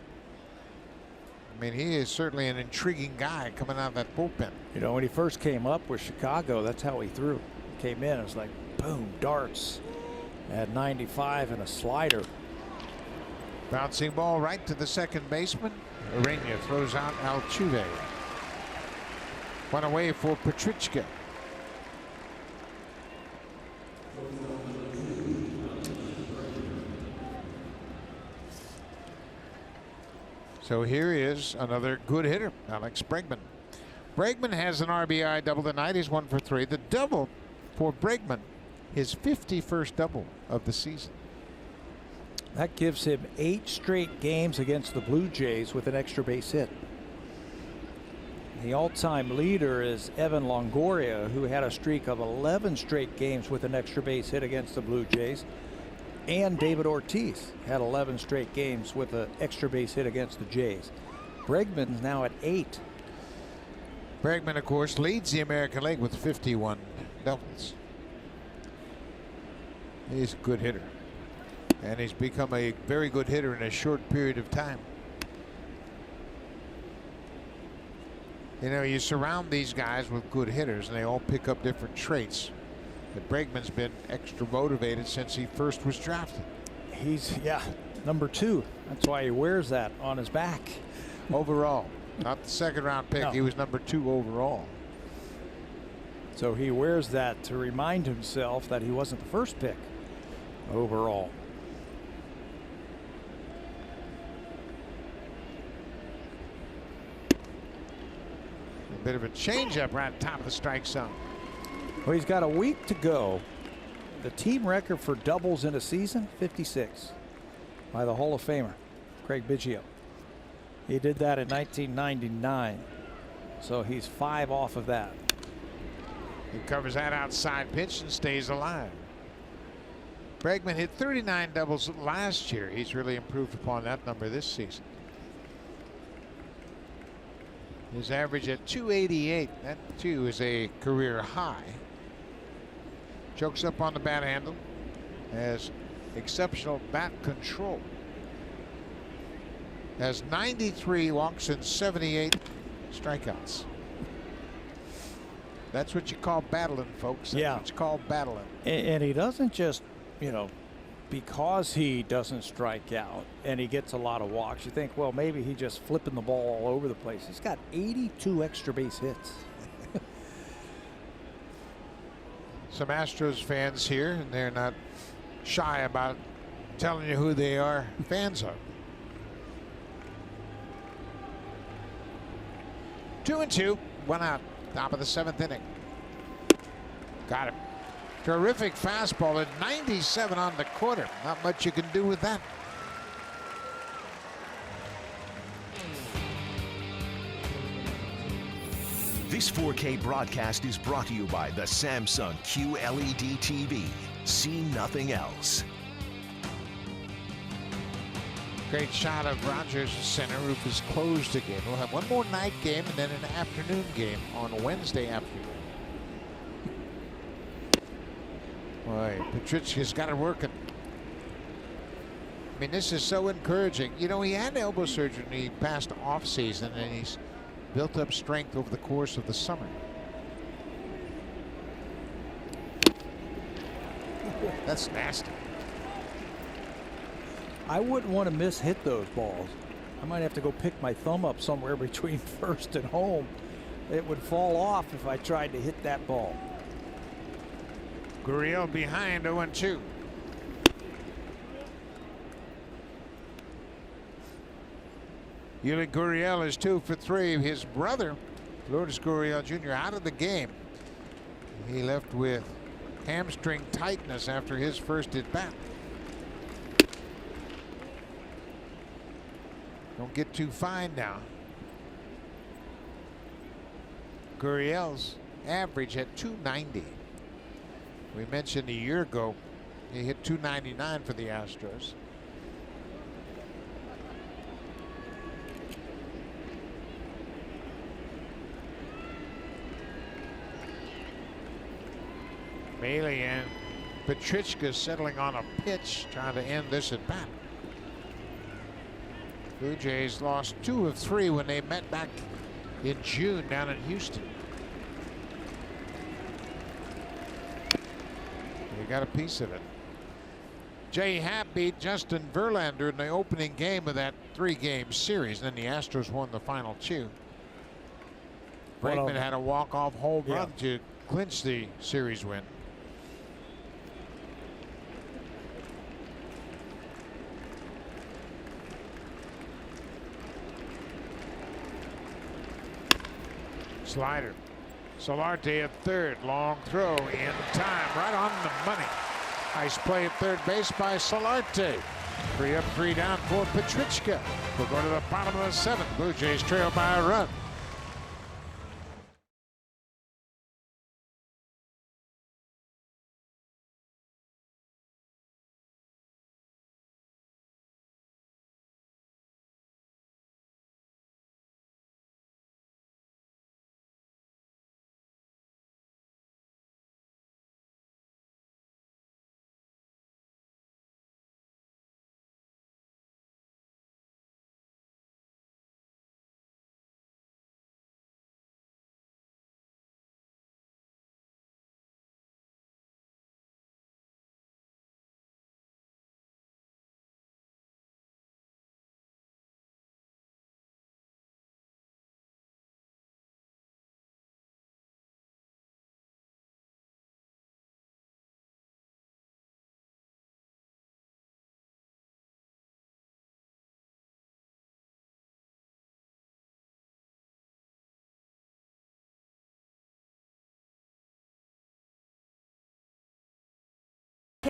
I mean, he is certainly an intriguing guy coming out of that bullpen. You know, when he first came up with Chicago, that's how he threw. He came in, it was like, boom, darts at 95 and a slider. Bouncing ball right to the second baseman. Urania throws out Altuve. One away for Petrichka. So here is another good hitter, Alex Bregman. Bregman has an RBI double tonight. He's 1 for 3. The double for Bregman, his 51st double of the season. That gives him 8 straight games against the Blue Jays with an extra base hit. The all-time leader is Evan Longoria, who had a streak of 11 straight games with an extra base hit against the Blue Jays. And David Ortiz had 11 straight games with an extra base hit against the Jays. Bregman's now at 8. Bregman, of course, leads the American League with 51 doubles. He's a good hitter. And he's become a very good hitter in a short period of time. You know, you surround these guys with good hitters and they all pick up different traits. But Bregman's been extra motivated since he first was drafted. He's, number 2. That's why he wears that on his back. Overall, not the second round pick. No. He was number 2 overall. So he wears that to remind himself that he wasn't the first pick overall. A bit of a changeup right on top of the strike zone. Well, he's got a week to go. The team record for doubles in a season, 56, by the Hall of Famer, Craig Biggio. He did that in 1999. So he's 5 off of that. He covers that outside pitch and stays alive. Bregman hit 39 doubles last year. He's really improved upon that number this season. His average at 288. That too is a career high. Chokes up on the bat handle. Has exceptional bat control. Has 93 walks and 78 strikeouts. That's what you call battling, folks. That's what you call battling. And he doesn't just, because he doesn't strike out and he gets a lot of walks, you think, well, maybe he's just flipping the ball all over the place. He's got 82 extra base hits. Some Astros fans here, and they're not shy about telling you who they are fans of. 2-2, 1 out, top of the 7th inning. Got him. Terrific fastball at 97 on the quarter. Not much you can do with that. This 4K broadcast is brought to you by the Samsung QLED TV. See nothing else. Great shot of Rogers Center. Roof is closed again. We'll have one more night game and then an afternoon game on Wednesday afternoon. Boy, Petrichka's got it working. I mean, this is so encouraging. You know, he had elbow surgery in the past off season, and he's built up strength over the course of the summer. That's nasty. I wouldn't want to miss-hit those balls. I might have to go pick my thumb up somewhere between first and home. It would fall off if I tried to hit that ball. Gurriel behind 0-2. Yuli Gurriel is 2 for 3. His brother, Lourdes Gurriel Jr., out of the game. He left with hamstring tightness after his first at bat. Don't get too fine now. Gurriel's average at 290. We mentioned a year ago he hit 299 for the Astros. Bailey and Petrichka settling on a pitch, trying to end this at bat. Blue Jays lost 2 of 3 when they met back in June down in Houston. They got a piece of it. Jay Happ beat Justin Verlander in the opening game of that 3-game series. Then the Astros won the final 2. Bregman had a walk-off home run to clinch the series win. Slider. Solarte at third. Long throw in time. Right on the money. Nice play at third base by Solarte. 3 up, 3 down for Petrichka. We'll go to the bottom of the 7th. Blue Jays trail by a run.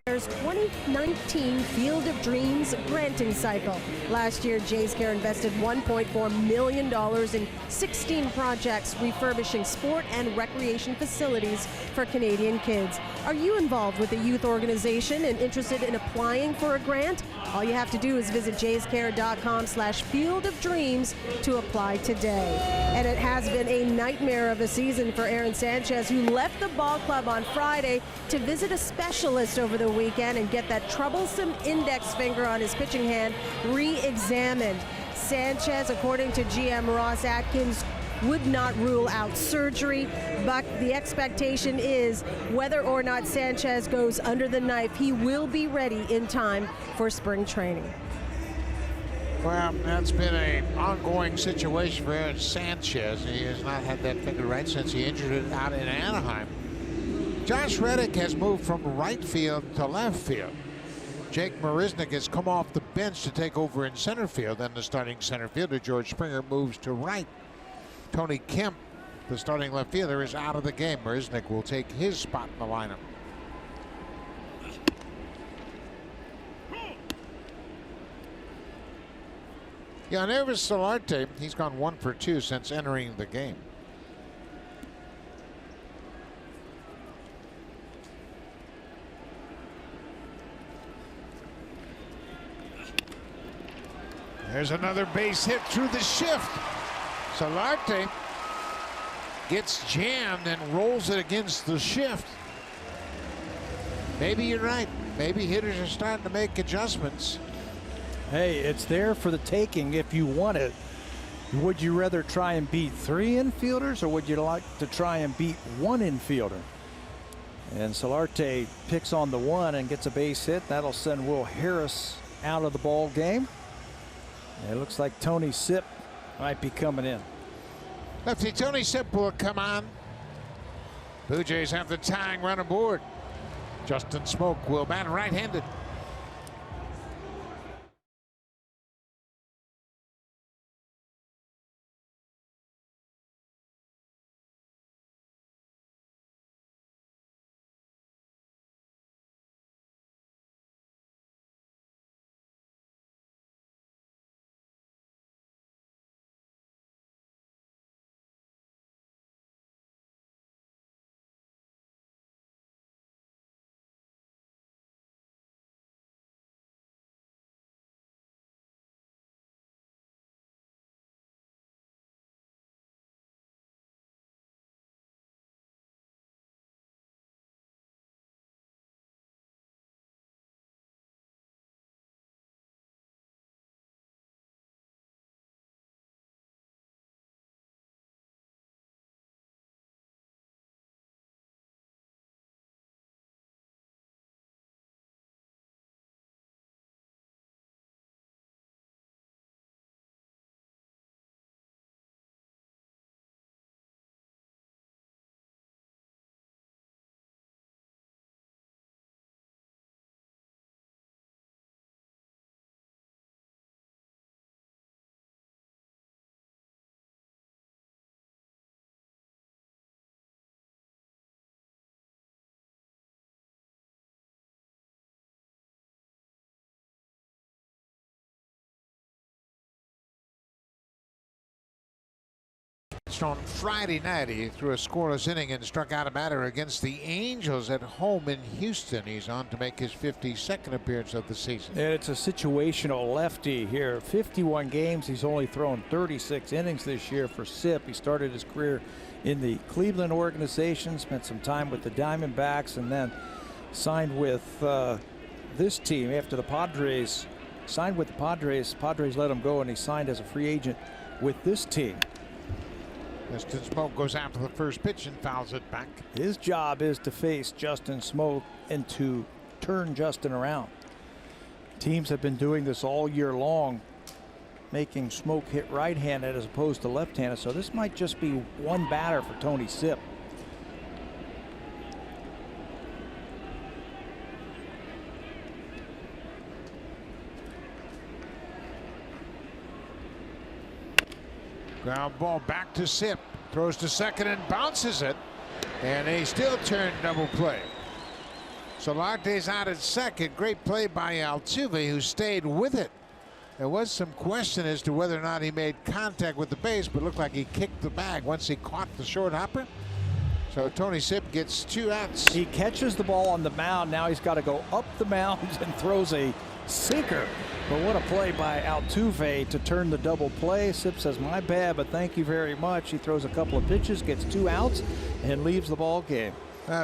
Care's 2019 Field of Dreams granting cycle. Last year, Jays Care invested $1.4 million in 16 projects refurbishing sport and recreation facilities for Canadian kids. Are you involved with a youth organization and interested in applying for a grant? All you have to do is visit jayscare.com/Field of Dreams to apply today. And it has been a nightmare of a season for Aaron Sanchez, who left the ball club on Friday to visit a specialist over the weekend and get that troublesome index finger on his pitching hand re-examined. Sanchez, according to GM Ross Atkins, would not rule out surgery, but the expectation is whether or not Sanchez goes under the knife, he will be ready in time for spring training. Well, that's been an ongoing situation for Aaron Sanchez. He has not had that finger right since he injured it out in Anaheim. Josh Reddick has moved from right field to left field. Jake Marisnick has come off the bench to take over in center field. Then the starting center fielder, George Springer, moves to right. Tony Kemp, the starting left fielder, is out of the game. Marisnick will take his spot in the lineup. Yeah, Nervis Solarte, he's gone 1 for 2 since entering the game. There's another base hit through the shift. Solarte gets jammed and rolls it against the shift. Maybe you're right. Maybe hitters are starting to make adjustments. Hey, it's there for the taking if you want it. Would you rather try and beat 3 infielders, or would you like to try and beat 1 infielder? And Solarte picks on the 1 and gets a base hit. That'll send Will Harris out of the ball game. And it looks like Tony Sipp might be coming in. Lefty Tony Sipp will come on. Blue Jays have the tying run aboard. Justin Smoak will bat right-handed. On Friday night, he threw a scoreless inning and struck out a batter against the Angels at home in Houston. He's on to make his 52nd appearance of the season. And it's a situational lefty here. 51 games. He's only thrown 36 innings this year for Sipp. He started his career in the Cleveland organization, spent some time with the Diamondbacks, and then signed with this team after the Padres. Signed with the Padres. Padres let him go, and he signed as a free agent with this team. Justin Smoak goes after the first pitch and fouls it back. His job is to face Justin Smoak and to turn Justin around. Teams have been doing this all year long, making Smoak hit right-handed as opposed to left-handed. So this might just be one batter for Tony Sipp. Ground ball back to Sipp. Throws to second and bounces it. And a still turn double play. Solarte's out at second. Great play by Altuve, who stayed with it. There was some question as to whether or not he made contact with the base, but looked like he kicked the bag once he caught the short hopper. So Tony Sipp gets 2 outs. He catches the ball on the mound. Now he's got to go up the mound and throws a sinker. But what a play by Altuve to turn the double play. Sipp says, my bad, but thank you very much. He throws a couple of pitches, gets 2 outs, and leaves the ball game.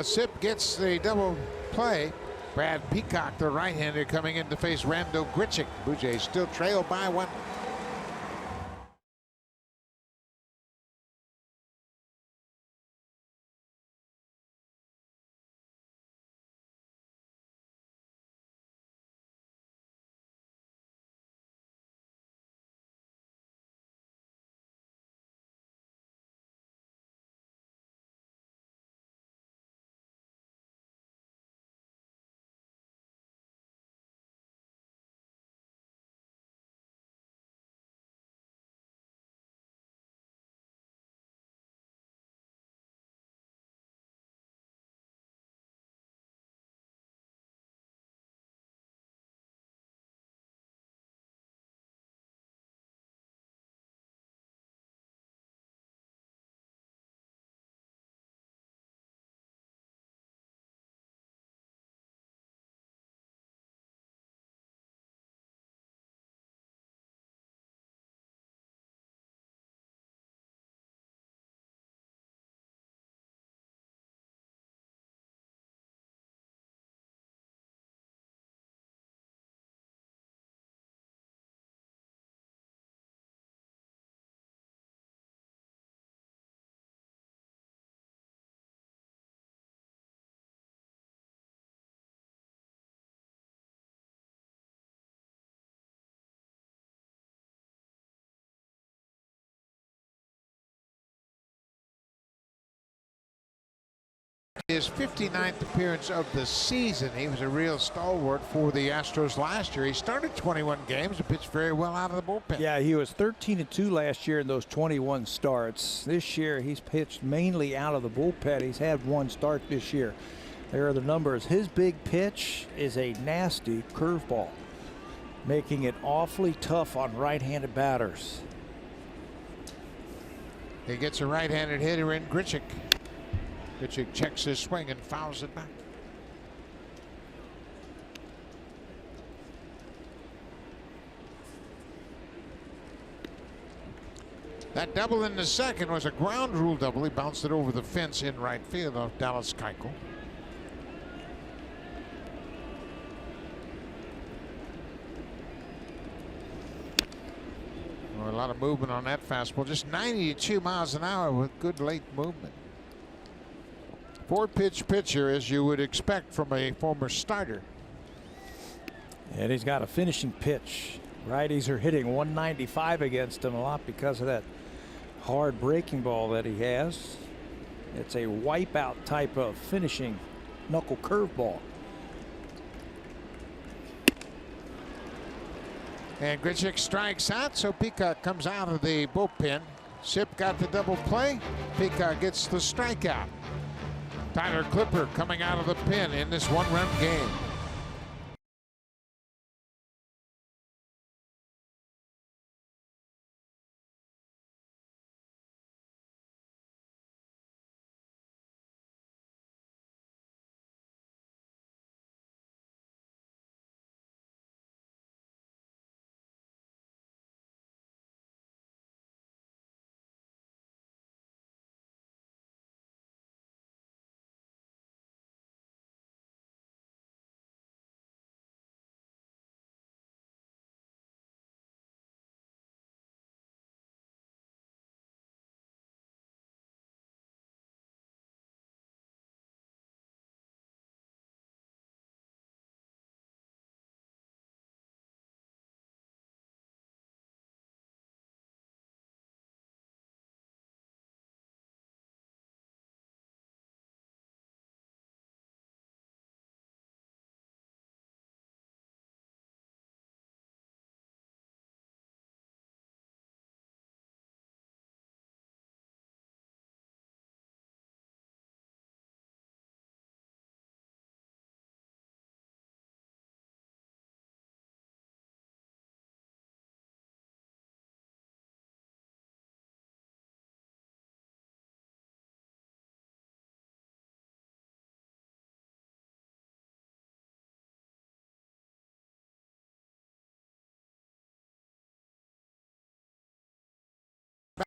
Sipp gets the double play. Brad Peacock, the right-hander, coming in to face Randall Grichuk. Blue Jays still trail by 1. His 59th appearance of the season. He was a real stalwart for the Astros last year. He started 21 games and pitched very well out of the bullpen. Yeah, he was 13-2 last year in those 21 starts. This year, he's pitched mainly out of the bullpen. He's had one start this year. There are the numbers. His big pitch is a nasty curveball, making it awfully tough on right-handed batters. He gets a right-handed hitter in Grichuk. Grichuk checks his swing and fouls it back. That double in the second was a ground rule double. He bounced it over the fence in right field off Dallas Keuchel. A lot of movement on that fastball. Just 92 miles an hour with good late movement. 4-pitch pitcher, as you would expect from a former starter. And he's got a finishing pitch. Righties are hitting 195 against him a lot because of that hard breaking ball that he has. It's a wipeout type of finishing knuckle curveball. And Grichuk strikes out, so Peacock comes out of the bullpen. Sip got the double play. Peacock gets the strikeout. Tyler Clipper coming out of the pen in this one-run game.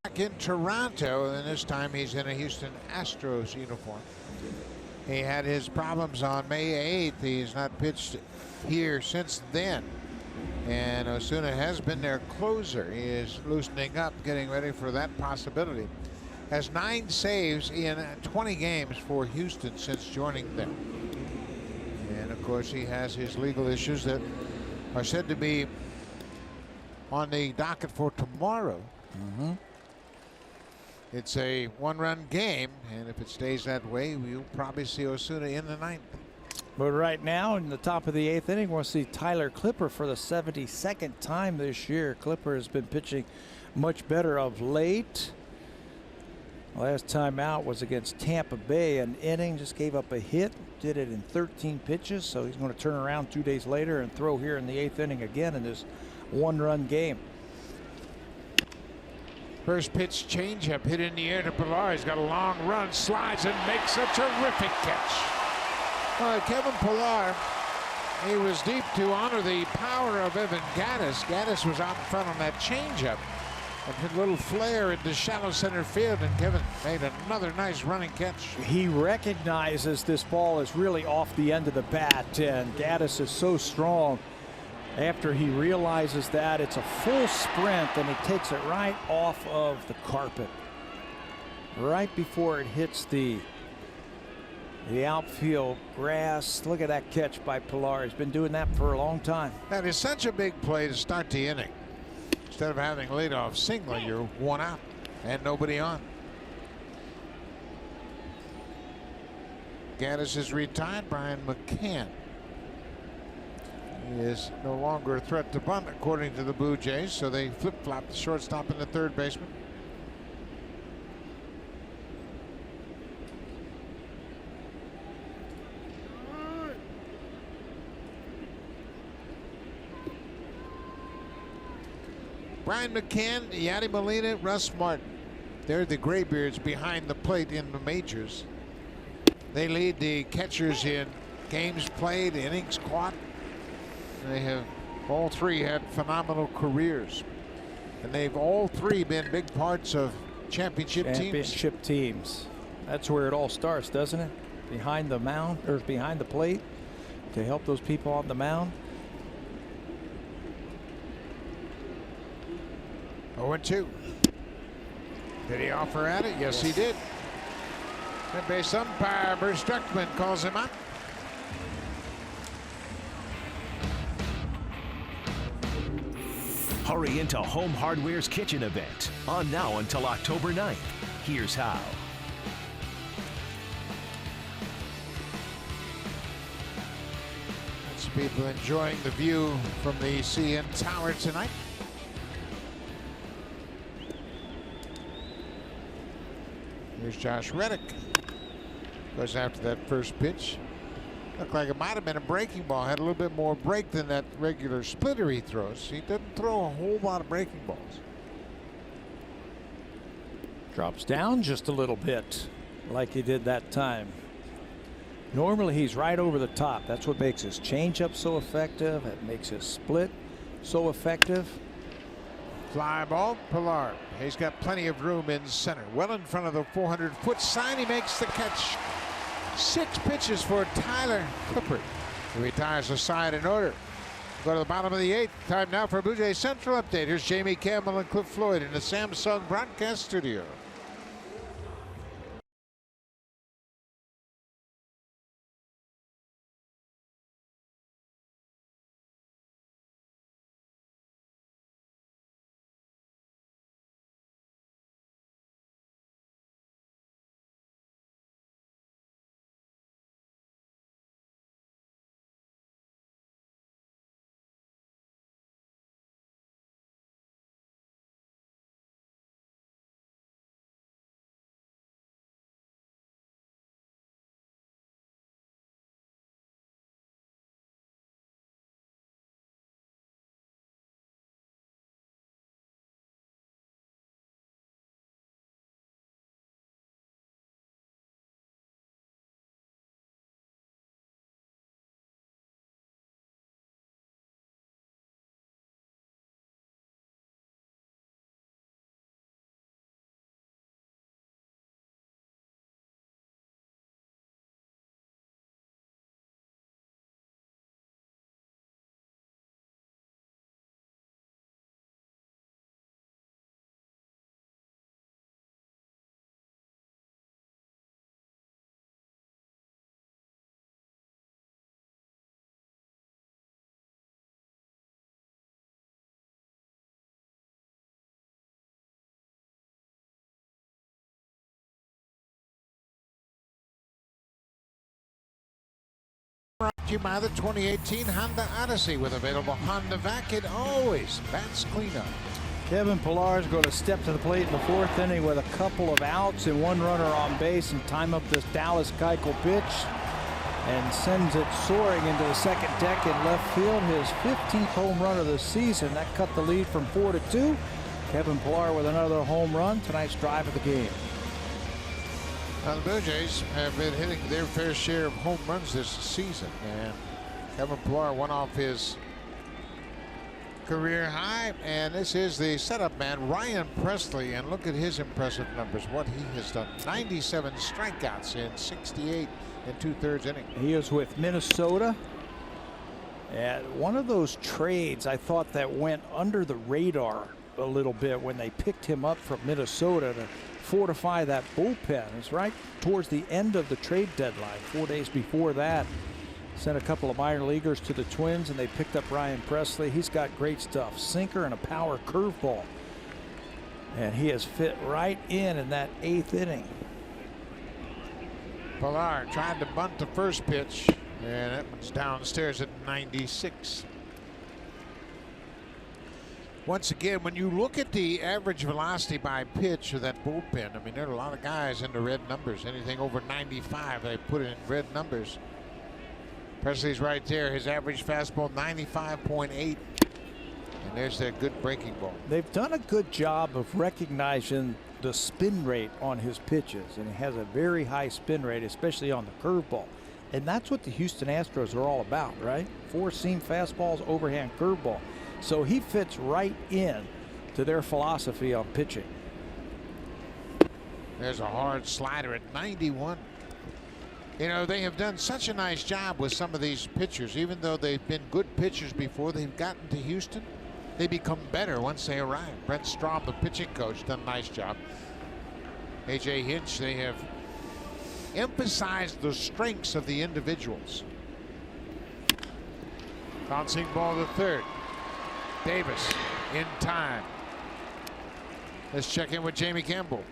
Back in Toronto, and this time he's in a Houston Astros uniform. He had his problems on May 8th. He's not pitched here since then. And Osuna has been their closer. He is loosening up, getting ready for that possibility. Has 9 saves in 20 games for Houston since joining them. And of course, he has his legal issues that are said to be on the docket for tomorrow. It's a one-run game, and if it stays that way, we'll probably see Osuna in the 9th. But right now, in the top of the 8th inning, we'll see Tyler Clipper for the 72nd time this year. Clipper has been pitching much better of late. Last time out was against Tampa Bay. An inning, just gave up a hit, did it in 13 pitches, so he's going to turn around 2 days later and throw here in the 8th inning again in this one-run game. First pitch changeup hit in the air to Pilar. He's got a long run, slides and makes a terrific catch. Kevin Pilar, he was deep to honor the power of Evan Gattis. Gattis was out in front on that changeup. A little flare into shallow center field, and Kevin made another nice running catch. He recognizes this ball is really off the end of the bat, and Gattis is so strong. After he realizes that, it's a full sprint, and he takes it right off of the carpet, right before it hits the outfield grass. Look at that catch by Pilar. He's been doing that for a long time. That is such a big play to start the inning. Instead of having a leadoff single, you're one out and nobody on. Gaddis is retired. Brian McCann is no longer a threat to bunt, according to the Blue Jays, so they flip-flop the shortstop and the third baseman. Brian McCann, Yadi Molina, Russ Martin. They're the graybeards behind the plate in the majors. They lead the catchers in games played, innings caught. They have all three had phenomenal careers. And they've all three been big parts of championship teams. That's where it all starts, doesn't it? Behind the mound, or behind the plate, to help those people on the mound. 0-2. Did he offer at it? Yes, he did. Third base umpire Bruce Stuckman calls him up. Hurry into Home Hardware's kitchen event, on now until October 9th. Here's how. Lots of people enjoying the view from the CN Tower tonight. Here's Josh Reddick. Goes after that first pitch. Looked like it might have been a breaking ball. Had a little bit more break than that regular splitter he throws. He doesn't throw a whole lot of breaking balls. Drops down just a little bit, like he did that time. Normally he's right over the top. That's what makes his changeup so effective. It makes his split so effective. Fly ball, Pilar. He's got plenty of room in center. Well in front of the 400-foot sign. He makes the catch. 6 pitches for Tyler Clippard. He retires the side in order. Go to the bottom of the 8th. Time now for Blue Jays Central Update. Here's Jamie Campbell and Cliff Floyd in the Samsung broadcast studio. Brought to you by the 2018 Honda Odyssey. With available Honda Vac, it always bats cleanup. Kevin Pilar is going to step to the plate in the 4th inning with a couple of outs and 1 runner on base and time up this Dallas Keuchel pitch and sends it soaring into the 2nd deck in left field. His 15th home run of the season. That cut the lead from 4-2. Kevin Pilar with another home run. Tonight's drive of the game. Now, the Blue Jays have been hitting their fair share of home runs this season, and Kevin Pilar went off his career high, and this is the setup man, Ryan Presley, and look at his impressive numbers, what he has done. 97 strikeouts in 68 2/3 innings. He is with Minnesota. And one of those trades I thought that went under the radar a little bit when they picked him up from Minnesota to fortify that bullpen. It's right towards the end of the trade deadline, 4 days before that. Sent a couple of minor leaguers to the Twins, and they picked up Ryan Presley. He's got great stuff, sinker and a power curveball, and he has fit right in that 8th inning. Pilar tried to bunt the first pitch, and that one's downstairs at 96. Once again, when you look at the average velocity by pitch of that bullpen, I mean, there are a lot of guys in the red numbers. Anything over 95, they put it in red numbers. Presley's right there. His average fastball, 95.8. And there's that good breaking ball. They've done a good job of recognizing the spin rate on his pitches, and he has a very high spin rate, especially on the curveball. And that's what the Houston Astros are all about, right? Four-seam fastballs, overhand curveball. So he fits right in to their philosophy on pitching. There's a hard slider at 91. You know, they have done such a nice job with some of these pitchers. Even though they've been good pitchers before they've gotten to Houston, they become better once they arrive. Brent Strom, the pitching coach, done a nice job. A.J. Hinch, they have emphasized the strengths of the individuals. Bouncing ball to third. Davis in time. Let's check in with Jamie Campbell.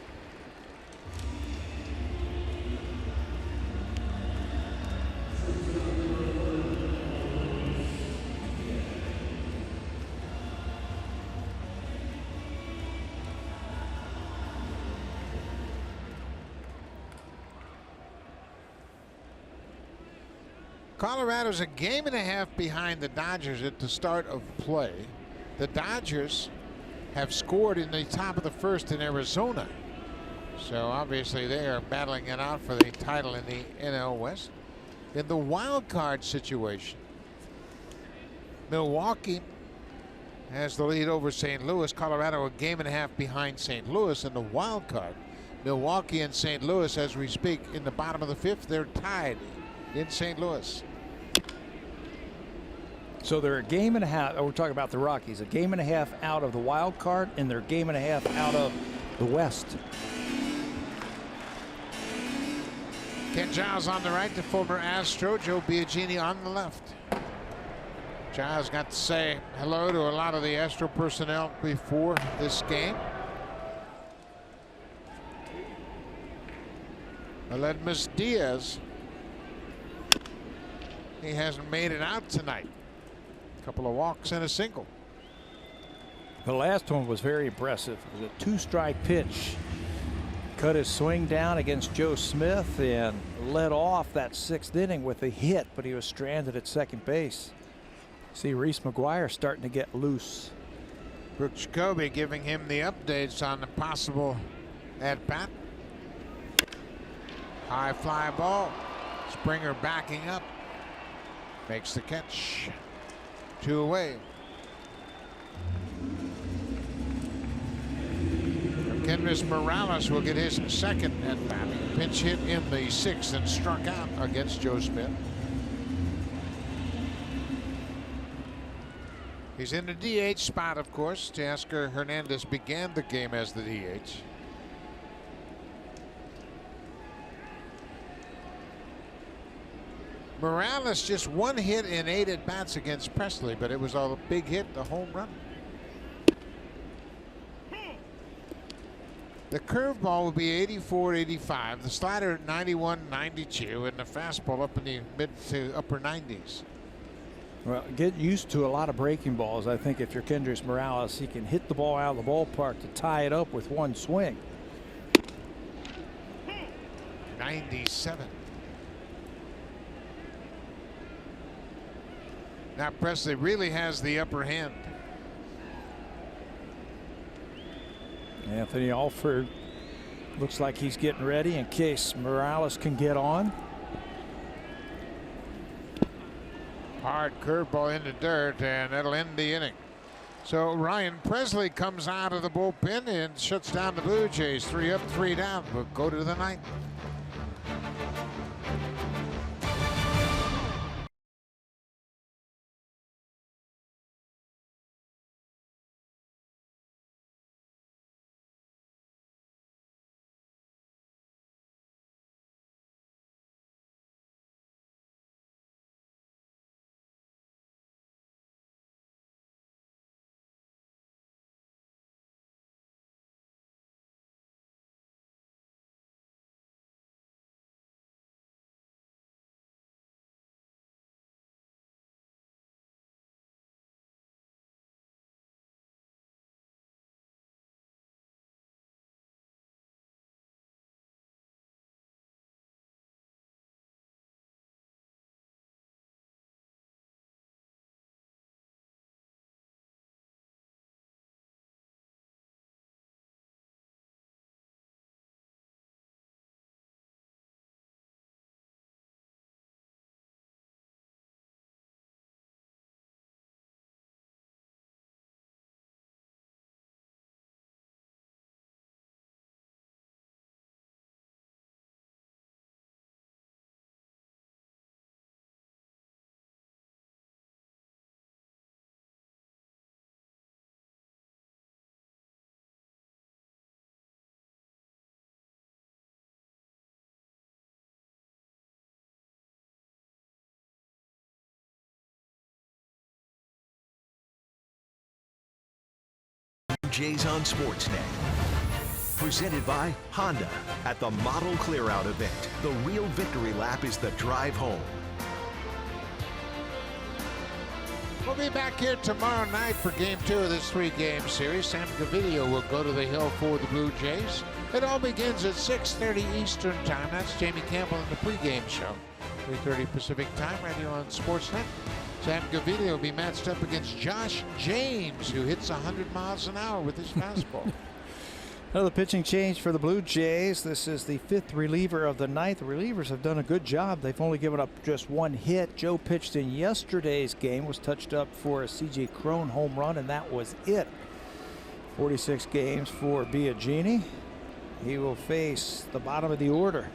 Colorado's a game and a half behind the Dodgers at the start of play. The Dodgers have scored in the top of the first in Arizona. So obviously they are battling it out for the title in the NL West. In the wild card situation, Milwaukee has the lead over St. Louis. Colorado a game and a half behind St. Louis in the wild card. Milwaukee and St. Louis, as we speak, in the bottom of the fifth, they're tied in St. Louis. So they're a game and a half. We're talking about the Rockies, a game and a half out of the wild card, and they're a game and a half out of the West. Ken Giles on the right, the former Astro. Joe Biagini on the left. Giles got to say hello to a lot of the Astro personnel before this game. Aledmus Diaz, he hasn't made it out tonight. A couple of walks and a single. The last one was very impressive. It was a two-strike pitch. Cut his swing down against Joe Smith and led off that sixth inning with a hit, but he was stranded at second base. See Reese McGuire starting to get loose. Brooks Jacoby giving him the updates on the possible at-bat. High fly ball. Springer backing up. Makes the catch. 2 away. Kendrys Morales will get his second at bat. Pinch hit in the sixth and struck out against Joe Smith. He's in the DH spot, of course. Teoscar Hernandez began the game as the DH. Morales just 1 hit in 8 at bats against Presley, but it was a big hit, the home run. The curveball will be 84, 85. The slider at 91, 92, and the fastball up in the mid to upper 90s. Well, get used to a lot of breaking balls. I think if you're Kendrys Morales, he can hit the ball out of the ballpark to tie it up with one swing. 97. Now Presley really has the upper hand. Anthony Alford looks like he's getting ready in case Morales can get on. Hard curveball in the dirt, and that'll end the inning. So Ryan Presley comes out of the bullpen and shuts down the Blue Jays. 3 up, 3 down. We'll go to the ninth. Jays on Sportsnet. Presented by Honda at the Model Clearout event. The real victory lap is the drive home. We'll be back here tomorrow night for Game 2 of this 3-game series. Sam Gavidio will go to the hill for the Blue Jays. It all begins at 6:30 Eastern Time. That's Jamie Campbell in the pregame show. 3:30 Pacific Time, right here on Sportsnet. Sam Gavidio will be matched up against Josh James, who hits 100 miles an hour with his fastball. Another pitching change for the Blue Jays. This is the 5th reliever of the night. The relievers have done a good job. They've only given up just 1 hit. Joe pitched in yesterday's game, was touched up for a C.J. Cron home run, and that was it. 46 games for Biagini. He will face the bottom of the order.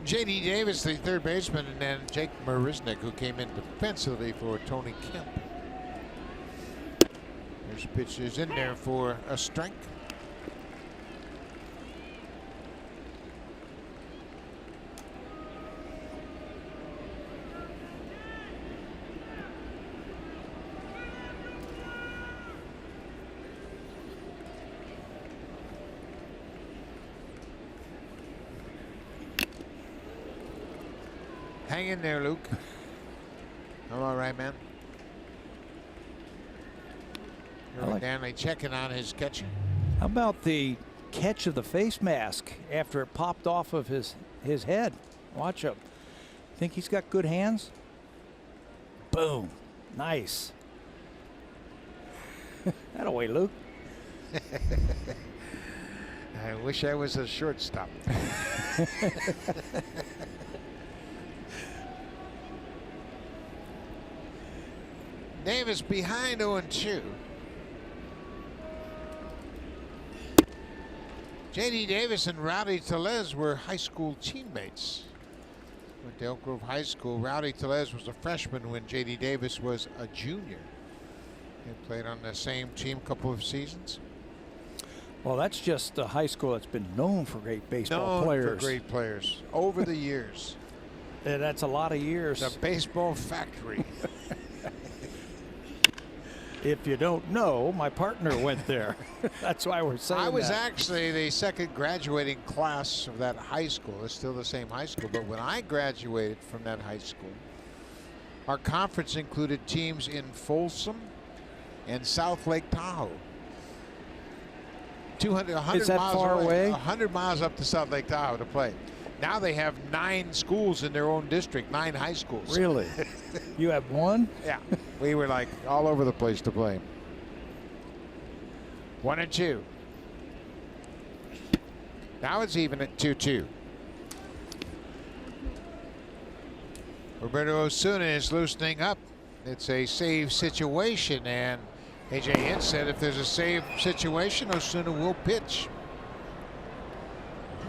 J.D. Davis, the third baseman, and then Jake Marisnick, who came in defensively for Tony Kemp. There's pitches in there for a strike. Hang in there, Luke. I'm all right, man. Danley checking on his catcher. How about the catch of the face mask after it popped off of his head? Watch him. Think he's got good hands? Boom. Nice. That'll way, Luke. I wish I was a shortstop. Davis behind 0-2. J.D. Davis and Rowdy Tellez were high school teammates. Went to Elk Grove High School. Rowdy Tellez was a freshman when J.D. Davis was a junior. They played on the same team a couple of seasons. Well, that's just a high school that's been known for great baseball players. For great players over the years. And that's a lot of years. The baseball factory. If you don't know, my partner went there. That's why we're saying I was actually the second graduating class of that high school. It's still the same high school, but when I graduated from that high school, our conference included teams in Folsom and South Lake Tahoe. 100 Is that miles far away? 100 miles up to South Lake Tahoe to play. Now they have 9 schools in their own district, 9 high schools. Really? You have one? Yeah. We were like all over the place to play. 1-2. Now it's even at 2-2. Roberto Osuna is loosening up. It's a save situation, and A.J. Hinch said if there's a save situation, Osuna will pitch.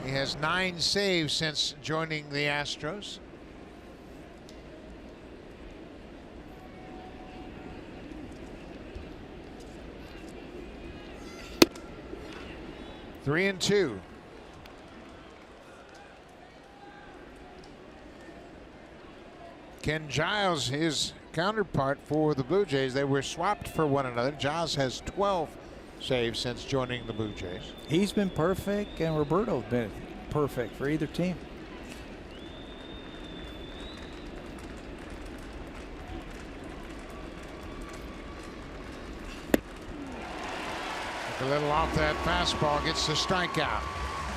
He has 9 saves since joining the Astros. Three and 2. Ken Giles, his counterpart for the Blue Jays, they were swapped for one another. Giles has 12 saves since joining the Blue Jays. He's been perfect, and Roberto's been perfect for either team. A little off that fastball, gets the strikeout.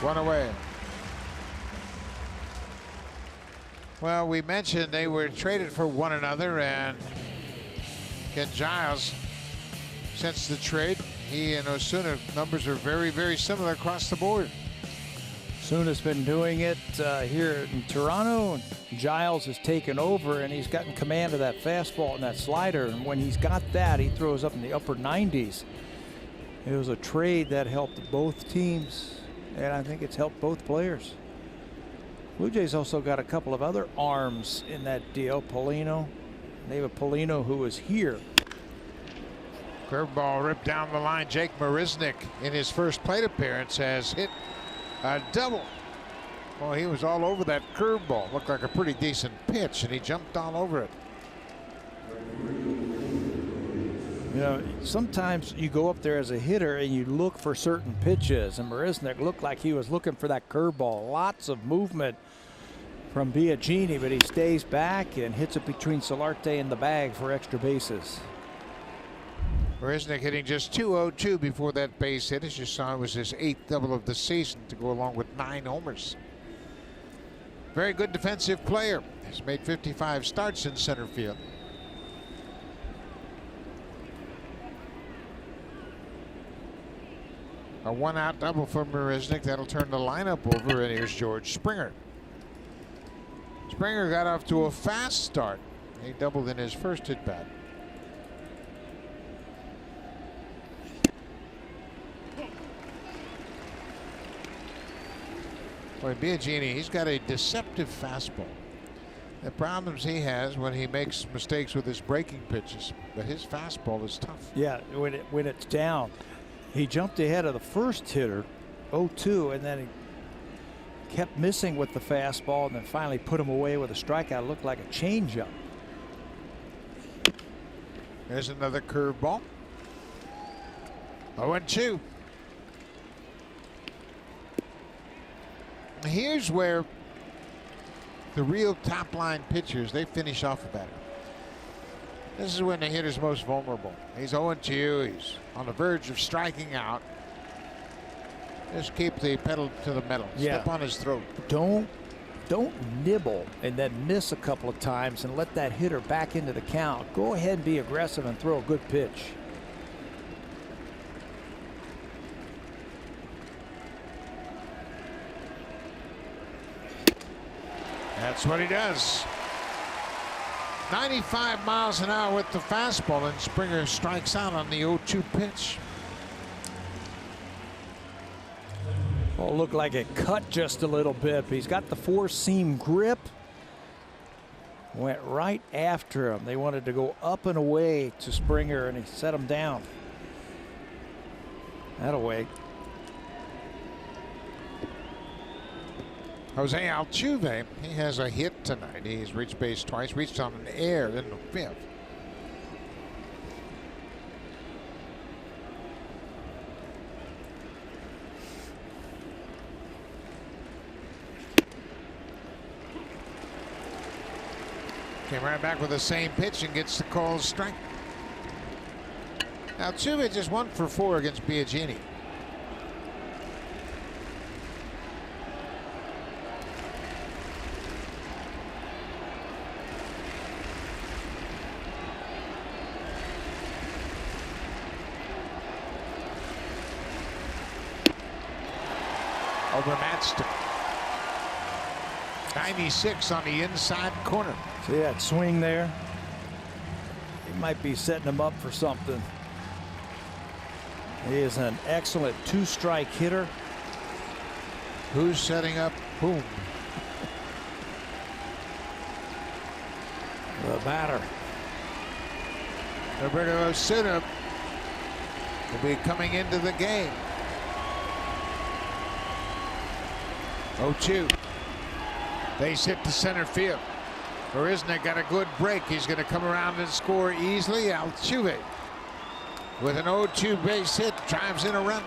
1 away. Well, we mentioned they were traded for one another, and Ken Giles, since the trade, he and Osuna numbers are very, very similar across the board. Osuna's been doing it here in Toronto. Giles has taken over, and he's gotten command of that fastball and that slider. And when he's got that, he throws up in the upper 90s. It was a trade that helped both teams, and I think it's helped both players. Blue Jays also got a couple of other arms in that deal. Polino. They have a Polino who was here. Curveball ripped down the line. Jake Marisnick, in his first plate appearance, has hit a double. Well, he was all over that curveball. Looked like a pretty decent pitch, and he jumped all over it. You know, sometimes you go up there as a hitter and you look for certain pitches, and Marisnik looked like he was looking for that curveball. Lots of movement from Biagini, but he stays back and hits it between Solarte and the bag for extra bases. Marisnik hitting just 202 before that base hit. As you saw, it was his 8th double of the season to go along with 9 homers. Very good defensive player. He's made 55 starts in center field. A 1-out double for Marisnik. That'll turn the lineup over, and here's George Springer. Springer got off to a fast start. He doubled in his first at bat. Boy, Biagini, he's got a deceptive fastball. The problems he has when he makes mistakes with his breaking pitches, but his fastball is tough. Yeah, when it's down. He jumped ahead of the first hitter, 0-2, and then he kept missing with the fastball, and then finally put him away with a strikeout. It looked like a changeup. There's another curveball. 0-2. Here's where the real top line pitchers, they finish off a batter. This is when the hitter's most vulnerable. He's 0-2. He's on the verge of striking out. Just keep the pedal to the metal. Yeah. Step on his throat. Don't nibble and then miss a couple of times and let that hitter back into the count. Go ahead and be aggressive and throw a good pitch. That's what he does. 95 miles an hour with the fastball, and Springer strikes out on the 0-2 pitch. Well, it looked like it cut just a little bit, but he's got the four-seam grip. Went right after him. They wanted to go up and away to Springer, and he set him down. That'll wait. Jose Altuve, he has a hit tonight. He's reached base twice, reached on an air in the 5th. Came right back with the same pitch and gets the call strike. Altuve just 1 for 4 against Biagini. Over Matson. 96 on the inside corner. See that swing there? He might be setting him up for something. He is an excellent 2-strike hitter. Who's setting up whom? The batter. Roberto Osuna will be coming into the game. 0-2. Base hit to center field. Marisnik got a good break. He's going to come around and score easily. Altuve with an 0-2 base hit drives in a run.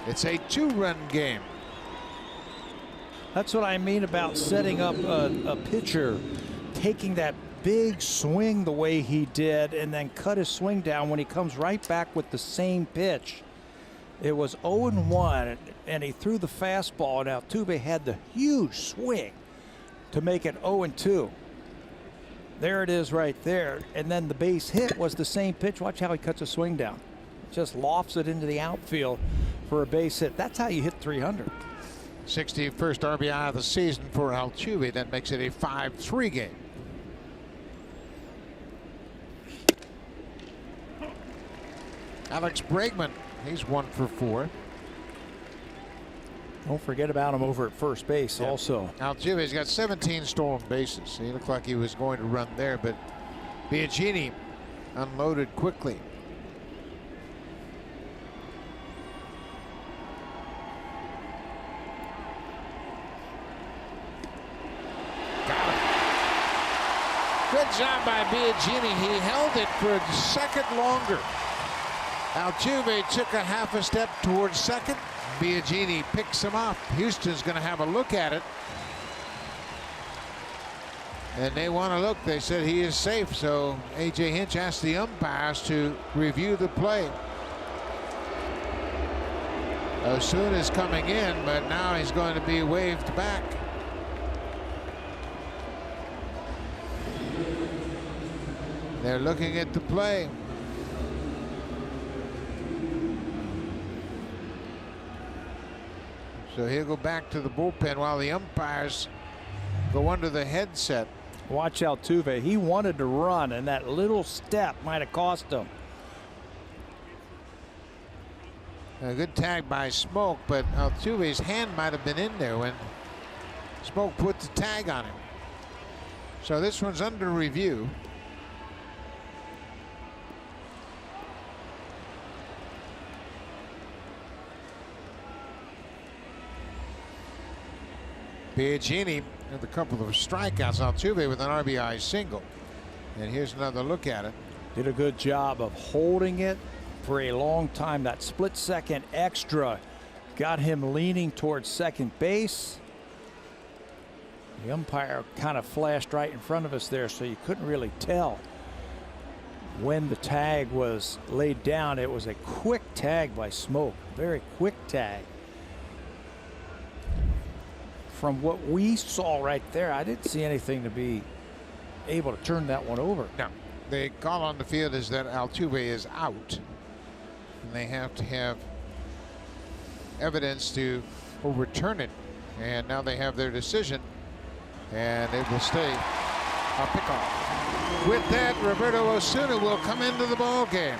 It's a 2-run game. That's what I mean about setting up a pitcher, taking that big swing the way he did and then cut his swing down when he comes right back with the same pitch. It was 0-1, and he threw the fastball, and Altuve had the huge swing to make it 0-2. There it is right there. And then the base hit was the same pitch. Watch how he cuts a swing down. Just lofts it into the outfield for a base hit. That's how you hit 300. 61st RBI of the season for Altuve. That makes it a 5-3 game. Alex Bregman, he's 1 for 4. Don't forget about him over at first base also. Altuve's got 17 stolen bases. He looked like he was going to run there, but Biagini unloaded quickly. Got him. Good Good job by Biagini. He held it for a second longer. Altuve took a half a step towards second. Biagini picks him up. Houston's going to have a look at it. And they want to look. They said he is safe. So A.J. Hinch asked the umpires to review the play. Osuna is coming in, but now he's going to be waved back. They're looking at the play. So he'll go back to the bullpen while the umpires go under the headset. Watch Altuve. He wanted to run, and that little step might have cost him. A good tag by Smoke, but Altuve's hand might have been in there when Smoke put the tag on him. So this one's under review. Biagini with a couple of strikeouts. Altuve with an RBI single. And here's another look at it. Did a good job of holding it for a long time. That split second extra got him leaning towards second base. The umpire kind of flashed right in front of us there, so you couldn't really tell when the tag was laid down. It was a quick tag by Smoke. Very quick tag. From what we saw right there, I didn't see anything to be able to turn that one over. No. The call on the field is that Altuve is out. And they have to have evidence to overturn it. And now they have their decision. And it will stay a pickoff. With that, Roberto Osuna will come into the ball game.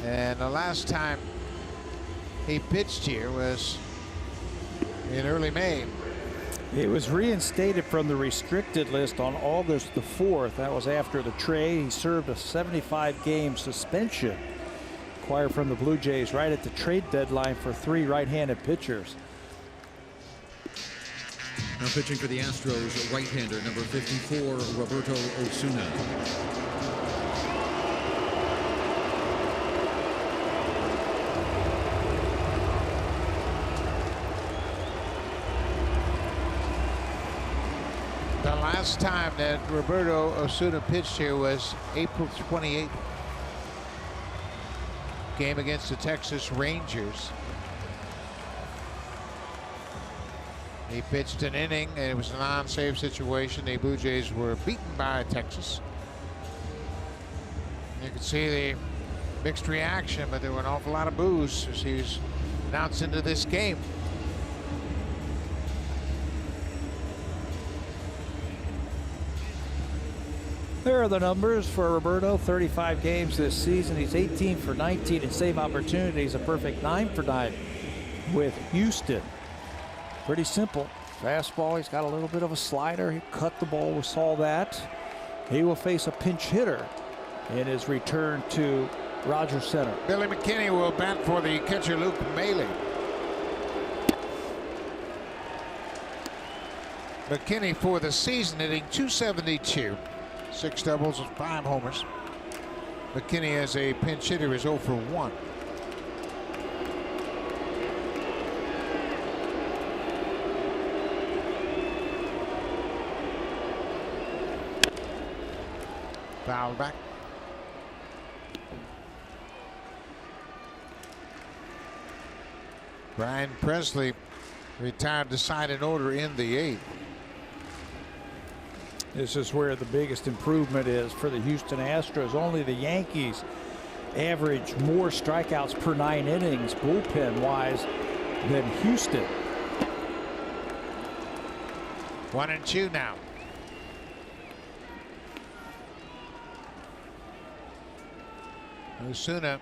And the last time he pitched here was in early May. It was reinstated from the restricted list on August the 4th. That was after the trade. He served a 75-game suspension acquired from the Blue Jays right at the trade deadline for 3 right-handed pitchers. Now pitching for the Astros, right-hander number 54, Roberto Osuna. The last time that Roberto Osuna pitched here was April 28th. Game against the Texas Rangers. He pitched an inning and it was a non-save situation. The Blue Jays were beaten by Texas. You could see the mixed reaction, but there were an awful lot of boos as he was announced into this game. There are the numbers for Roberto. 35 games this season. He's 18 for 19 in save opportunities, a perfect 9 for 9 with Houston. Pretty simple. Fastball, he's got a little bit of a slider. He cut the ball, we saw that. He will face a pinch hitter in his return to Rogers Center. Billy McKinney will bat for the catcher Luke Maile. McKinney for the season hitting .272. 6 doubles and 5 homers. McKinney as a pinch hitter is 0 for 1. Foul back. Brian Presley retired the side in order in the 8th. This is where the biggest improvement is for the Houston Astros. Only the Yankees average more strikeouts per 9 innings bullpen-wise than Houston. 1-2 now. Osuna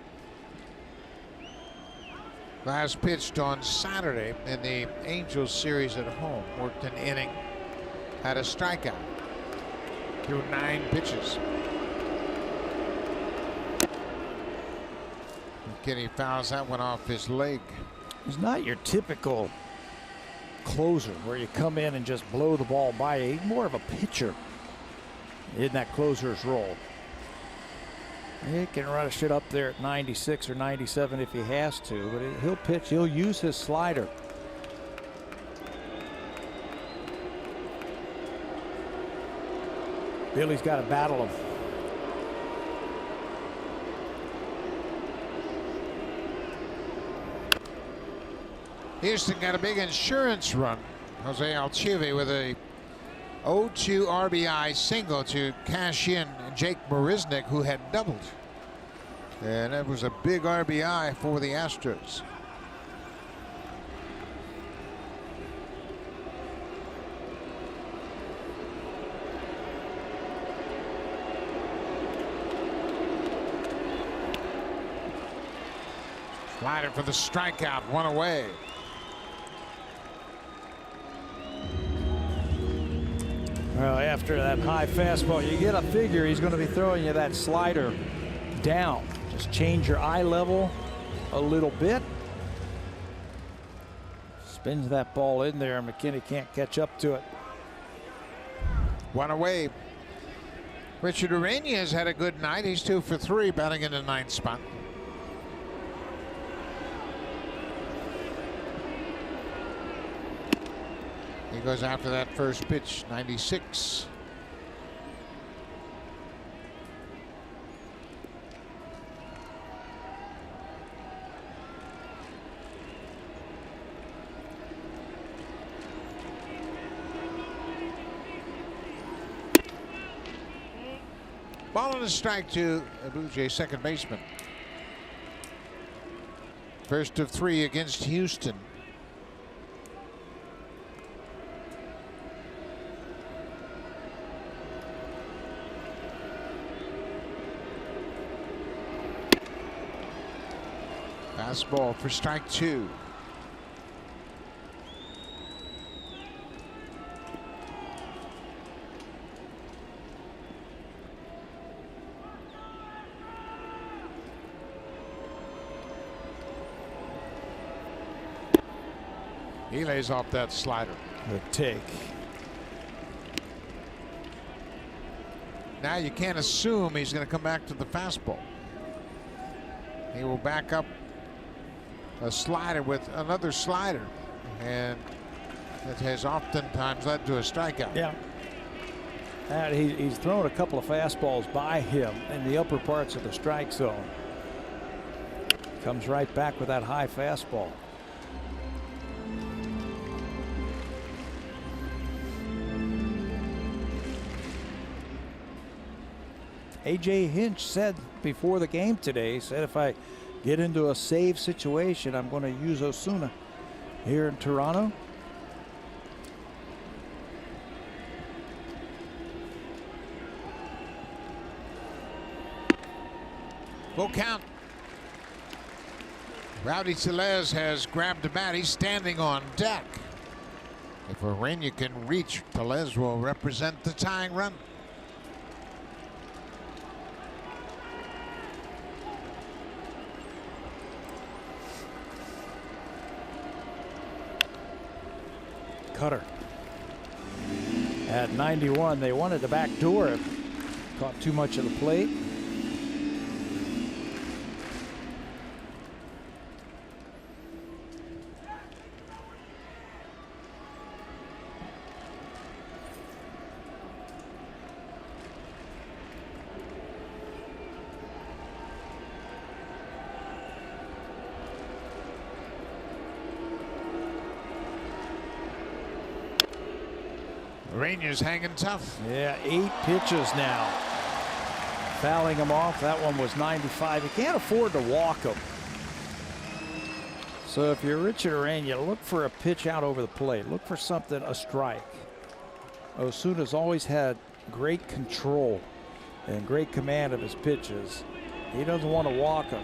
last pitched on Saturday in the Angels series at home. Worked an inning, had a strikeout through 9 pitches. McKinney fouls that one off his leg. He's not your typical closer where you come in and just blow the ball by you. He's more of a pitcher in that closer's role. He can rush it up there at 96 or 97 if he has to, but he'll pitch, he'll use his slider. Billy's got to battle him. Houston got a big insurance run. Jose Altuve with a 0-2 RBI single to cash in Jake Marisnick, who had doubled. And that was a big RBI for the Astros. Slider for the strikeout, one away. Well, after that high fastball, you get a figure he's going to be throwing you that slider down. Just change your eye level a little bit. Spins that ball in there. McKinney can't catch up to it. One away. Richard Urania has had a good night. He's 2 for 3, batting in the 9th spot. He goes after that first pitch, 96. Ball and a strike to a Blue Jay second baseman. First of 3 against Houston. Fastball for strike 2. He lays off that slider. The take. Now you can't assume he's going to come back to the fastball. He will back up a slider with another slider, and it has oftentimes led to a strikeout. Yeah. And he's thrown a couple of fastballs by him in the upper parts of the strike zone. Comes right back with that high fastball. A.J. Hinch said before the game today, he said if I get into a save situation, I'm going to use Osuna here in Toronto. Full count. Rowdy Tellez has grabbed the bat. He's standing on deck. If Urania can reach, Tellez will represent the tying run. Cutter at 91. They wanted the back door. Caught too much of the plate. Ureña's hanging tough. Yeah, 8 pitches now. Fouling him off. That one was 95. You can't afford to walk him. So if you're Richard Ureña, look for a pitch out over the plate. Look for something, a strike. Osuna's always had great control and great command of his pitches. He doesn't want to walk him.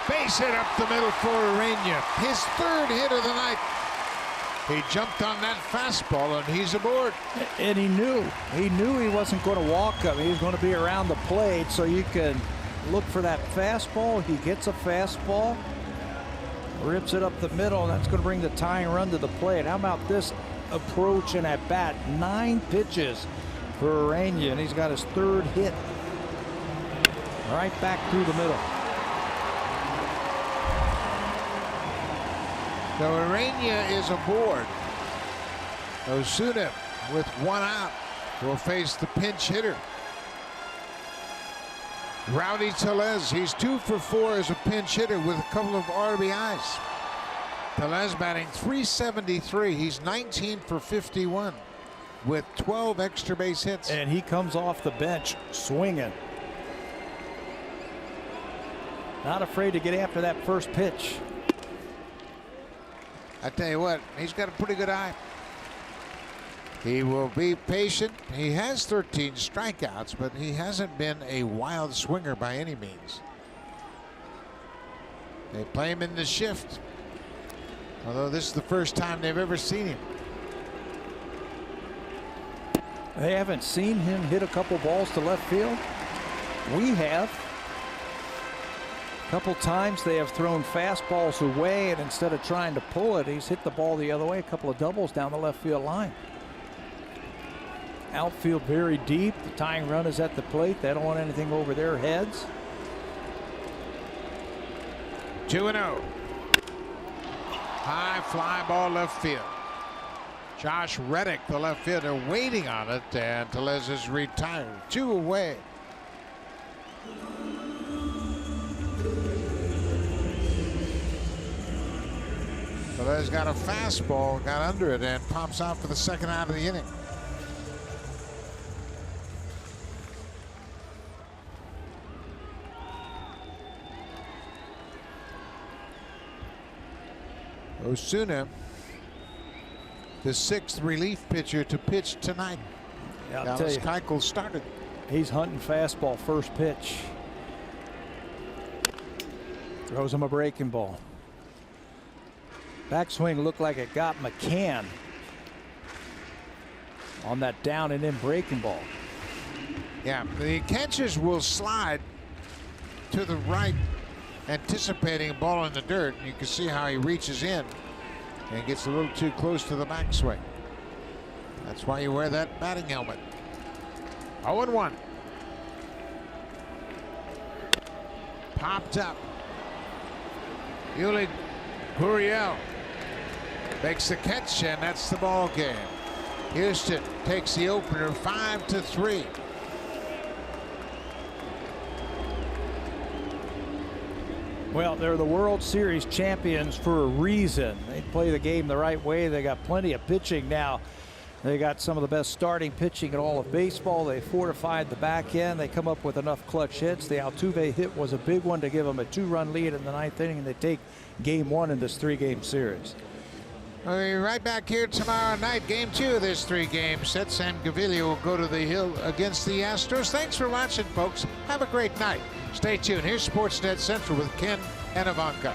Base hit up the middle for Ureña. His 3rd hit of the night. He jumped on that fastball, and he's aboard. And he knew he wasn't going to walk him. He was going to be around the plate, so you can look for that fastball. He gets a fastball, rips it up the middle, and that's going to bring the tying run to the plate. How about this approach and at bat? 9 pitches for Ureña, and he's got his 3rd hit. Right back through the middle. So Ureña is aboard. Osuna with 1 out will face the pinch hitter. Rowdy Tellez, he's 2 for 4 as a pinch hitter with a couple of RBIs. Tellez batting .373. He's 19 for 51 with 12 extra base hits. And he comes off the bench swinging. Not afraid to get after that first pitch. I tell you what, he's got a pretty good eye. He will be patient. He has 13 strikeouts, but he hasn't been a wild swinger by any means. They play him in the shift, although this is the first time they've ever seen him. They haven't seen him hit a couple balls to left field. We have. A couple times they have thrown fastballs away, and instead of trying to pull it, he's hit the ball the other way. A couple of doubles down the left field line. Outfield very deep. The tying run is at the plate. They don't want anything over their heads. 2-0. High fly ball left field. Josh Reddick, the left fielder, waiting on it, and Tellez is retired. 2 away. Tellez got a fastball, got under it, and pops out for the 2nd out of the inning. Osuna, the 6th relief pitcher to pitch tonight. Yeah, Dallas Keuchel started. He's hunting fastball first pitch. Throws him a breaking ball. Backswing looked like it got McCann on that down and in breaking ball. Yeah, the catchers will slide to the right, anticipating a ball in the dirt. You can see how he reaches in and gets a little too close to the backswing. That's why you wear that batting helmet. 0-1. Popped up. Yuli Gurriel makes the catch, and that's the ball game. Houston takes the opener 5-3. Well, they're the World Series champions for a reason. They play the game the right way. They got plenty of pitching now. They got some of the best starting pitching in all of baseball. They fortified the back end. They come up with enough clutch hits. The Altuve hit was a big one to give them a 2-run lead in the 9th inning, and they take game 1 in this 3-game series. We'll be right back here tomorrow night. Game 2 of this 3-game set. Sam Gaviglio will go to the hill against the Astros. Thanks for watching, folks. Have a great night. Stay tuned. Here's Sportsnet Central with Ken and Ivanka.